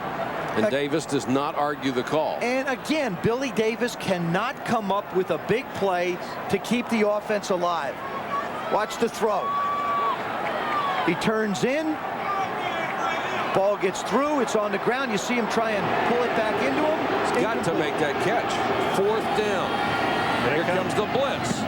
And Davis does not argue the call. And again, Billy Davis cannot come up with a big play to keep the offense alive. Watch the throw. He turns in. Ball gets through. It's on the ground. You see him try and pull it back into him. He's got to make that catch. 4th down. Here comes the blitz.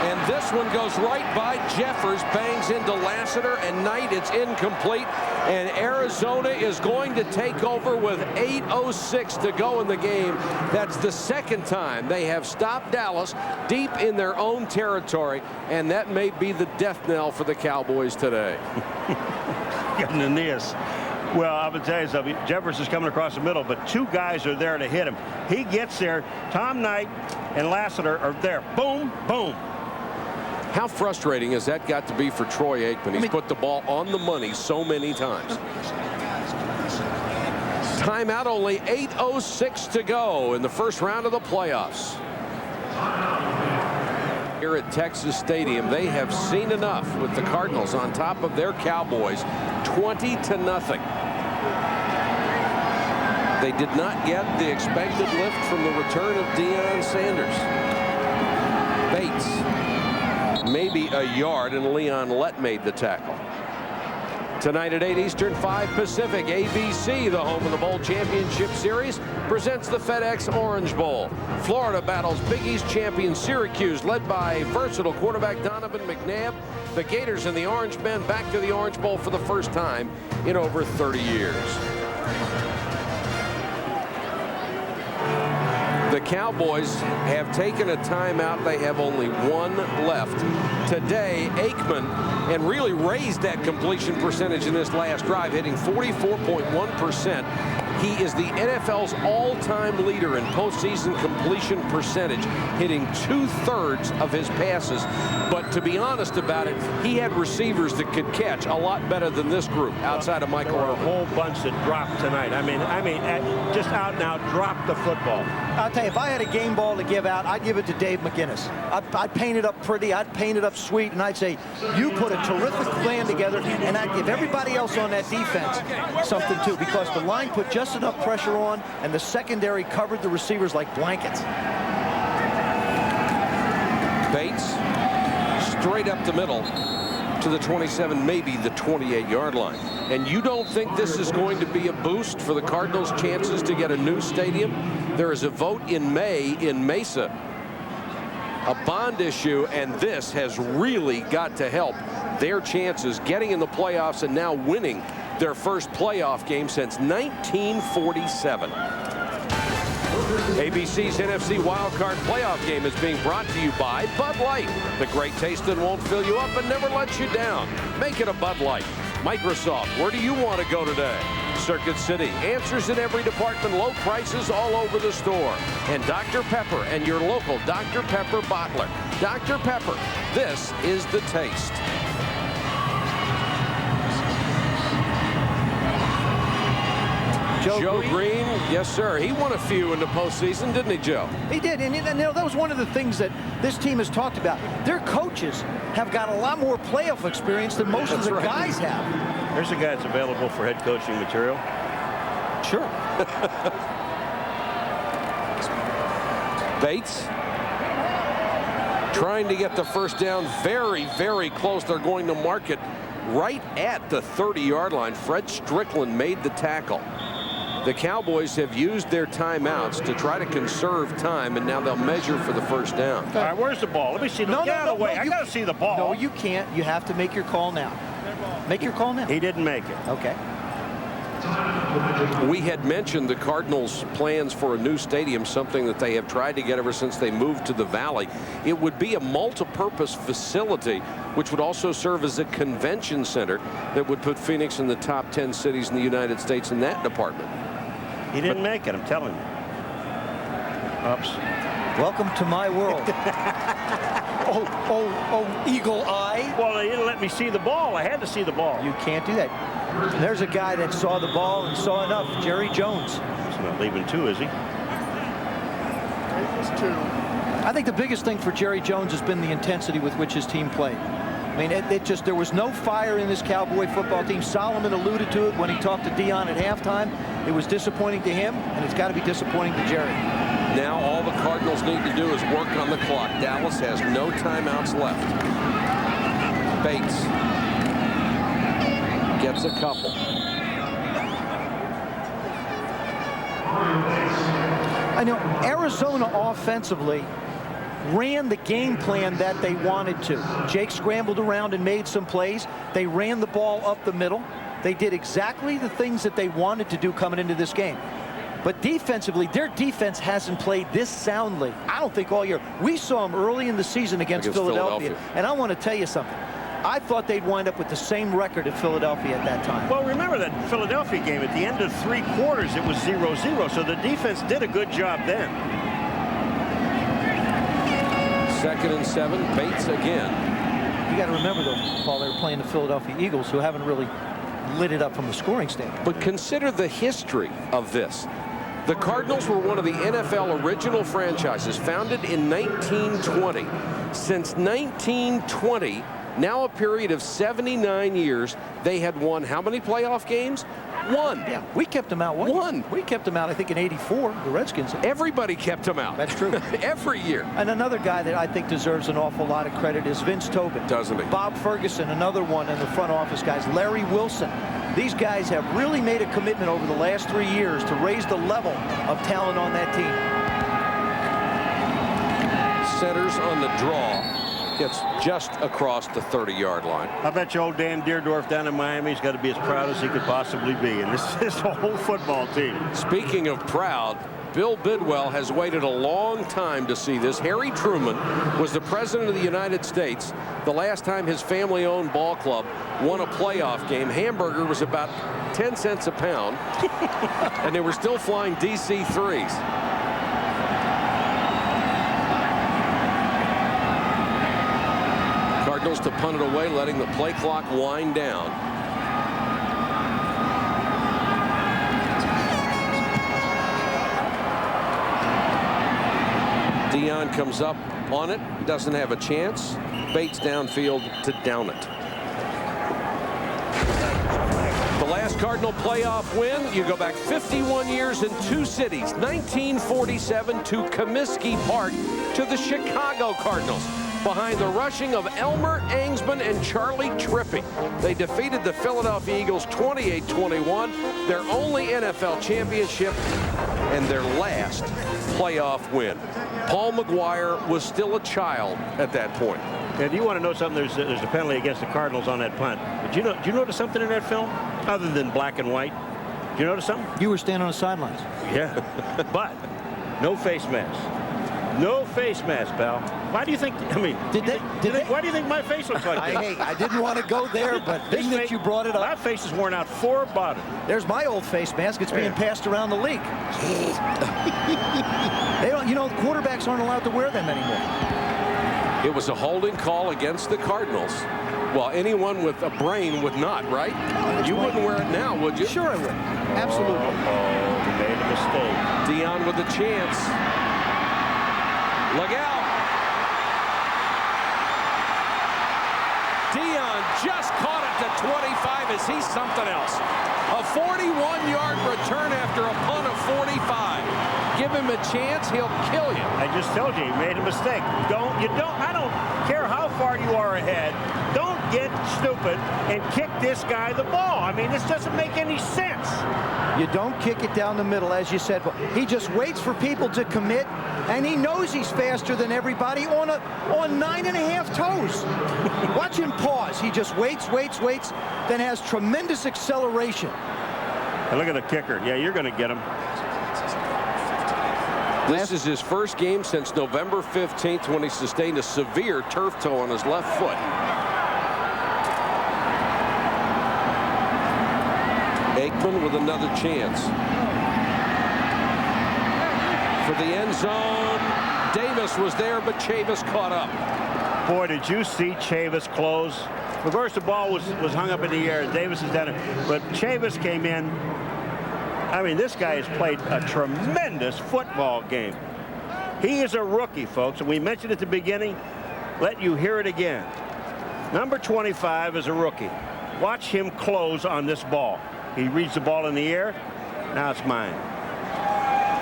And this one goes right by Jeffers, bangs into Lassiter, and Knight. It's incomplete. And Arizona is going to take over with 8:06 to go in the game. That's the 2nd time they have stopped Dallas deep in their own territory. And that may be the death knell for the Cowboys today. Getting the knees. Well, I'm going to tell you something. Jeffers is coming across the middle, but 2 guys are there to hit him. He gets there. Tom Knight and Lassiter are there. Boom, boom. How frustrating has that got to be for Troy Aikman? He's put the ball on the money so many times. Timeout, only 8:06 to go in the first round of the playoffs. Here at Texas Stadium, they have seen enough with the Cardinals on top of their Cowboys, 20-0. They did not get the expected lift from the return of Deion Sanders. Bates, maybe a yard, and Leon Lett made the tackle. Tonight at 8 Eastern, 5 Pacific, ABC, the home of the Bowl Championship Series, presents the FedEx Orange Bowl. Florida battles Big East champion Syracuse, led by versatile quarterback Donovan McNabb. The Gators and the Orange Men back to the Orange Bowl for the first time in over 30 years. The Cowboys have taken a timeout. They have only 1 left. Today, Aikman, and really raised that completion percentage in this last drive, hitting 44.1%. He is the NFL's all-time leader in postseason completion percentage, hitting 2/3 of his passes. But to be honest about it, he had receivers that could catch a lot better than this group outside of Michael Irvin. A whole bunch that dropped tonight. I mean, just out and out dropped the football. I'll tell you, if I had a game ball to give out, I'd give it to Dave McGinnis. I'd paint it up pretty, I'd paint it up sweet, and I'd say, you put a terrific plan together, and I'd give everybody else on that defense something too, because the line put just enough pressure on, and the secondary covered the receivers like blankets. Bates, straight up the middle to the 27, maybe the 28-yard line. And you don't think this is going to be a boost for the Cardinals' chances to get a new stadium? There is a vote in May in Mesa, a bond issue, and this has really got to help their chances getting in the playoffs and now winning their first playoff game since 1947. ABC's NFC Wildcard Playoff game is being brought to you by Bud Light. The great taste that won't fill you up and never lets you down. Make it a Bud Light. Microsoft, where do you want to go today? Circuit City. Answers in every department, low prices all over the store. And Dr. Pepper and your local Dr. Pepper bottler. Dr. Pepper, this is the taste. Joe Green, yes, sir. He won a few in the postseason, didn't he, Joe? He did, and you know, that was one of the things that this team has talked about. Their coaches have got a lot more playoff experience than most of the guys have. There's a guy that's available for head coaching material. Sure. Bates trying to get the first down, very, very close. They're going to mark it right at the 30-yard line. Fred Strickland made the tackle. The Cowboys have used their timeouts to try to conserve time, and now they'll measure for the first down. All right, where's the ball? Let me see the ball. Get out of the way. I got to see the ball. No, you can't. You have to make your call now. Make your call now. He didn't make it. Okay. We had mentioned the Cardinals' plans for a new stadium, something that they have tried to get ever since they moved to the Valley. It would be a multi-purpose facility, which would also serve as a convention center that would put Phoenix in the top 10 cities in the United States in that department. He didn't make it, I'm telling you. Oops. Welcome to my world. oh, eagle eye. Well, they didn't let me see the ball. I had to see the ball. You can't do that. There's a guy that saw the ball and saw enough, Jerry Jones. He's not leaving two, is he? It's two. I think the biggest thing for Jerry Jones has been the intensity with which his team played. I mean, there was no fire in this Cowboy football team. Solomon alluded to it when he talked to Dion at halftime. It was disappointing to him, and it's got to be disappointing to Jerry. Now all the Cardinals need to do is work on the clock. Dallas has no timeouts left. Bates gets a couple. I know Arizona offensively ran the game plan that they wanted to. Jake scrambled around and made some plays. They ran the ball up the middle. They did exactly the things that they wanted to do coming into this game. But defensively, their defense hasn't played this soundly, I don't think, all year. We saw them early in the season against Philadelphia. And I want to tell you something. I thought they'd wind up with the same record at Philadelphia at that time. Well, remember that Philadelphia game, at the end of 3 quarters, it was 0-0. So the defense did a good job then. 2nd and 7, Bates again. You got to remember, though, Paul, they were playing the Philadelphia Eagles, who haven't really lit it up from the scoring standpoint. But consider the history of this. The Cardinals were one of the NFL original franchises, founded in 1920. Since 1920, now a period of 79 years, they had won how many playoff games? 1. Yeah, we kept them out. One. We kept them out, I think, in '84, the Redskins. Everybody kept them out. That's true. Every year. And another guy that I think deserves an awful lot of credit is Vince Tobin. Doesn't he? Bob Ferguson, another one in the front office guys. Larry Wilson. These guys have really made a commitment over the last 3 years to raise the level of talent on that team. Centers on the draw. Gets just across the 30-yard line. I bet you old Dan Deerdorf down in Miami's got to be as proud as he could possibly be. And this is the whole football team. Speaking of proud, Bill Bidwell has waited a long time to see this. Harry Truman was the president of the United States the last time his family-owned ball club won a playoff game. Hamburger was about 10 cents a pound, and they were still flying DC-3s. To punt it away, letting the play clock wind down. Dion comes up on it, doesn't have a chance. Bates downfield to down it. The last Cardinal playoff win, you go back 51 years in 2 cities, 1947 to Comiskey Park to the Chicago Cardinals. Behind the rushing of Elmer Angsman and Charlie Trippi. They defeated the Philadelphia Eagles 28-21, their only NFL championship and their last playoff win. Paul McGuire was still a child at that point. And you want to know something? There's a penalty against the Cardinals on that punt. Did you notice something in that film other than black and white? Did you notice something? You were standing on the sidelines. Yeah, but no face mask. No face mask, pal. Why do you think? I mean, why do you think my face looks like this? I didn't want to go there, but being that you brought it up. My face is worn out 4 bottom. There's my old face mask. It's being passed around the league. They don't, you know, quarterbacks aren't allowed to wear them anymore. It was a holding call against the Cardinals. Well, anyone with a brain would not, right? You wouldn't wear it now, would you? Sure I would. Absolutely. Oh, made a mistake. Dion with a chance. Look out. Dion just caught it to 25 as he's something else. A 41-yard return after a punt of 45. Give him a chance, he'll kill you. I just told you, he made a mistake. I don't care how far you are ahead. Don't get stupid and kick this guy the ball. I mean, this doesn't make any sense. You don't kick it down the middle, as you said. He just waits for people to commit, and he knows he's faster than everybody on 9.5 toes. Watch him pause. He just waits, then has tremendous acceleration. And look at the kicker. Yeah, you're going to get him. This is his first game since November 15th when he sustained a severe turf toe on his left foot. Aikman with another chance. For the end zone, Davis was there, but Chavis caught up. Boy, did you see Chavis close? Of course, the ball was hung up in the air, and Davis has done it. But Chavis came in. I mean, this guy has played a tremendous football game. He is a rookie, folks, and we mentioned at the beginning. Let you hear it again. Number 25 is a rookie. Watch him close on this ball. He reads the ball in the air. Now it's mine.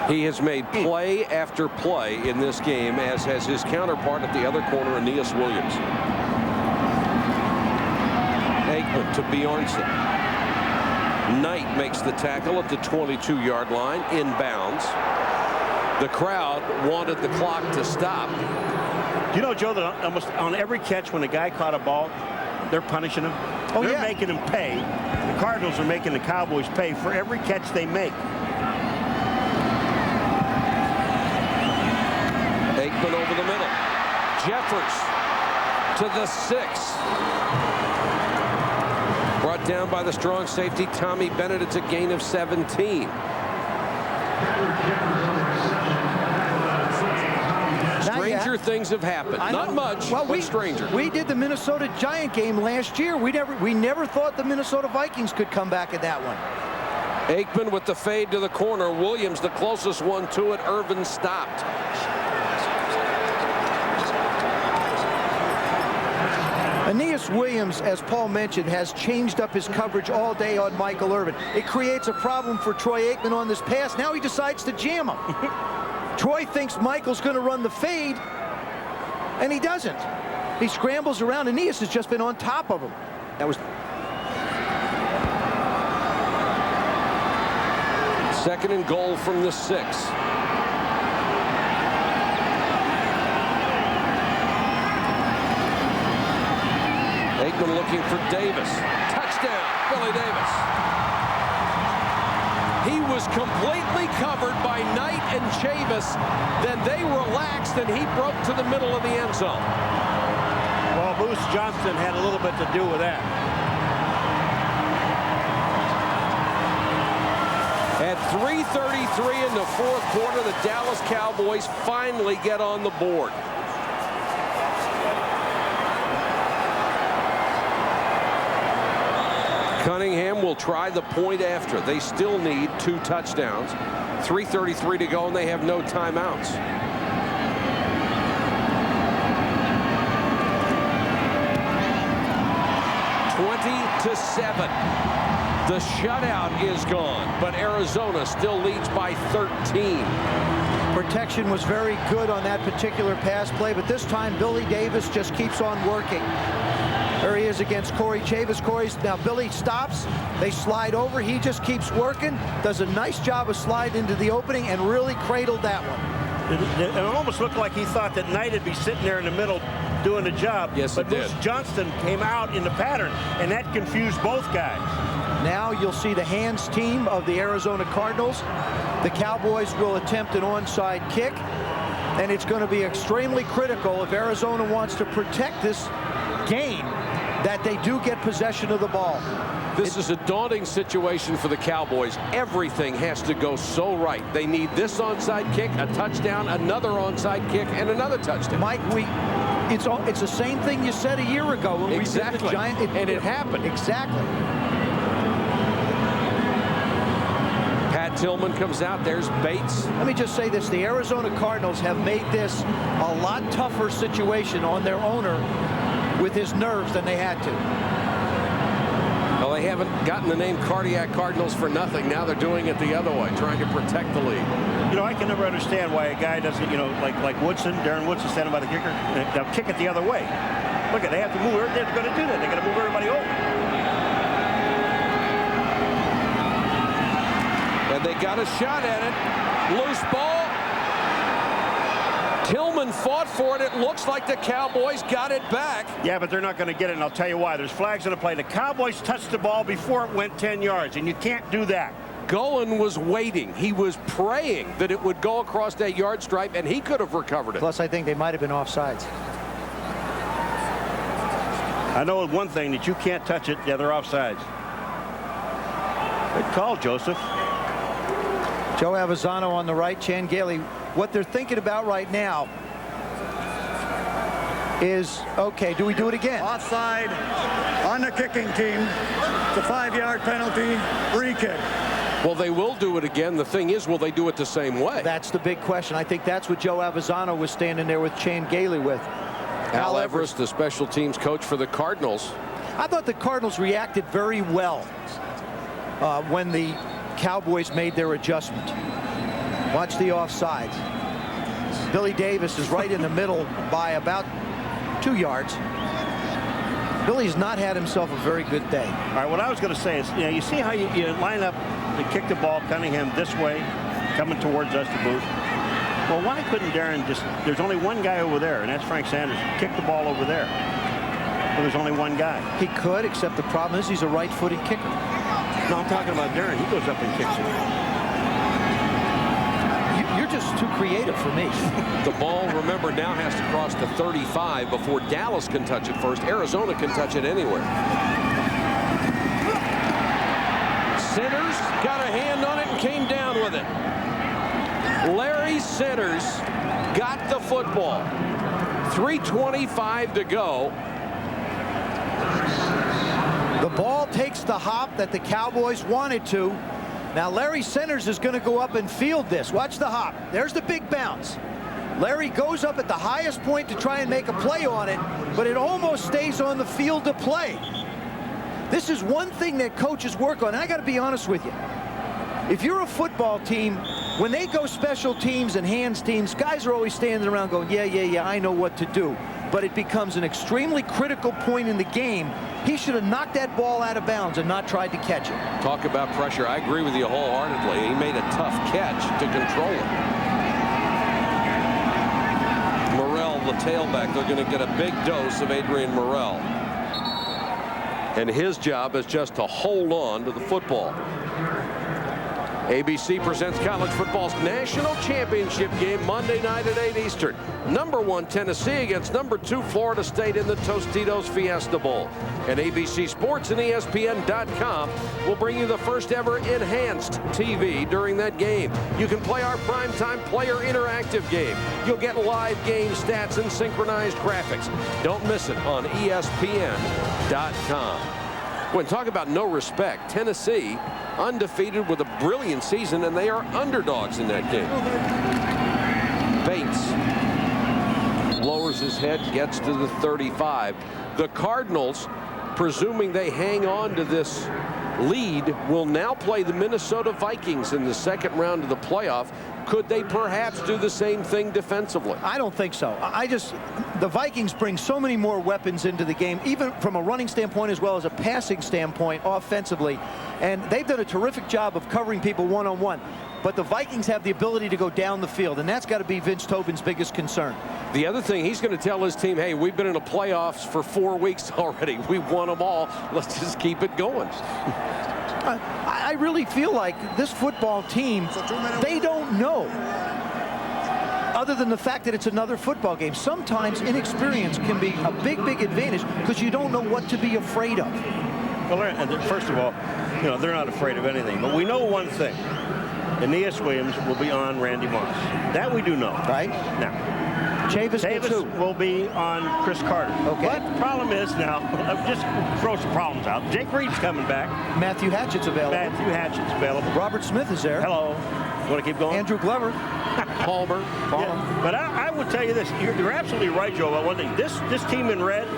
He has made play after play in this game, as has his counterpart at the other corner, Aeneas Williams. Aikman to Bjornsson. Knight makes the tackle at the 22-yard line, inbounds. The crowd wanted the clock to stop. Do you know, Joe, that almost on every catch when a guy caught a ball, they're punishing him? Oh, they're yeah. making him pay. The Cardinals are making the Cowboys pay for every catch they make. Aikman over the middle. Jeffers to the 6. Brought down by the strong safety, Tommy Bennett. It's a gain of 17. Stranger things have happened. Not much, but stranger. We did the Minnesota Giant game last year. We never thought the Minnesota Vikings could come back at that one. Aikman with the fade to the corner. Williams, the closest one to it. Irvin stopped. Aeneas Williams, as Paul mentioned, has changed up his coverage all day on Michael Irvin. It creates a problem for Troy Aikman on this pass. Now he decides to jam him. Troy thinks Michael's going to run the fade, and he doesn't. He scrambles around. Aeneas has just been on top of him. That was... Second and goal from the 6. Aikman looking for Davis. Touchdown, Billy Davis. He was completely covered by Knight and Chavis. Then they relaxed, and he broke to the middle of the end zone. Well, Moose Johnston had a little bit to do with that. At 3:33 in the fourth quarter, the Dallas Cowboys finally get on the board. Cunningham will try the point after. They still need 2 touchdowns. 3:33 to go, and they have no timeouts. (20-7). The shutout is gone, but Arizona still leads by 13. Protection was very good on that particular pass play, but this time Billy Davis just keeps on working. There he is against Corey Chavis. Now Billy stops. They slide over. He just keeps working. Does a nice job of sliding into the opening and really cradled that one. It almost looked like he thought that Knight would be sitting there in the middle doing the job. Yes, but it did. Moose Johnston came out in the pattern, and that confused both guys. Now you'll see the hands team of the Arizona Cardinals. The Cowboys will attempt an onside kick. And it's going to be extremely critical if Arizona wants to protect this game that they do get possession of the ball. This is a daunting situation for the Cowboys. Everything has to go so right. They need this onside kick, a touchdown, another onside kick, and another touchdown. Mike, it's the same thing you said a year ago when we did the Giant. And it happened. Exactly. Pat Tillman comes out. There's Bates. Let me just say this. The Arizona Cardinals have made this a lot tougher situation on their owner with his nerves than they had to. Well, they haven't gotten the name Cardiac Cardinals for nothing. Now they're doing it the other way, trying to protect the lead. You know, I can never understand why a guy doesn't, you know, like Woodson, Darren Woodson standing by the kicker, they'll kick it the other way. Look, they have to move. They're going to do that. They're going to move everybody over. And they got a shot at it. Loose ball. Tillman fought for it. It looks like the Cowboys got it back. Yeah, but they're not going to get it, and I'll tell you why. There's flags on the play. The Cowboys touched the ball before it went 10 yards, and you can't do that. Golan was waiting. He was praying that it would go across that yard stripe, and he could have recovered it. Plus, I think they might have been offsides. I know one thing, that you can't touch it. Yeah, they're offsides. Good call, Joseph. Joe Avisano on the right, Chan Gailey. What they're thinking about right now is, okay, do we do it again? Offside on the kicking team. It's a 5-yard penalty, free kick. Well, they will do it again. The thing is, will they do it the same way? That's the big question. I think that's what Joe Avisano was standing there with Chan Gailey with. Al Everest, the special teams coach for the Cardinals. I thought the Cardinals reacted very well when the Cowboys made their adjustment. Watch the offsides. Billy Davis is right in the middle by about 2 yards. Billy's not had himself a very good day. All right, what I was going to say is, you know, you see how you line up to kick the ball, Cunningham this way, coming towards us, the booth. Well, why couldn't Darren just, there's only one guy over there, and that's Frank Sanders, kick the ball over there. Well, there's only one guy. He could, except the problem is he's a right-footed kicker. No, I'm talking about Darren. He goes up and kicks it. You're just too creative for me. The ball, remember, now has to cross the 35 before Dallas can touch it first. Arizona can touch it anywhere. Centers got a hand on it and came down with it. Larry Centers got the football. 3:25 to go. The ball takes the hop that the Cowboys wanted to. Now Larry Centers is going to go up and field this. Watch the hop. There's the big bounce. Larry goes up at the highest point to try and make a play on it, but it almost stays on the field to play. This is one thing that coaches work on. I got to be honest with you. If you're a football team, when they go special teams and hands teams, guys are always standing around going, yeah, I know what to do. But it becomes an extremely critical point in the game. He should have knocked that ball out of bounds and not tried to catch it. Talk about pressure. I agree with you wholeheartedly. He made a tough catch to control it. Morrell, the tailback, they're going to get a big dose of Adrian Morrell. And his job is just to hold on to the football. ABC presents college football's national championship game Monday night at 8 Eastern. #1 Tennessee against #2 Florida State in the Tostitos Fiesta Bowl. And ABC Sports and ESPN.com will bring you the first ever enhanced TV during that game. You can play our primetime player interactive game. You'll get live game stats and synchronized graphics. Don't miss it on ESPN.com. When talk about no respect, Tennessee undefeated with a brilliant season, and they are underdogs in that game. Bates lowers his head, gets to the 35. The Cardinals, presuming they hang on to this lead, will now play the Minnesota Vikings in the second round of the playoff. Could they perhaps do the same thing defensively? I don't think so. The Vikings bring so many more weapons into the game, even from a running standpoint as well as a passing standpoint offensively. And they've done a terrific job of covering people one-on-one. But the Vikings have the ability to go down the field, and that's got to be Vince Tobin's biggest concern. The other thing, he's going to tell his team, hey, we've been in the playoffs for 4 weeks already. We've won them all. Let's just keep it going. I really feel like this football team, they don't know other than the fact that it's another football game. Sometimes inexperience can be a big advantage because you don't know what to be afraid of. Well, first of all, you know, they're not afraid of anything. But we know one thing. Aeneas Williams will be on Randy Moss. That we do know. Right. Now, Chavis will be on Chris Carter. Okay. But the problem is now, just throw some problems out. Jake Reed's coming back. Matthew Hatchett's available. Matthew Hatchett's available. Robert Smith is there. Hello. You want to keep going? Andrew Glover. Palmer. Yeah. But I would tell you this. You're absolutely right, Joe, about one thing. This team in red,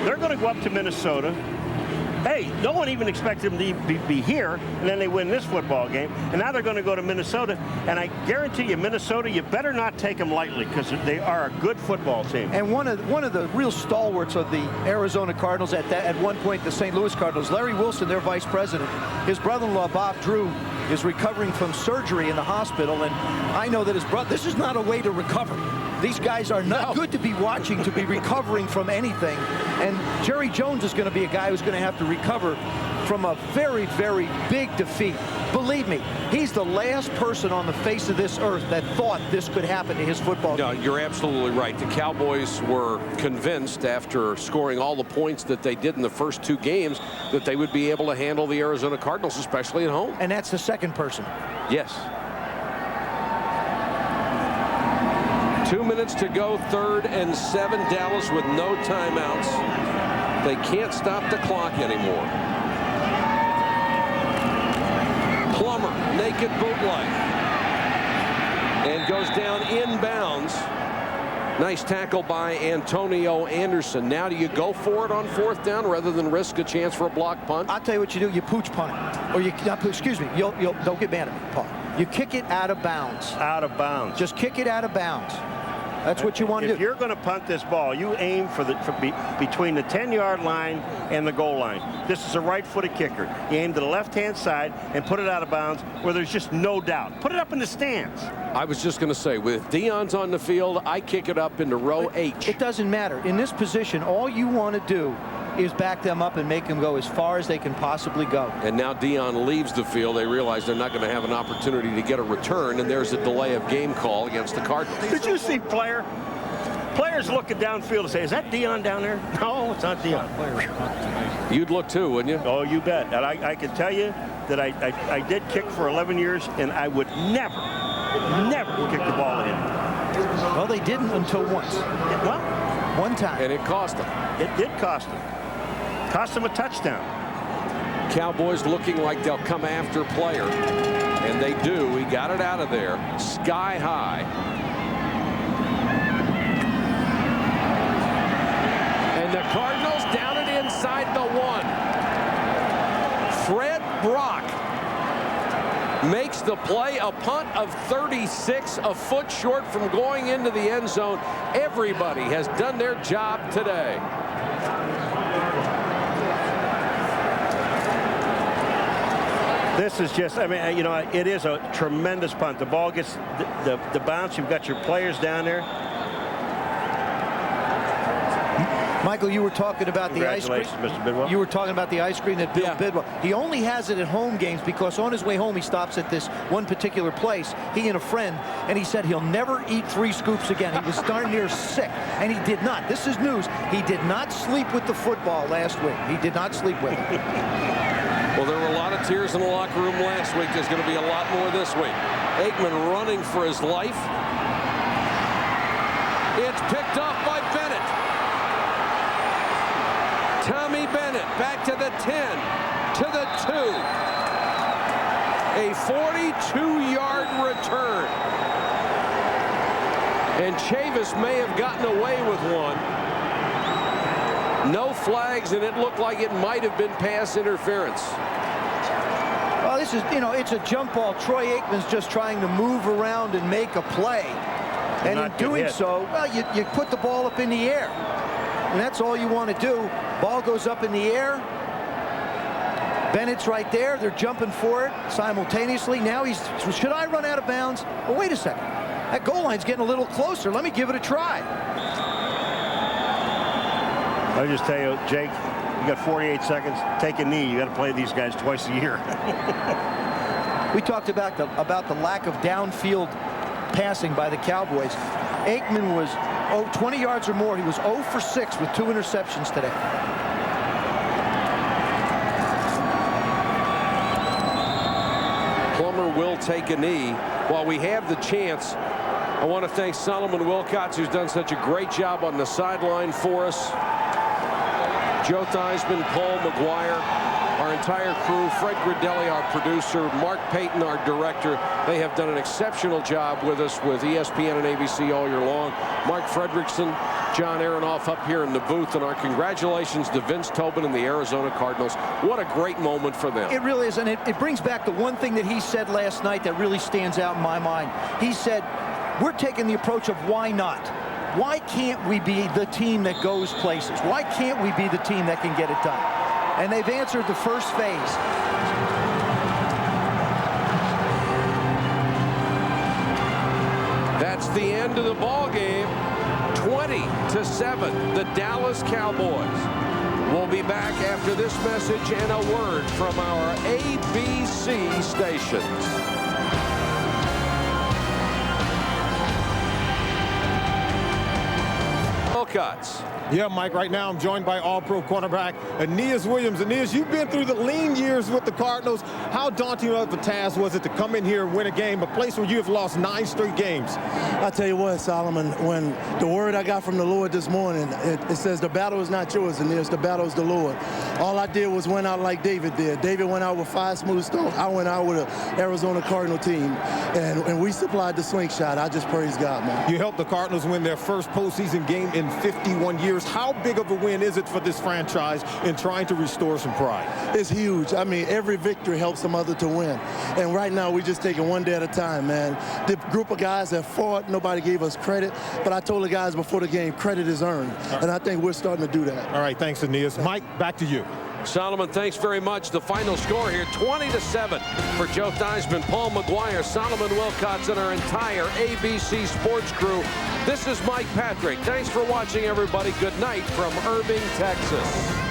they're going to go up to Minnesota. Hey, no one even expected them to be here, and then they win this football game, and now they're going to go to Minnesota, and I guarantee you, Minnesota, you better not take them lightly because they are a good football team. And one of the real stalwarts of the Arizona Cardinals at one point, the St. Louis Cardinals, Larry Wilson, their vice president, his brother-in-law, Bob Drew, is recovering from surgery in the hospital, and I know that his brother, this is not a way to recover. These guys are not good to be watching, to be recovering from anything. And Jerry Jones is going to be a guy who's going to have to recover from a very big defeat. Believe me, he's the last person on the face of this earth that thought this could happen to his football team. No, you're absolutely right. The Cowboys were convinced after scoring all the points that they did in the first two games that they would be able to handle the Arizona Cardinals, especially at home. And that's the second person. Yes. 2 minutes to go, 3rd and 7. Dallas with no timeouts. They can't stop the clock anymore. Plummer, naked bootleg. And goes down inbounds. Nice tackle by Antonio Anderson. Now do you go for it on 4th down rather than risk a chance for a block punt? I'll tell you what you do. You pooch punt it. Or you, excuse me, don't get mad at me, Paul. You kick it out of bounds. Out of bounds. Just kick it out of bounds. That's what you want to do. If you're going to punt this ball, you aim between the 10-yard line and the goal line. This is a right-footed kicker. You aim to the left-hand side and put it out of bounds where there's just no doubt. Put it up in the stands. I was just going to say, with Deion's on the field, I kick it up into row H. It doesn't matter. In this position, all you want to do is back them up and make them go as far as they can possibly go. And now Deion leaves the field. They realize they're not going to have an opportunity to get a return, and there's a delay of game call against the Cardinals. Did you see players looking downfield and say, is that Deion down there? No, it's not Deion. You'd look too, wouldn't you? Oh, you bet. And I can tell you that I did kick for 11 years, and I would never kick the ball in. Well, they didn't until once. Well, one time. And it cost them. It did cost them. Cost them a touchdown. Cowboys looking like they'll come after player. And they do. He got it out of there. Sky high. And the Cardinals down it inside the 1. Fred Brock makes the play, a punt of 36, a foot short from going into the end zone. Everybody has done their job today. This is just, I mean, you know, it is a tremendous punt. The ball gets the bounce. You've got your players down there. Michael, you were talking about the ice cream. Congratulations, Mr. Bidwell. You were talking about the ice cream that Bill Bidwell. He only has it at home games because on his way home he stops at this one particular place, he and a friend, and he said he'll never eat 3 scoops again. He was darn near sick, and he did not. This is news. He did not sleep with the football last week. He did not sleep with it. Well, there were a lot of tears in the locker room last week. There's going to be a lot more this week. Aikman running for his life. It's picked off by Bennett. Tommy Bennett back to the 10, to the 2. A 42-yard return. And Chavis may have gotten away with one. No flags, and it looked like it might have been pass interference. Well, this is, you know, it's a jump ball. Troy Aikman's just trying to move around and make a play. And in doing so, well, you put the ball up in the air. And that's all you want to do. Ball goes up in the air. Bennett's right there. They're jumping for it simultaneously. Now he's, should I run out of bounds? Well, wait a second. That goal line's getting a little closer. Let me give it a try. I'll just tell you, Jake, you got 48 seconds. Take a knee. You got to play these guys twice a year. We talked about the lack of downfield passing by the Cowboys. Aikman was 20 yards or more. He was 0 for 6 with 2 interceptions today. Plummer will take a knee. While we have the chance, I want to thank Solomon Wilcots, who's done such a great job on the sideline for us. Joe Theismann, Paul McGuire, our entire crew, Fred Gridelli, our producer, Mark Payton, our director. They have done an exceptional job with us with ESPN and ABC all year long. Mark Fredrickson, John Aronoff up here in the booth, and our congratulations to Vince Tobin and the Arizona Cardinals. What a great moment for them. It really is, and it brings back the one thing that he said last night that really stands out in my mind. He said, we're taking the approach of why not? Why can't we be the team that goes places? Why can't we be the team that can get it done? And they've answered the first phase. That's the end of the ball game. 20-7, the Dallas Cowboys. We'll be back after this message and a word from our ABC stations. Wilcots. Yeah, Mike, right now I'm joined by All-Pro cornerback Aeneas Williams. Aeneas, you've been through the lean years with the Cardinals. How daunting of a task was it to come in here and win a game, a place where you have lost 9 straight games? I tell you what, Solomon, when the word I got from the Lord this morning, it says the battle is not yours, Aeneas, the battle is the Lord. All I did was went out like David did. David went out with 5 smooth stones. I went out with an Arizona Cardinal team, and we supplied the slingshot. I just praise God, man. You helped the Cardinals win their first postseason game in 51 years. How big of a win is it for this franchise in trying to restore some pride? It's huge. I mean, every victory helps some other to win. And right now, we're just taking one day at a time, man. The group of guys that fought, nobody gave us credit. But I told the guys before the game, credit is earned. And I think we're starting to do that. All right, thanks, Aeneas. Mike, back to you. Solomon, thanks very much. The final score here, 20-7 for Joe Theismann, Paul McGuire, Solomon Wilcots, and our entire ABC Sports crew. This is Mike Patrick. Thanks for watching, everybody. Good night from Irving, Texas.